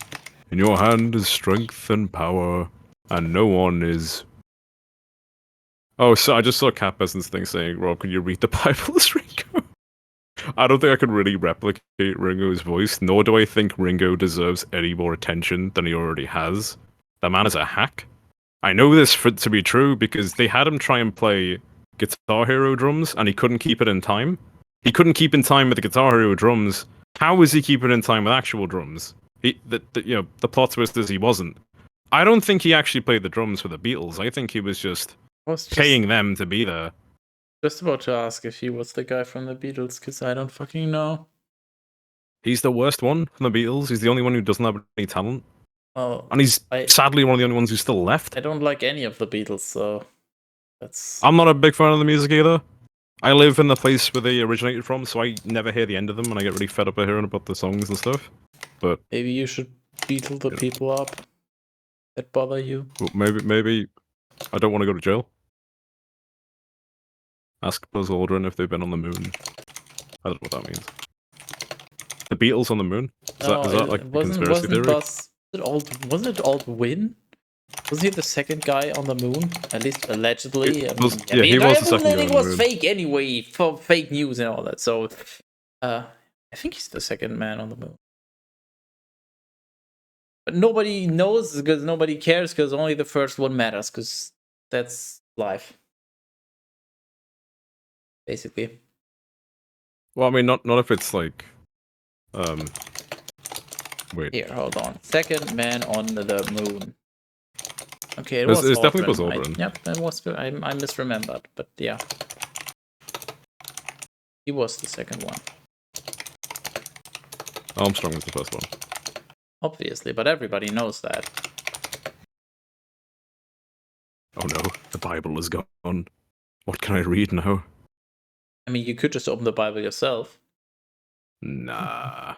In your hand is strength and power, and no one is..." Oh, so I just saw Cat Peasant's thing saying, "Rob, can you read the Bible as Ringo?" I don't think I can really replicate Ringo's voice, nor do I think Ringo deserves any more attention than he already has. The man is a hack. I know this to be true because they had him try and play Guitar Hero drums, and he couldn't keep it in time. He couldn't keep in time with the Guitar Hero drums. How was he keeping in time with actual drums? The plot twist is he wasn't. I don't think he actually played the drums for the Beatles. I think he was just paying them to be there. Just about to ask if he was the guy from the Beatles, because I don't fucking know. He's the worst one from the Beatles. He's the only one who doesn't have any talent. Oh, And he's sadly one of the only ones who's still left. I don't like any of the Beatles, so that's... I'm not a big fan of the music either. I live in the place where they originated from, so I never hear the end of them, and I get really fed up of hearing about the songs and stuff. But maybe you should beetle the people up that bother you. well, maybe I don't want to go to jail. Ask Buzz Aldrin if they've been on the moon. I don't know what that means. The Beatles on the moon? Is that like a conspiracy theory? Wasn't it Aldrin? Was he the second guy on the moon? At least allegedly. He was the second guy on the was moon. fake anyway, for fake news and all that. So, I think he's the second man on the moon. But nobody knows because nobody cares because only the first one matters because that's life. Basically. Well, I mean, not if it's like, wait. Here, hold on. Second man on the moon. Okay, It's definitely Buzz Aldrin. Yep, that was good. I misremembered, but yeah. He was the second one. Armstrong was the first one. Obviously, but everybody knows that. Oh no, the Bible is gone. What can I read now? I mean, you could just open the Bible yourself. Nah.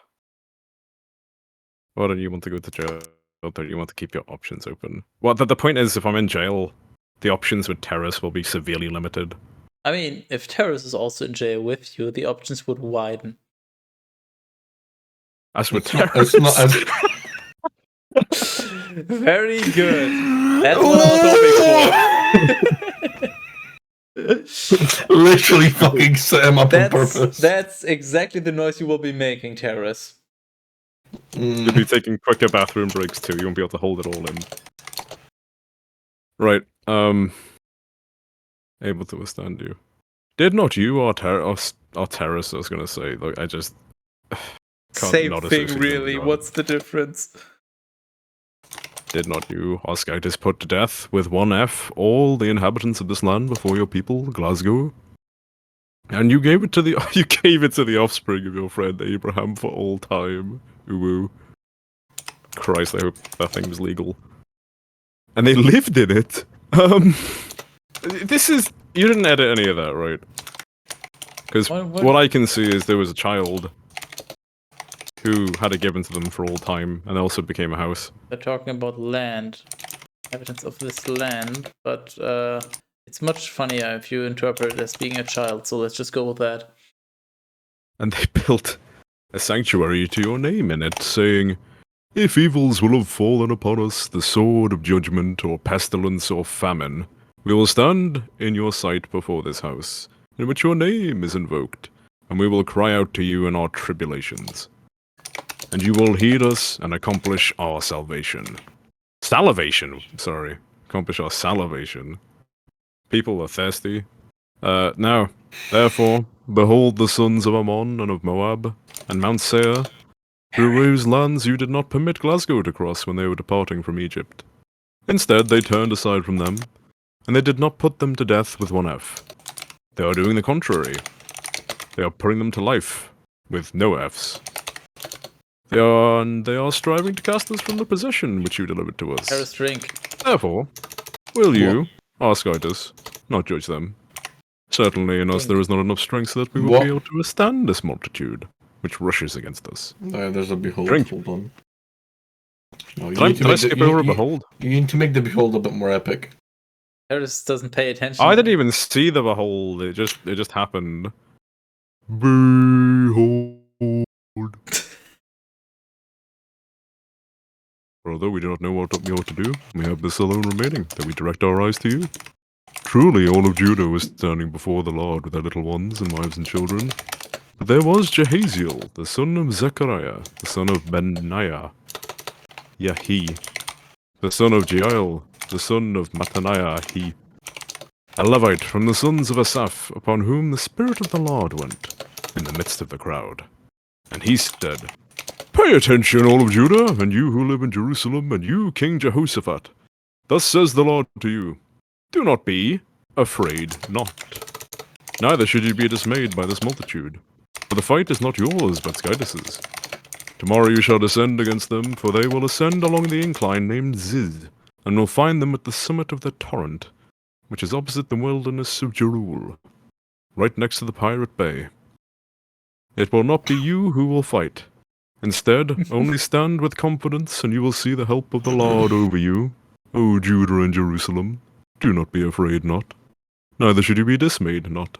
Why don't you want to go to jail? Or don't you want to keep your options open? Well, the point is, if I'm in jail, the options with Terrace will be severely limited. I mean, if Terrace is also in jail with you, the options would widen. As with It's Terrace... not as... Very good. That's what I'm hoping for. Literally fucking set him up on purpose. That's exactly the noise you will be making, Terrace. You'll be taking quicker bathroom breaks too. You won't be able to hold it all in. Right. Able to withstand you. Did not you or Terrace? I was gonna say. Like, I just can't Same not thing, associate really. them. What's the difference? Did not you, or Skytus, put to death with one F all the inhabitants of this land before your people, Glasgow? And you gave it to the offspring of your friend Abraham for all time. Ooh. Christ, I hope that thing was legal. And they lived in it. This is... You didn't edit any of that, right? Because what I can see is there was a child who had it given to them for all time, and also became a house. They're talking about land. Evidence of this land, but it's much funnier if you interpret it as being a child, so let's just go with that. And they built a sanctuary to your name in it, saying, If evils will have fallen upon us, the sword of judgment, or pestilence, or famine, we will stand in your sight before this house, in which your name is invoked, and we will cry out to you in our tribulations. And you will heed us and accomplish our salvation. Salivation, sorry. Accomplish our salivation. People are thirsty. Now, therefore, behold the sons of Ammon and of Moab, and Mount Seir, through whose lands you did not permit Glasgow to cross when they were departing from Egypt. Instead, they turned aside from them, and they did not put them to death with one F. They are doing the contrary. They are putting them to life, with no Fs. They are striving to cast us from the possession which you delivered to us. Harris, drink. Therefore, will you, our Skytus, not judge them? Certainly in us there is not enough strength so that we will What? be able to withstand this multitude, which rushes against us. There's a behold. Drink. Hold on. No, Did I skip over a behold? You need to make the behold a bit more epic. Harris doesn't pay attention. I didn't even see the behold, it just happened. Behold. For although we do not know what we ought to do, we have this alone remaining, that we direct our eyes to you. Truly all of Judah was standing before the Lord with their little ones and wives and children. But there was Jehaziel, the son of Zechariah, the son of Benaiah, Yahi, the son of Jeiel, the son of Mattaniah, a Levite from the sons of Asaph, upon whom the Spirit of the Lord went, in the midst of the crowd. And he said, Pay attention, all of Judah, and you who live in Jerusalem, and you, King Jehoshaphat. Thus says the Lord to you, Do not be afraid not. Neither should you be dismayed by this multitude. For the fight is not yours, but Skytus's. Tomorrow you shall descend against them, for they will ascend along the incline named Ziz, and will find them at the summit of the Torrent, which is opposite the wilderness of Jerul, right next to the Pirate Bay. It will not be you who will fight. Instead, only stand with confidence, and you will see the help of the Lord over you, O Judah and Jerusalem. Do not be afraid not. Neither should you be dismayed not.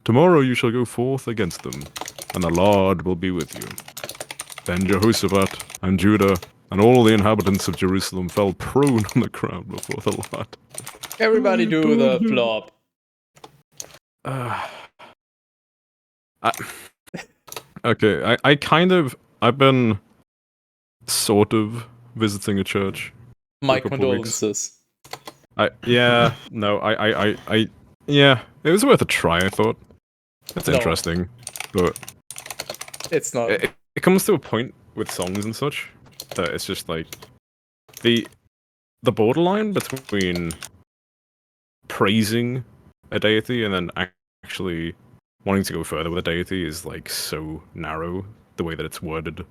Tomorrow you shall go forth against them, and the Lord will be with you. Then Jehoshaphat and Judah and all the inhabitants of Jerusalem fell prone on the ground before the Lord. Everybody do the flop. Okay, I've been sort of visiting a church. My a couple of weeks. condolences. Yeah, it was worth a try, I thought. It's No. interesting, but It's not. it comes to a point with songs and such that it's just like the borderline between praising a deity and then actually wanting to go further with a deity is like so narrow, the way that it's worded.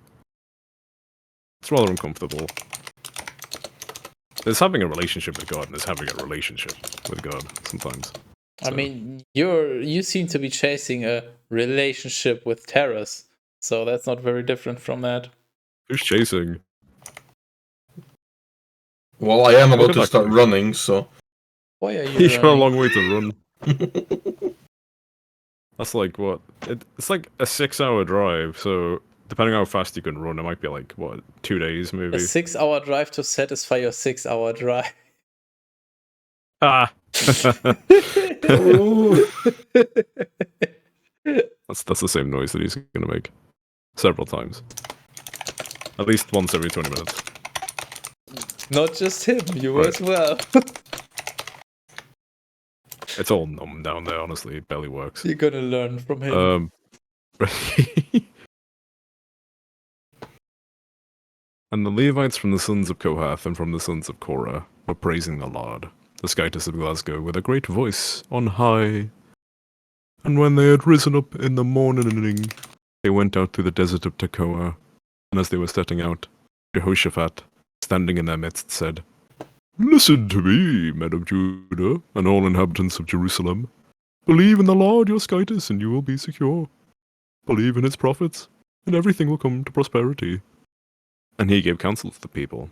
It's rather uncomfortable. There's having a relationship with God and there's having a relationship with God sometimes. I mean, you seem to be chasing a relationship with Terrace, so that's not very different from that. Who's chasing? Well, I am Look about at to that start guy. running, so. Why are you You got a running? long way to run. That's like what? It's like a 6-hour drive, so depending on how fast you can run, it might be like, what, 2 days A maybe? 6-hour drive to satisfy your 6-hour drive. Ah! Ooh. That's the same noise that he's gonna make. Several times. At least once every 20 minutes. Not just him, you Right. as well. It's all numb down there, honestly. It barely works. You're gonna learn from him. And the Levites from the sons of Kohath and from the sons of Korah were praising the Lord, the Skytus of Glasgow, with a great voice on high. And when they had risen up in the morning, they went out through the desert of Tekoa. And as they were setting out, Jehoshaphat, standing in their midst, said, Listen to me, men of Judah, and all inhabitants of Jerusalem. Believe in the Lord your Skytus, and you will be secure. Believe in his prophets, and everything will come to prosperity. And he gave counsel to the people.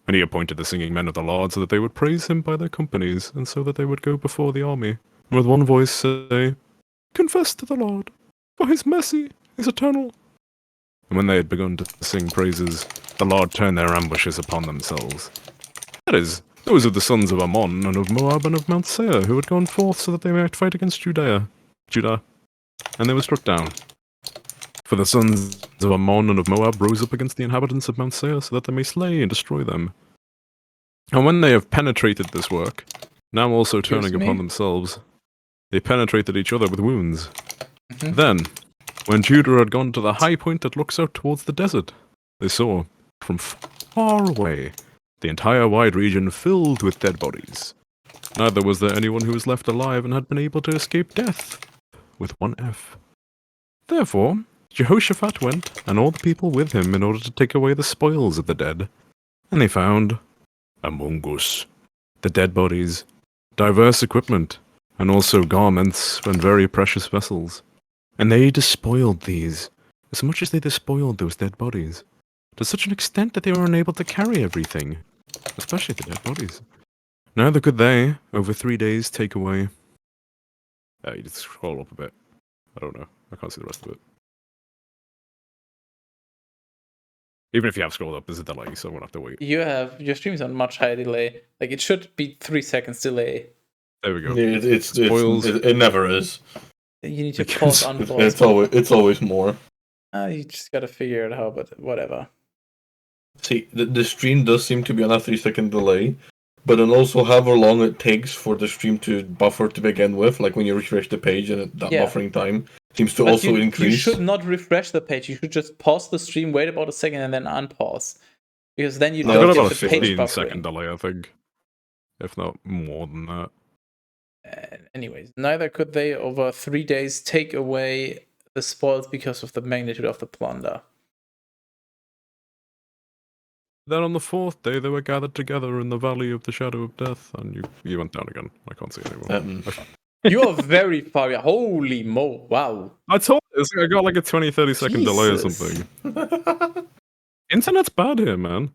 And he appointed the singing men of the Lord so that they would praise him by their companies, and so that they would go before the army, and with one voice say, Confess to the Lord, for his mercy is eternal. And when they had begun to sing praises, the Lord turned their ambushes upon themselves. That is, those of the sons of Ammon, and of Moab, and of Mount Seir, who had gone forth so that they might fight against Judah. And they were struck down. For the sons of Ammon and of Moab rose up against the inhabitants of Mount Seir, so that they may slay and destroy them. And when they have penetrated this work, now also turning upon themselves, they penetrated each other with wounds. Then, when Judah had gone to the high point that looks out towards the desert, they saw, from far away, the entire wide region filled with dead bodies. Neither was there anyone who was left alive and had been able to escape death, with one F. Therefore, Jehoshaphat went, and all the people with him, in order to take away the spoils of the dead. And they found, among us, the dead bodies, diverse equipment, and also garments and very precious vessels. And they despoiled these, as much as they despoiled those dead bodies, to such an extent that they were unable to carry everything, especially the dead bodies. Neither could they, over 3 days, take away... you just scroll up a bit. I don't know. I can't see the rest of it. Even if you have scrolled up, there's a delay, so I'm gonna have to wait. Your stream's on much higher delay. Like, it should be 3 seconds delay. There we go. Yeah, it never is. You need to pause, unpause. It's always more. You just gotta figure it out, but whatever. See, the stream does seem to be on a 3-second delay, but then also however long it takes for the stream to buffer to begin with, like when you refresh the page and that buffering time seems to also increase. You should not refresh the page. You should just pause the stream, wait about a second, and then unpause. Because then you don't get the page buffering. 15-second delay, I think. If not more than that. Anyways, neither could they over 3 days take away the spoils because of the magnitude of the plunder. Then on the 4th day they were gathered together in the valley of the shadow of death, and you went down again. I can't see anymore. You are very far. Holy mo! Wow. I told you, I got like a 20-30 second delay or something. Internet's bad here, man.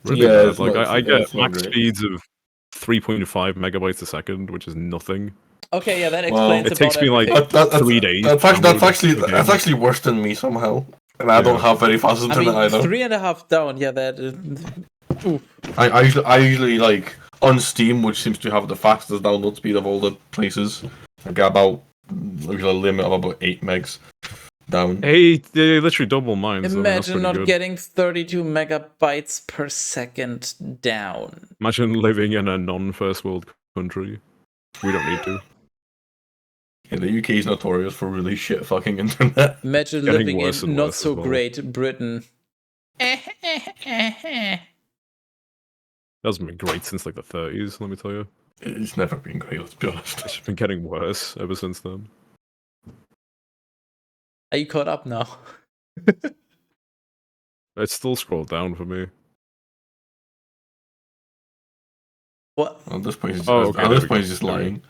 Really bad. Like I get max speeds of 3.5 megabytes a second, which is nothing. Okay, yeah, that explains. It takes me like 3 days. That's actually worse than me somehow, and I don't have very fast internet either. 3.5 down. Yeah, that. I usually like on Steam, which seems to have the fastest download speed of all the places. I get about a limit of about 8 megs down. Hey, they literally double mine. Imagine not getting 32 megabytes per second down. Imagine living in a non-first world country. We don't need to. Yeah, the UK is notorious for really shit fucking internet. Imagine living in not so great Britain. Hasn't been great since like the 30s, let me tell you. It's never been great, let's be honest. It's been getting worse ever since then. Are you caught up now? It's still scrolled down for me. What? At this point, he's just lying.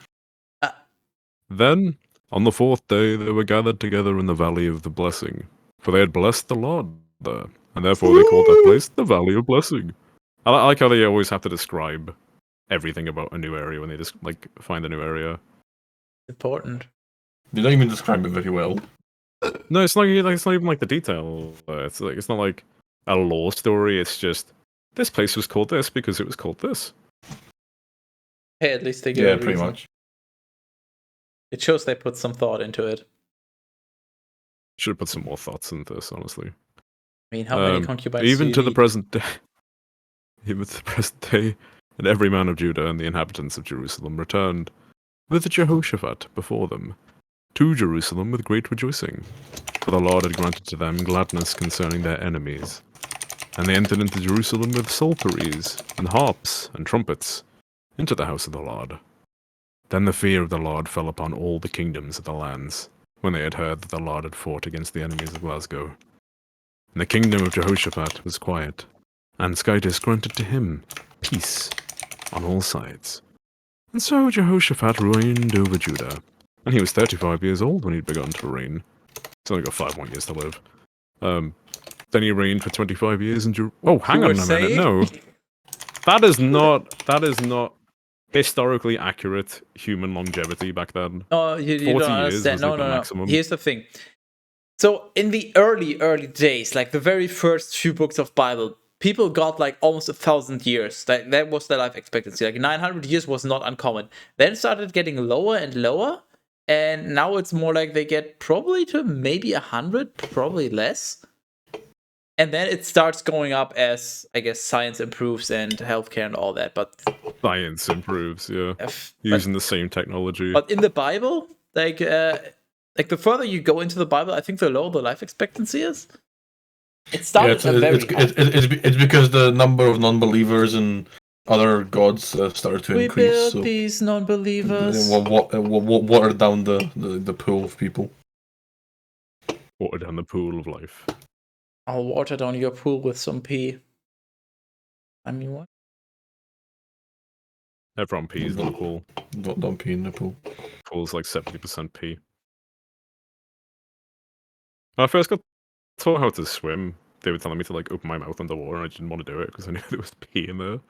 Then, on the 4th day, they were gathered together in the Valley of the Blessing, for they had blessed the Lord there, and therefore they called that place the Valley of Blessing. I like how they always have to describe everything about a new area when they just find a new area. Important. They don't even describe it very well. No, it's not even like the detail. It's not like a lore story. It's just this place was called this because it was called this. Hey, at least they give a pretty reason. much. It shows they put some thought into it. Should have put some more thoughts into this, honestly. I mean, how many concubines? Even to the present day, and every man of Judah and the inhabitants of Jerusalem returned with Jehoshaphat before them to Jerusalem with great rejoicing, for the Lord had granted to them gladness concerning their enemies. And they entered into Jerusalem with psalteries and harps and trumpets into the house of the Lord. Then the fear of the Lord fell upon all the kingdoms of the lands, when they had heard that the Lord had fought against the enemies of Glasgow. And the kingdom of Jehoshaphat was quiet, and Skytis granted to him peace on all sides. And so Jehoshaphat reigned over Judah, and he was 35 years old when he'd begun to reign. He's only got 5 more years to live. Then he reigned for 25 years in Oh, hang on a minute, no. That is not historically accurate human longevity back then. Oh, you don't understand. No. Maximum. Here's the thing. So in the early days, like the very first few books of Bible, people got like almost 1,000 years. That was their life expectancy. Like 900 years was not uncommon. Then it started getting lower and lower, and now it's more like they get probably to maybe 100, probably less. And then it starts going up as, I guess, science improves and healthcare and all that. But Science improves, yeah. but, Using the same technology. but in the Bible, like the further you go into the Bible, I think the lower the life expectancy is. It started it's because the number of non-believers and other gods started to we increase. built So these non-believers. water down the pool of people. Water down the pool of life. I'll water down your pool with some pee. I mean, what? Everyone pees in the pool. Don't pee in the pool. Pool's like 70% pee. When I first got taught how to swim, they were telling me to like open my mouth underwater, and I didn't want to do it because I knew there was pee in there.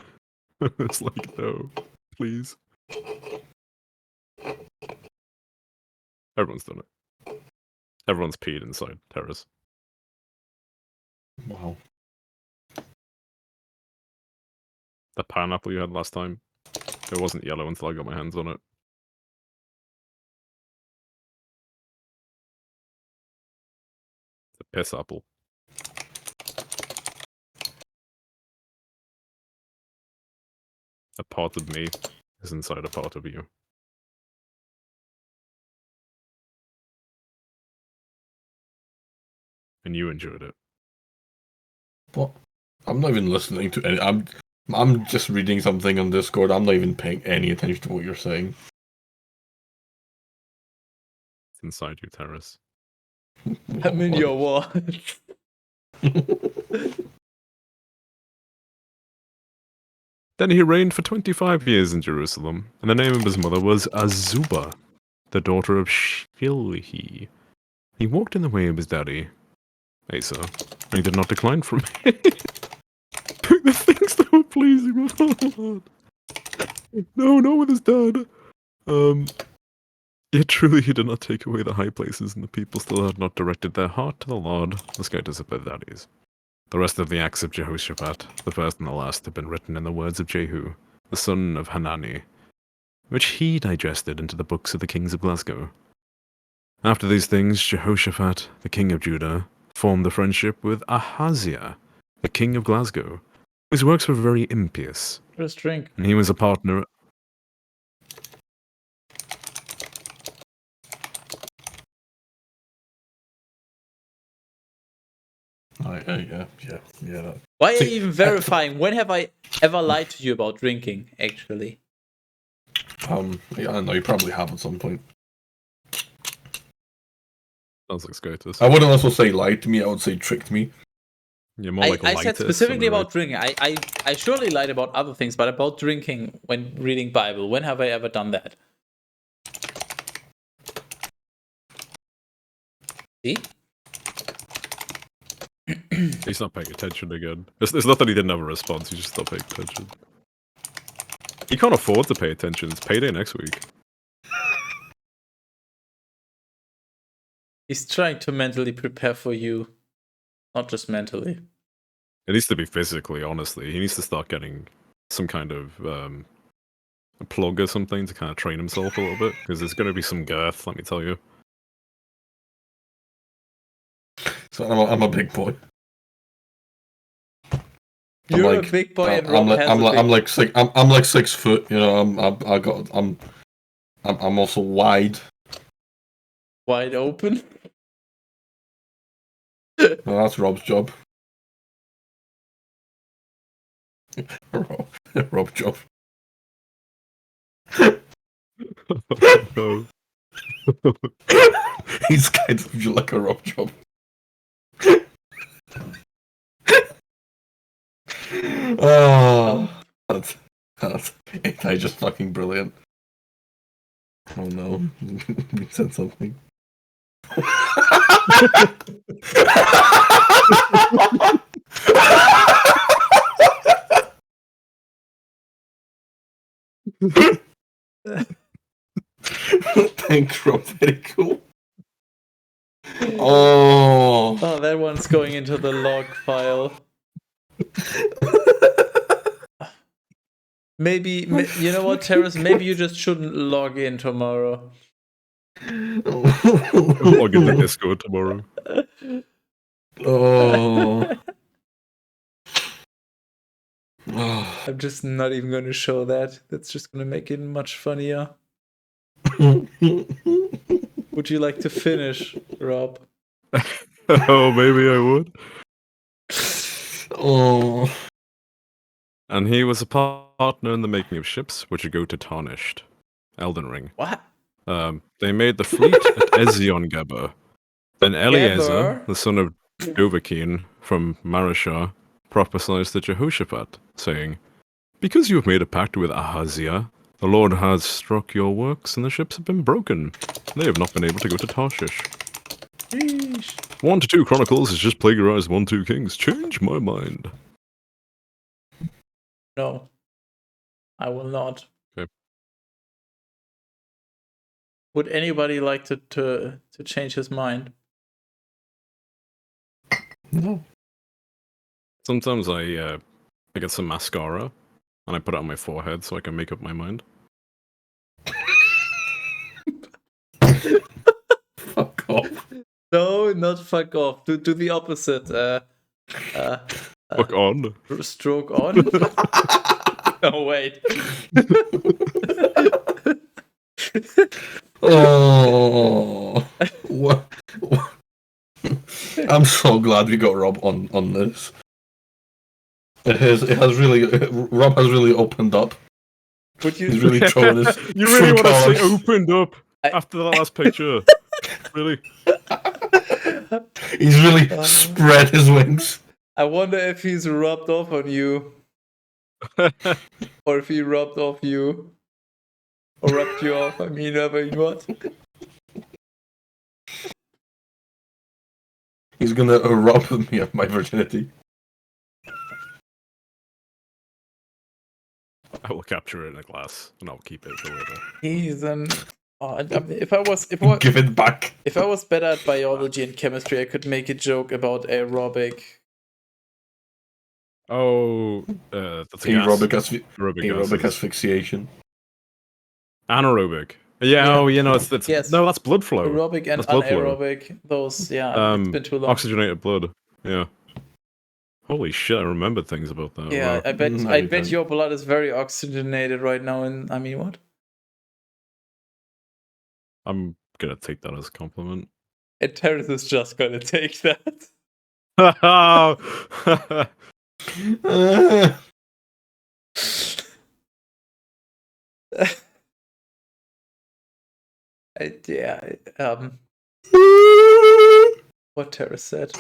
It's like, no, please. Everyone's done it. Everyone's peed inside terrace. Wow. The pineapple you had last time, it wasn't yellow until I got my hands on it. It's a piss apple. A part of me is inside a part of you. And you enjoyed it. What? I'm not even listening to any. I'm just reading something on Discord. I'm not even paying any attention to what you're saying. It's inside you, Terrace. I'm in your world. Then he reigned for 25 years in Jerusalem, and the name of his mother was Azubah, the daughter of Shilhi. He walked in the way of his daddy, Asa, and he did not decline from it. The things that were pleasing with the Lord. No, not with his dad. Yet truly he did not take away the high places, and the people still had not directed their heart to the Lord. This guy does it by daddies. The rest of the acts of Jehoshaphat, the first and the last, have been written in the words of Jehu, the son of Hanani, which he digested into the books of the kings of Glasgow. After these things, Jehoshaphat, the king of Judah, formed a friendship with Ahaziah, the king of Glasgow, whose works were very impious, Just drink. and he was a partner. Yeah. Why are you even verifying? When have I ever lied to you about drinking, actually? Yeah, I know you probably have at some point. Sounds like Scotus. I wouldn't also say lied to me. I would say tricked me. You're more like I said lightest, specifically right? about drinking. I surely lied about other things, but about drinking when reading Bible. When have I ever done that? See? He's not paying attention again. It's not that he didn't have a response, he's just not paying attention. He can't afford to pay attention. It's payday next week. He's trying to mentally prepare for you. Not just mentally. It needs to be physically, honestly. He needs to start getting some kind of a plug or something to kind of train himself a little bit, because there's going to be some girth, let me tell you. So I'm a big boy. You're a big boy and Rob has I'm a big... I'm like 6 foot. You know, I'm also wide. Wide open. Well, that's Rob's job. Rob's job. No. He's kind of like a Rob job. Oh, that's I just fucking brilliant. Oh no, we said something. Thanks, Rob. Very cool. Oh. Oh, that one's going into the log file. Maybe, you know what, Terrace? Maybe you just shouldn't log in tomorrow. Log into Discord tomorrow. Oh. I'm just not even going to show that. That's just going to make it much funnier. Would you like to finish, Rob? Oh, maybe I would. Oh. And he was a partner in the making of ships which would go to Tarnished. Elden Ring. What? They made the fleet at Eziongeber. Then Eliezer, Geber? the son of Dovahkiin from Marashar, prophesied to Jehoshaphat, saying, "Because you have made a pact with Ahaziah, the Lord has struck your works, and the ships have been broken. They have not been able to go to Tarshish." Sheesh. 1 to 2 Chronicles has just plagiarized 1 2 Kings. Change my mind. No. I will not. Okay. Would anybody like to change his mind? No. Sometimes I get some mascara and I put it on my forehead so I can make up my mind. Fuck off. No, not fuck off. Do the opposite. Fuck on. Stroke on? Oh, wait. Oh. What? I'm so glad we got Rob on this. Rob has really opened up. Would you He's really showing his You really true want to say colours. opened up after the last picture? Really? He's really spread his wings. I wonder if he's rubbed off on you. Or if he rubbed off you. Or rubbed you off. I mean what? He's gonna rob me of my virginity. I will capture it in a glass and I'll keep it for later. He's if I was Give it back. if I was better at biology and chemistry, I could make a joke about aerobic. Oh, that's a gas. Aerobic asphyxiation. Anaerobic. Yeah, Yeah. oh, you know, it's Yes. no, that's blood flow. Aerobic and That's blood flow. anaerobic. Those, yeah, it's been too long. Oxygenated blood. Yeah. Holy shit, I remembered things about that. Yeah, Wow. I bet No, I you bet don't. your blood is very oxygenated right now, and I mean what? I'm gonna take that as a compliment. And Terrence is just gonna take that. Yeah, what Terrence said.